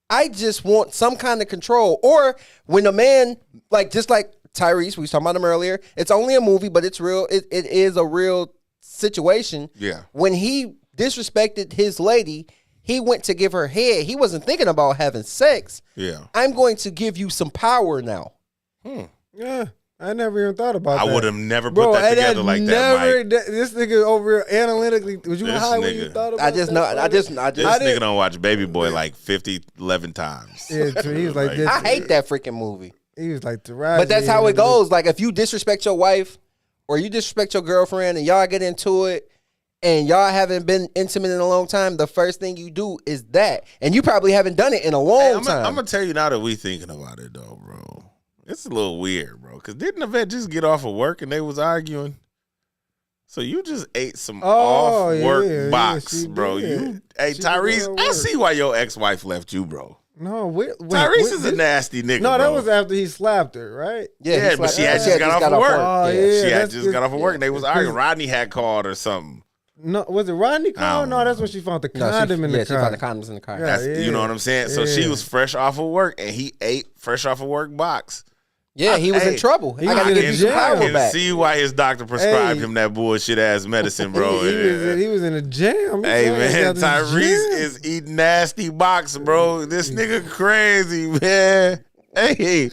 C: I just want some kind of control. Or when a man, like, just like Tyrese, we was talking about him earlier, it's only a movie, but it's real. It is a real situation.
A: Yeah.
C: When he disrespected his lady, he went to give her head. He wasn't thinking about having sex.
A: Yeah.
C: I'm going to give you some power now.
B: Yeah, I never even thought about that.
A: I would have never put
B: Bro,
A: that
B: and
A: together like that, Mike.
B: This nigga over here analytically, was you
A: This
B: high when you
A: nigga.
B: thought about
C: I just
B: that?
C: know. I just.
A: This
B: I
A: nigga don't watch Baby Boy like 11 times.
B: Yeah, so he was like, this,
C: I hate that freaking movie.
B: He was like, Taraji.
C: But that's how it goes. Like, if you disrespect your wife or you disrespect your girlfriend and y'all get into it and y'all haven't been intimate in a long time, the first thing you do is that. And you probably haven't done it in a long time.
A: I'm going to tell you now that we thinking about it, though, bro. It's a little weird, bro. Because didn't Yvette just get off of work and they was arguing? So you just ate some off work box,
B: she
A: bro.
B: did.
A: Hey,
B: She
A: Tyrese,
B: did
A: I
B: work.
A: see why your ex-wife left you, bro.
B: No, wait,
A: Tyrese is a nasty nigga,
B: No, that
A: bro.
B: was after he slapped her, right?
A: Yeah,
C: he's
A: but
C: like,
A: she had just got off of work.
B: Oh, yeah.
A: She had
B: that's
A: just
B: good.
A: got off of work and they was
B: Yeah,
A: arguing. Rodney had called or something.
B: No, was it Rodney
A: I
B: called?
A: don't
B: No, that's
A: know.
B: when she found the
C: No,
B: condom in the
C: she
B: car.
C: found the condoms in the car.
B: Yeah.
A: That's You know what I'm saying? So she
B: Yeah.
A: was fresh off of work and he ate fresh off of work box.
C: Yeah, he was in trouble.
B: He
C: I got to
B: was in
C: give you some
B: jail.
A: I
C: power
A: can
C: back.
A: see why his doctor prescribed
B: Hey.
A: him that bullshit ass medicine, bro.
B: He was in a jam.
A: Hey man,
B: He got this
A: Tyrese
B: jam.
A: is eating nasty box, bro. This nigga crazy, man. Hey,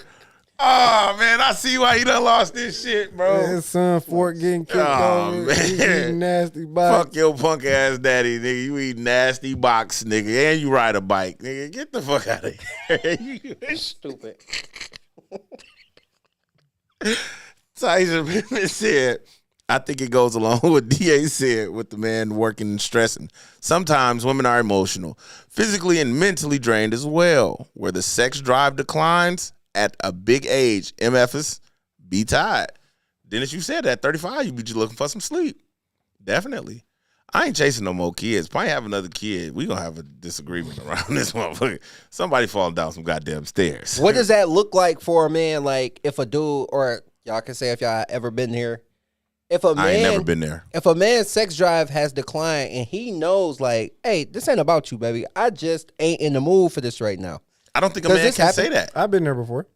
A: oh man, I see why he done lost this shit, bro.
B: His son Fort getting kicked
A: Oh,
B: off. He's
A: man.
B: eating nasty box.
A: Fuck your punk ass daddy, nigga. You eat nasty box, nigga, and you ride a bike, nigga. Get the fuck out of here.
C: Stupid.
A: Tyson Pittman said, I think it goes along with what DA said with the man working and stressing. Sometimes women are emotional, physically and mentally drained as well. Where the sex drive declines at a big age, MFs, be tired. Dennis, you said that 35, you be just looking for some sleep. Definitely. I ain't chasing no more kids. Probably have another kid. We gonna have a disagreement around this motherfucker. Somebody falling down some goddamn stairs.
C: What does that look like for a man? Like if a dude, or y'all can say if y'all ever been here, if a man,
A: I ain't never been there.
C: if a man's sex drive has declined and he knows, like, hey, this ain't about you, baby. I just ain't in the mood for this right now.
A: I don't think a
C: Does
A: man
C: this
A: can
C: happen?
A: say that.
B: I've been there before.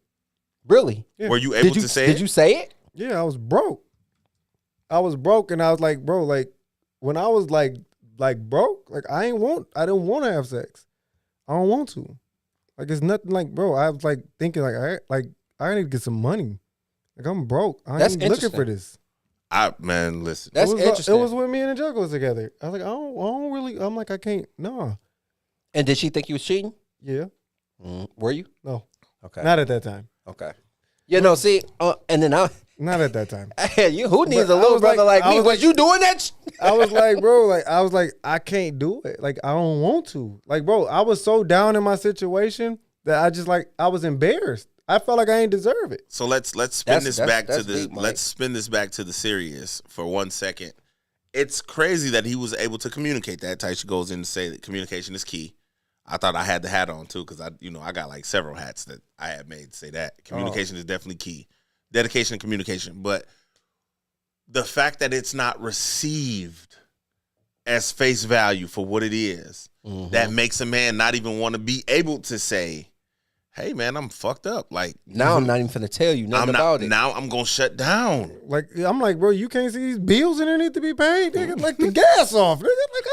C: Really?
A: Were you able to say
C: did
A: it?
C: you say it?
B: Yeah, I was broke. I was broke, and I was like, bro, like when I was like broke, like I didn't want to have sex. I don't want to. Like it's nothing like, bro. I was like thinking like I need to get some money. Like I'm broke. I
C: That's
B: ain't looking
C: interesting.
B: for this.
A: Man, listen.
C: That's
B: it was,
C: interesting.
B: It was when me and the Juggles together. I was like, I don't really. I'm like, I can't. No.
C: And did she think you was cheating?
B: Yeah.
C: Were you?
B: No.
C: Okay.
B: Not at that time.
C: Okay. You know, see, and then
B: Not at that time.
C: you who needs
B: But
C: a
B: I
C: little
B: was
C: brother
B: like-
C: like
B: I
C: me?
B: was
C: Was
B: like-
C: you doing that?
B: I was like, bro, like I was like, I can't do it. Like I don't want to. Like, bro, I was so down in my situation that I just like I was embarrassed. I felt like I ain't deserve it.
A: So let's spin
C: That's-
A: this
C: that's-
A: back to
C: that's
A: the
C: deep, Mike.
A: let's spin this back to the serious for 1 second. It's crazy that he was able to communicate that. Taisha goes in to say that communication is key. I thought I had the hat on too because I got like several hats that I had made to say that communication is definitely key. Dedication and communication, but the fact that it's not received as face value for what it is, that makes a man not even want to be able to say, hey man, I'm fucked up. Like
C: Now I'm not even finna tell you nothing
A: I'm not
C: about it.
A: now I'm gonna shut down.
B: Like I'm like, bro, you can't see these bills in there need to be paid. Nigga, like the gas off. Nigga, like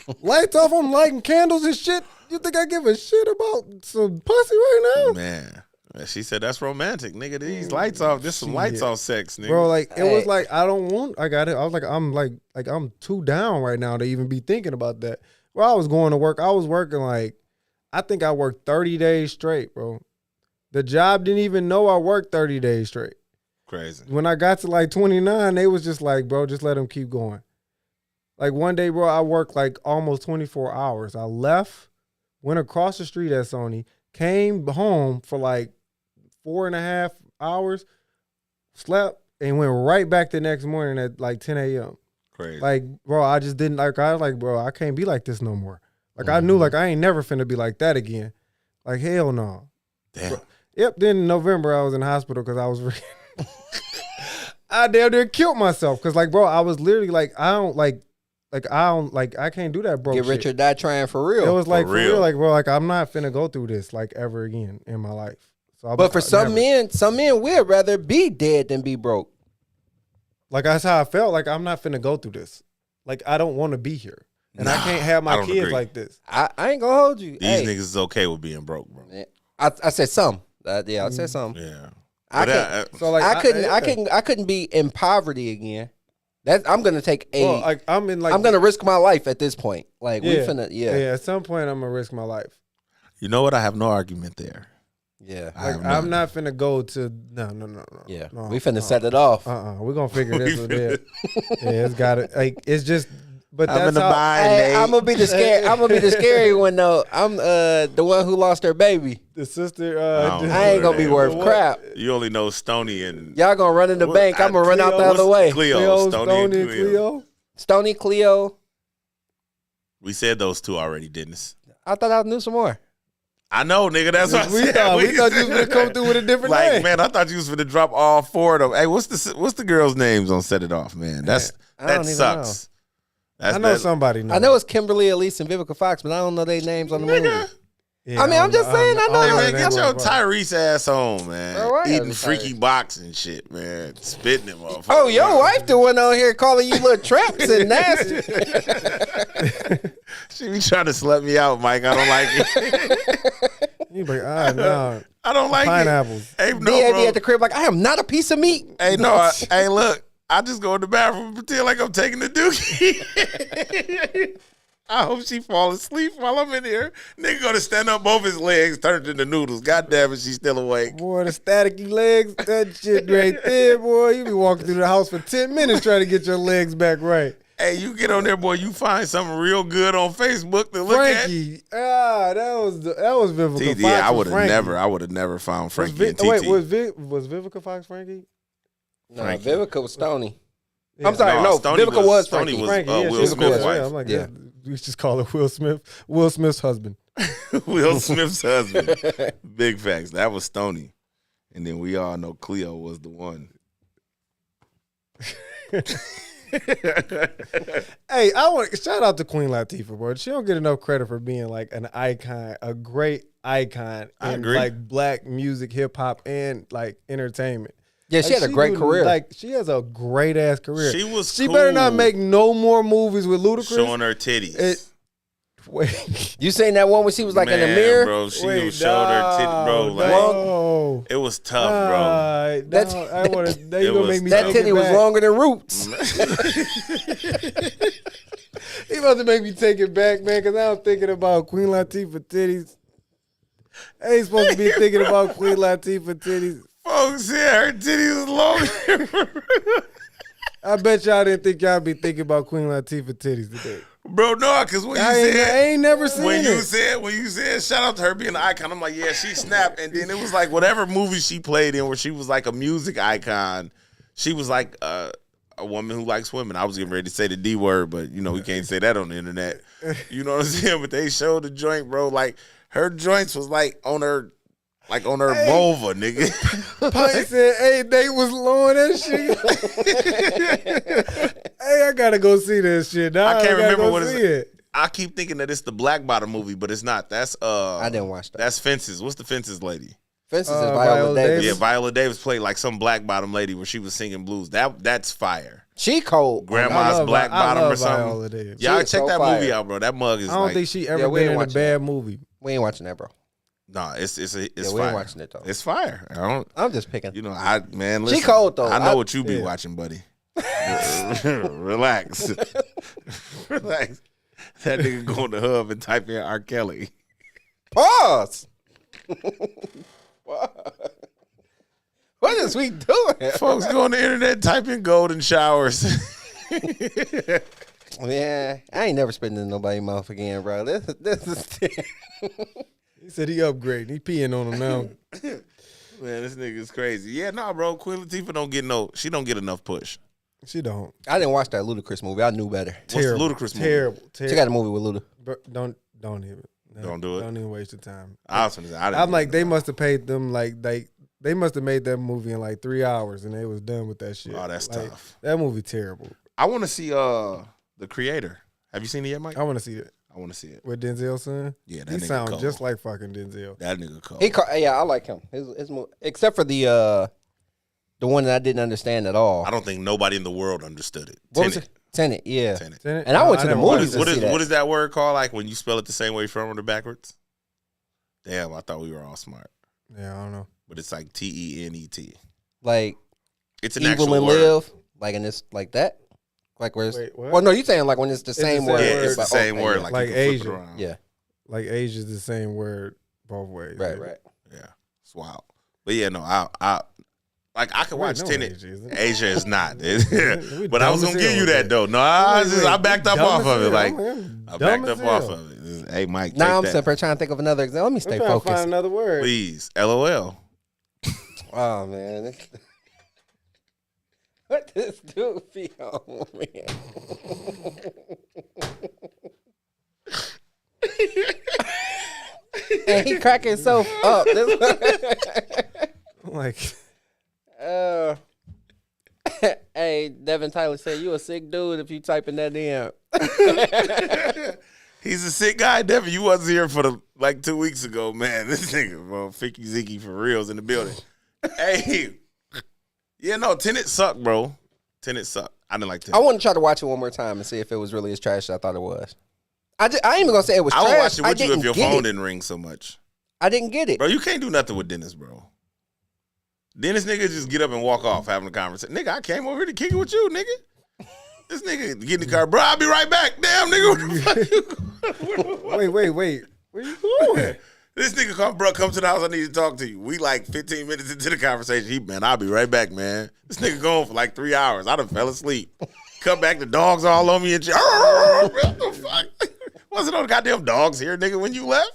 B: I'm lights off. I'm lighting candles and shit. You think I give a shit about some pussy right now?
A: Man. She said that's romantic, nigga. These lights off. This some lights off sex, nigga.
B: Bro, like it was
C: Hey.
B: like I don't want. I got it. I was like I'm too down right now to even be thinking about that. Bro, I was going to work. I was working like I think I worked 30 days straight, bro. The job didn't even know I worked 30 days straight.
A: Crazy.
B: When I got to like 29, they was just like, bro, just let them keep going. Like one day, bro, I worked like almost 24 hours. I left, went across the street at Sony, came home for like 4.5 hours, slept, and went right back the next morning at like 10 a.m.
A: Crazy.
B: Like, bro, I just didn't like. I was like, bro, I can't be like this no more. Like, I knew, like, I ain't never finna be like that again. Like, hell no.
A: Damn.
B: Yep. Then in November, I was in the hospital because I was. I damn near killed myself because, like, bro, I was literally like, I can't do that, bro.
C: Get rich or die trying for real.
B: It was like for
A: real.
B: real, like, bro, like I'm not finna go through this like ever again in my life. So,
C: but for some men would rather be dead than be broke.
B: like that's how I felt. Like I'm not finna go through this. Like I don't want to be here, and I
A: Nah,
B: can't have
A: I
B: my
A: don't
B: kids
A: agree.
B: like this.
C: I ain't gonna hold you.
A: These
C: Hey,
A: niggas is okay with being broke, bro.
C: I said some. Yeah, I said some.
A: Yeah.
C: I
A: But,
C: can't-
B: So like
C: I couldn't be in poverty again. That I'm gonna take a.
B: Well, like I'm in like
C: I'm gonna risk my life at this point. Like we
B: yeah,
C: finna,
B: yeah.
C: yeah.
B: At some point, I'm gonna risk my life.
A: You know what? I have no argument there.
C: Yeah.
A: I
B: Like
A: have no
B: I'm not finna go to no.
C: Yeah.
B: No,
C: We finna set it off.
B: We're gonna figure this one out. Yeah, it's got it. Like it's just, but
A: I'm
B: that's
A: in the
B: how.
A: bind,
C: Hey,
A: Nate.
C: I'm gonna be the scary. I'm gonna be the scary one though. I'm the one who lost her baby.
B: The sister.
A: don't
C: I ain't gonna be worth
B: What?
C: crap.
A: You only know Stony and
C: Y'all gonna run in the
A: What?
C: bank. I'm gonna run out the
B: Cleo,
C: other way.
A: Cleo, Stony and
B: and
A: Cleo.
C: Stony Cleo.
A: We said those two already, didn't us?
C: I thought I knew some more.
A: I know, nigga. That's what I
B: We
A: said.
B: thought you was gonna come through with a different
A: like,
B: name.
A: man, I thought you was gonna drop all four of them. Hey, what's the girls' names on Set It Off, man? That's
C: I
A: that
C: don't even
A: sucks. That's
B: I know
A: that-
B: somebody.
C: I know it's Kimberly Elise and Vivica Fox, but I don't know their names on the movie. I mean, I'm just saying, I know
A: Hey,
C: that.
A: man, get your
B: Tyrese.
A: Tyrese ass on, man.
C: Bro, I
A: Eating
C: got
A: freaky
C: Tyrese.
A: box and shit, man. Spitting it, motherfucker.
C: Oh, your wife the one on here calling you little traps and nasty.
A: She be trying to slut me out, Mike. I don't like it.
B: You be like, no.
A: I don't like
B: Pineapples.
A: it. Hey, no,
C: BAB
A: bro.
C: at the crib like, I am not a piece of meat.
A: Hey, no. Hey, look. I just go in the bathroom and pretend like I'm taking the dookie. I hope she fall asleep while I'm in here. Nigga gonna stand up both his legs, turn it into noodles. God damn it, she's still awake.
B: Boy, the staticky legs, that shit right there, boy. You be walking through the house for 10 minutes trying to get your legs back right.
A: Hey, you get on there, boy. You find something real good on Facebook to look
B: Frankie, that was Vivica
A: at.
B: Fox.
A: Yeah, I
B: with
A: would have
B: Frankie.
A: never found
B: Was
A: Frankie and TT.
B: Wait, was Vivica Fox Frankie?
C: No,
A: Frankie.
C: Vivica was Stony.
B: Yeah.
C: I'm sorry, no,
A: Stoney
C: Vivica was
A: Stoney
C: Frankie.
A: was
B: Frankie, yeah,
A: Will
B: she was
A: Smith's
B: cool.
A: wife.
B: Yeah, I'm like,
C: Yeah.
B: we just call her Will Smith. Will Smith's husband.
A: Will Smith's husband. Big facts. That was Stoney. And then we all know Cleo was the one.
B: Hey, I want shout out to Queen Latifah, bro. She don't get enough credit for being like an icon, a great icon
A: I
B: in
A: agree.
B: like black music, hip hop, and like entertainment.
C: Yeah, she
B: Like,
C: had a great
B: do-
C: career.
B: Like she has a great ass career.
A: She
B: better not
A: cool
B: make no more movies with Ludacris.
A: showing her titties.
B: Wait,
C: You seen that one when she was like in the
A: Man,
C: mirror?
A: bro. She
B: wait,
A: showed her titties, bro. Like,
B: no.
A: it was tough, bro.
B: That's I want to. They
A: It
B: gonna
A: was
B: make me.
C: That
B: take it
C: titty was
B: back.
C: longer than Roots.
B: He about to make me take it back, man, because I'm thinking about Queen Latifah titties. I ain't supposed to be thinking about Queen Latifah titties.
A: Folks, yeah, her titties was long.
B: I bet y'all didn't think y'all be thinking about Queen Latifah titties today.
A: Bro, no, because when you
B: I
A: said
B: ain't never seen
A: when
B: it.
A: you said shout out to her being an icon, I'm like, yeah, she snapped. And then it was like whatever movie she played in where she was like a music icon. She was like a woman who likes women. I was getting ready to say the D word, but you know we can't say that on the internet. You know what I'm saying? But they showed the joint, bro. Like her joints was like on her vulva, nigga.
B: Pike said, hey, they was blowing that shit. Hey, I gotta go see that shit. Nah,
A: I can't
B: gotta
A: remember
B: go
A: what
B: see
A: it's.
B: it.
A: I keep thinking that it's the Black Bottom movie, but it's not. That's
C: I didn't watch that.
A: That's Fences. What's the Fences lady?
C: Fences is
B: Viola
C: Viola Davis.
B: Davis.
A: Yeah, Viola Davis played like some Black Bottom lady where she was singing blues. That's fire.
C: She cold.
A: Grandma's Black Bottom or something.
B: Viola Davis.
A: Y'all
C: She is
A: check
C: so
A: that
C: fire.
A: movie out, bro. That mug is
B: I don't
A: like,
B: think she
C: Yeah,
B: ever
C: we
B: been
C: ain't
B: in a
C: watching
B: bad movie.
C: We ain't watching that, bro.
A: nah, it's
C: Yeah, we
A: fire.
C: ain't watching it though.
A: It's fire. I don't,
C: I'm just picking.
A: you know, listen,
C: She cold, though.
A: I know
C: I-
A: what you be
B: yeah.
A: watching, buddy. Relax. Relax. That nigga go on the hub and type in R. Kelly.
C: Pause. What is we doing?
A: Folks go on the internet, type in golden showers.
C: Yeah, I ain't never spitting in nobody's mouth again, bro. This is
B: He said he upgraded. He peeing on him now.
A: Man, this nigga's crazy. Yeah, nah, bro. Queen Latifah she don't get enough push.
B: She don't.
C: I didn't watch that Ludacris movie. I knew better.
B: Terrible.
A: What's the Ludacris movie?
B: Terrible.
C: She got a movie with Luda.
B: But don't even. No,
A: Don't do it.
B: Don't even waste your time.
A: I was gonna say, I didn't
B: I'm like,
A: even
B: they
A: know.
B: must have paid them like they must have made that movie in like 3 hours and they was done with that shit.
A: Oh, that's
B: Like,
A: tough.
B: That movie terrible.
A: I want to see The Creator. Have you seen it yet, Mike?
B: I want to see it
A: I want to see it.
B: with Denzel's son.
A: Yeah, that
B: He
A: nigga
B: sounds
A: cold.
B: just like fucking Denzel.
A: That nigga cold.
C: Yeah, I like him. His except for the one that I didn't understand at all.
A: I don't think nobody in the world understood it.
C: What was
A: Tenet.
C: it? Tenet, yeah.
A: Tenet.
B: Tenet?
C: And I went to the
B: didn't watch
C: movies
B: it.
A: What
C: see
A: is
C: that.
A: what is that word called? Like when you spell it the same way front or backwards? Damn, I thought we were all smart,
B: Yeah, I don't know.
A: but it's like TENET.
C: Like
A: It's an
C: evil
A: actual
C: and
A: word.
C: live, like in this, like that, like where it's.
B: Wait, what?
C: Well, no, you saying like when it's the same
B: the
C: word.
B: same
A: Yeah,
B: word.
A: it's the
C: like,
A: same
C: okay,
A: word.
C: yeah.
A: Like,
B: Like
A: you can flip
B: Asian.
A: it around.
C: Yeah,
B: Like Asia's the same word both ways.
C: right,
B: yeah.
C: right.
A: Yeah, it's wild. But yeah, no, I could watch
B: no
A: Tenet.
B: Asia, isn't it?
A: Asia is not,
B: We
A: but I was
B: dumb
A: gonna
B: as
A: give you
B: hell
A: that
B: with
A: though. No, I backed up
B: dumb
A: off
B: as
A: of it.
B: hell.
A: Like
B: I'm
A: I
B: dumb
A: backed
B: as
A: up off
B: hell.
A: of it. Hey, Mike,
C: Now
A: take
C: I'm
A: that.
C: sitting there trying to think of another example. Let me
B: I'm
C: stay
B: trying to find
C: focused.
B: another word.
A: Please, LOL.
C: Oh man, what this dude be on, man? And he cracking himself up.
B: Like,
C: Hey, Devin Tyler said you a sick dude if you typing that in.
A: He's a sick guy. Devin, you wasn't here for 2 weeks ago, man. This nigga, bro, Ficky Ziki for reals in the building. Hey, yeah, no, Tenet sucked, bro. Tenet sucked. I didn't like Tenet.
C: I want to try to watch it one more time and see if it was really as trash as I thought it was. I ain't even gonna say it was
A: I
C: trash.
A: would watch it with you
C: didn't
A: if your
C: get
A: phone
C: it.
A: didn't ring so much.
C: I didn't get it.
A: Bro, you can't do nothing with Dennis, bro. Dennis nigga just get up and walk off having a conversation. Nigga, I came over here to kick it with you, nigga. This nigga get in the car, bro, I'll be right back. Damn, nigga, what the fuck you
B: Wait. Where you going?
A: This nigga come to the house, I need to talk to you. We 15 minutes into the conversation. Man, I'll be right back, man. This nigga going for 3 hours. I done fell asleep. Come back, the dogs all on me and shit. What the fuck? Wasn't no goddamn dogs here, nigga, when you left?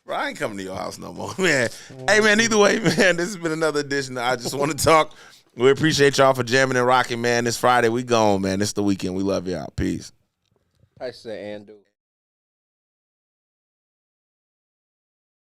A: Bro, I ain't coming to your house no more, man. Hey, man, either way, man, this has been another edition of I Just Want to Talk. We appreciate y'all for jamming and rocking, man. This Friday, we gone, man. It's the weekend. We love y'all. Peace.
C: I said, and do.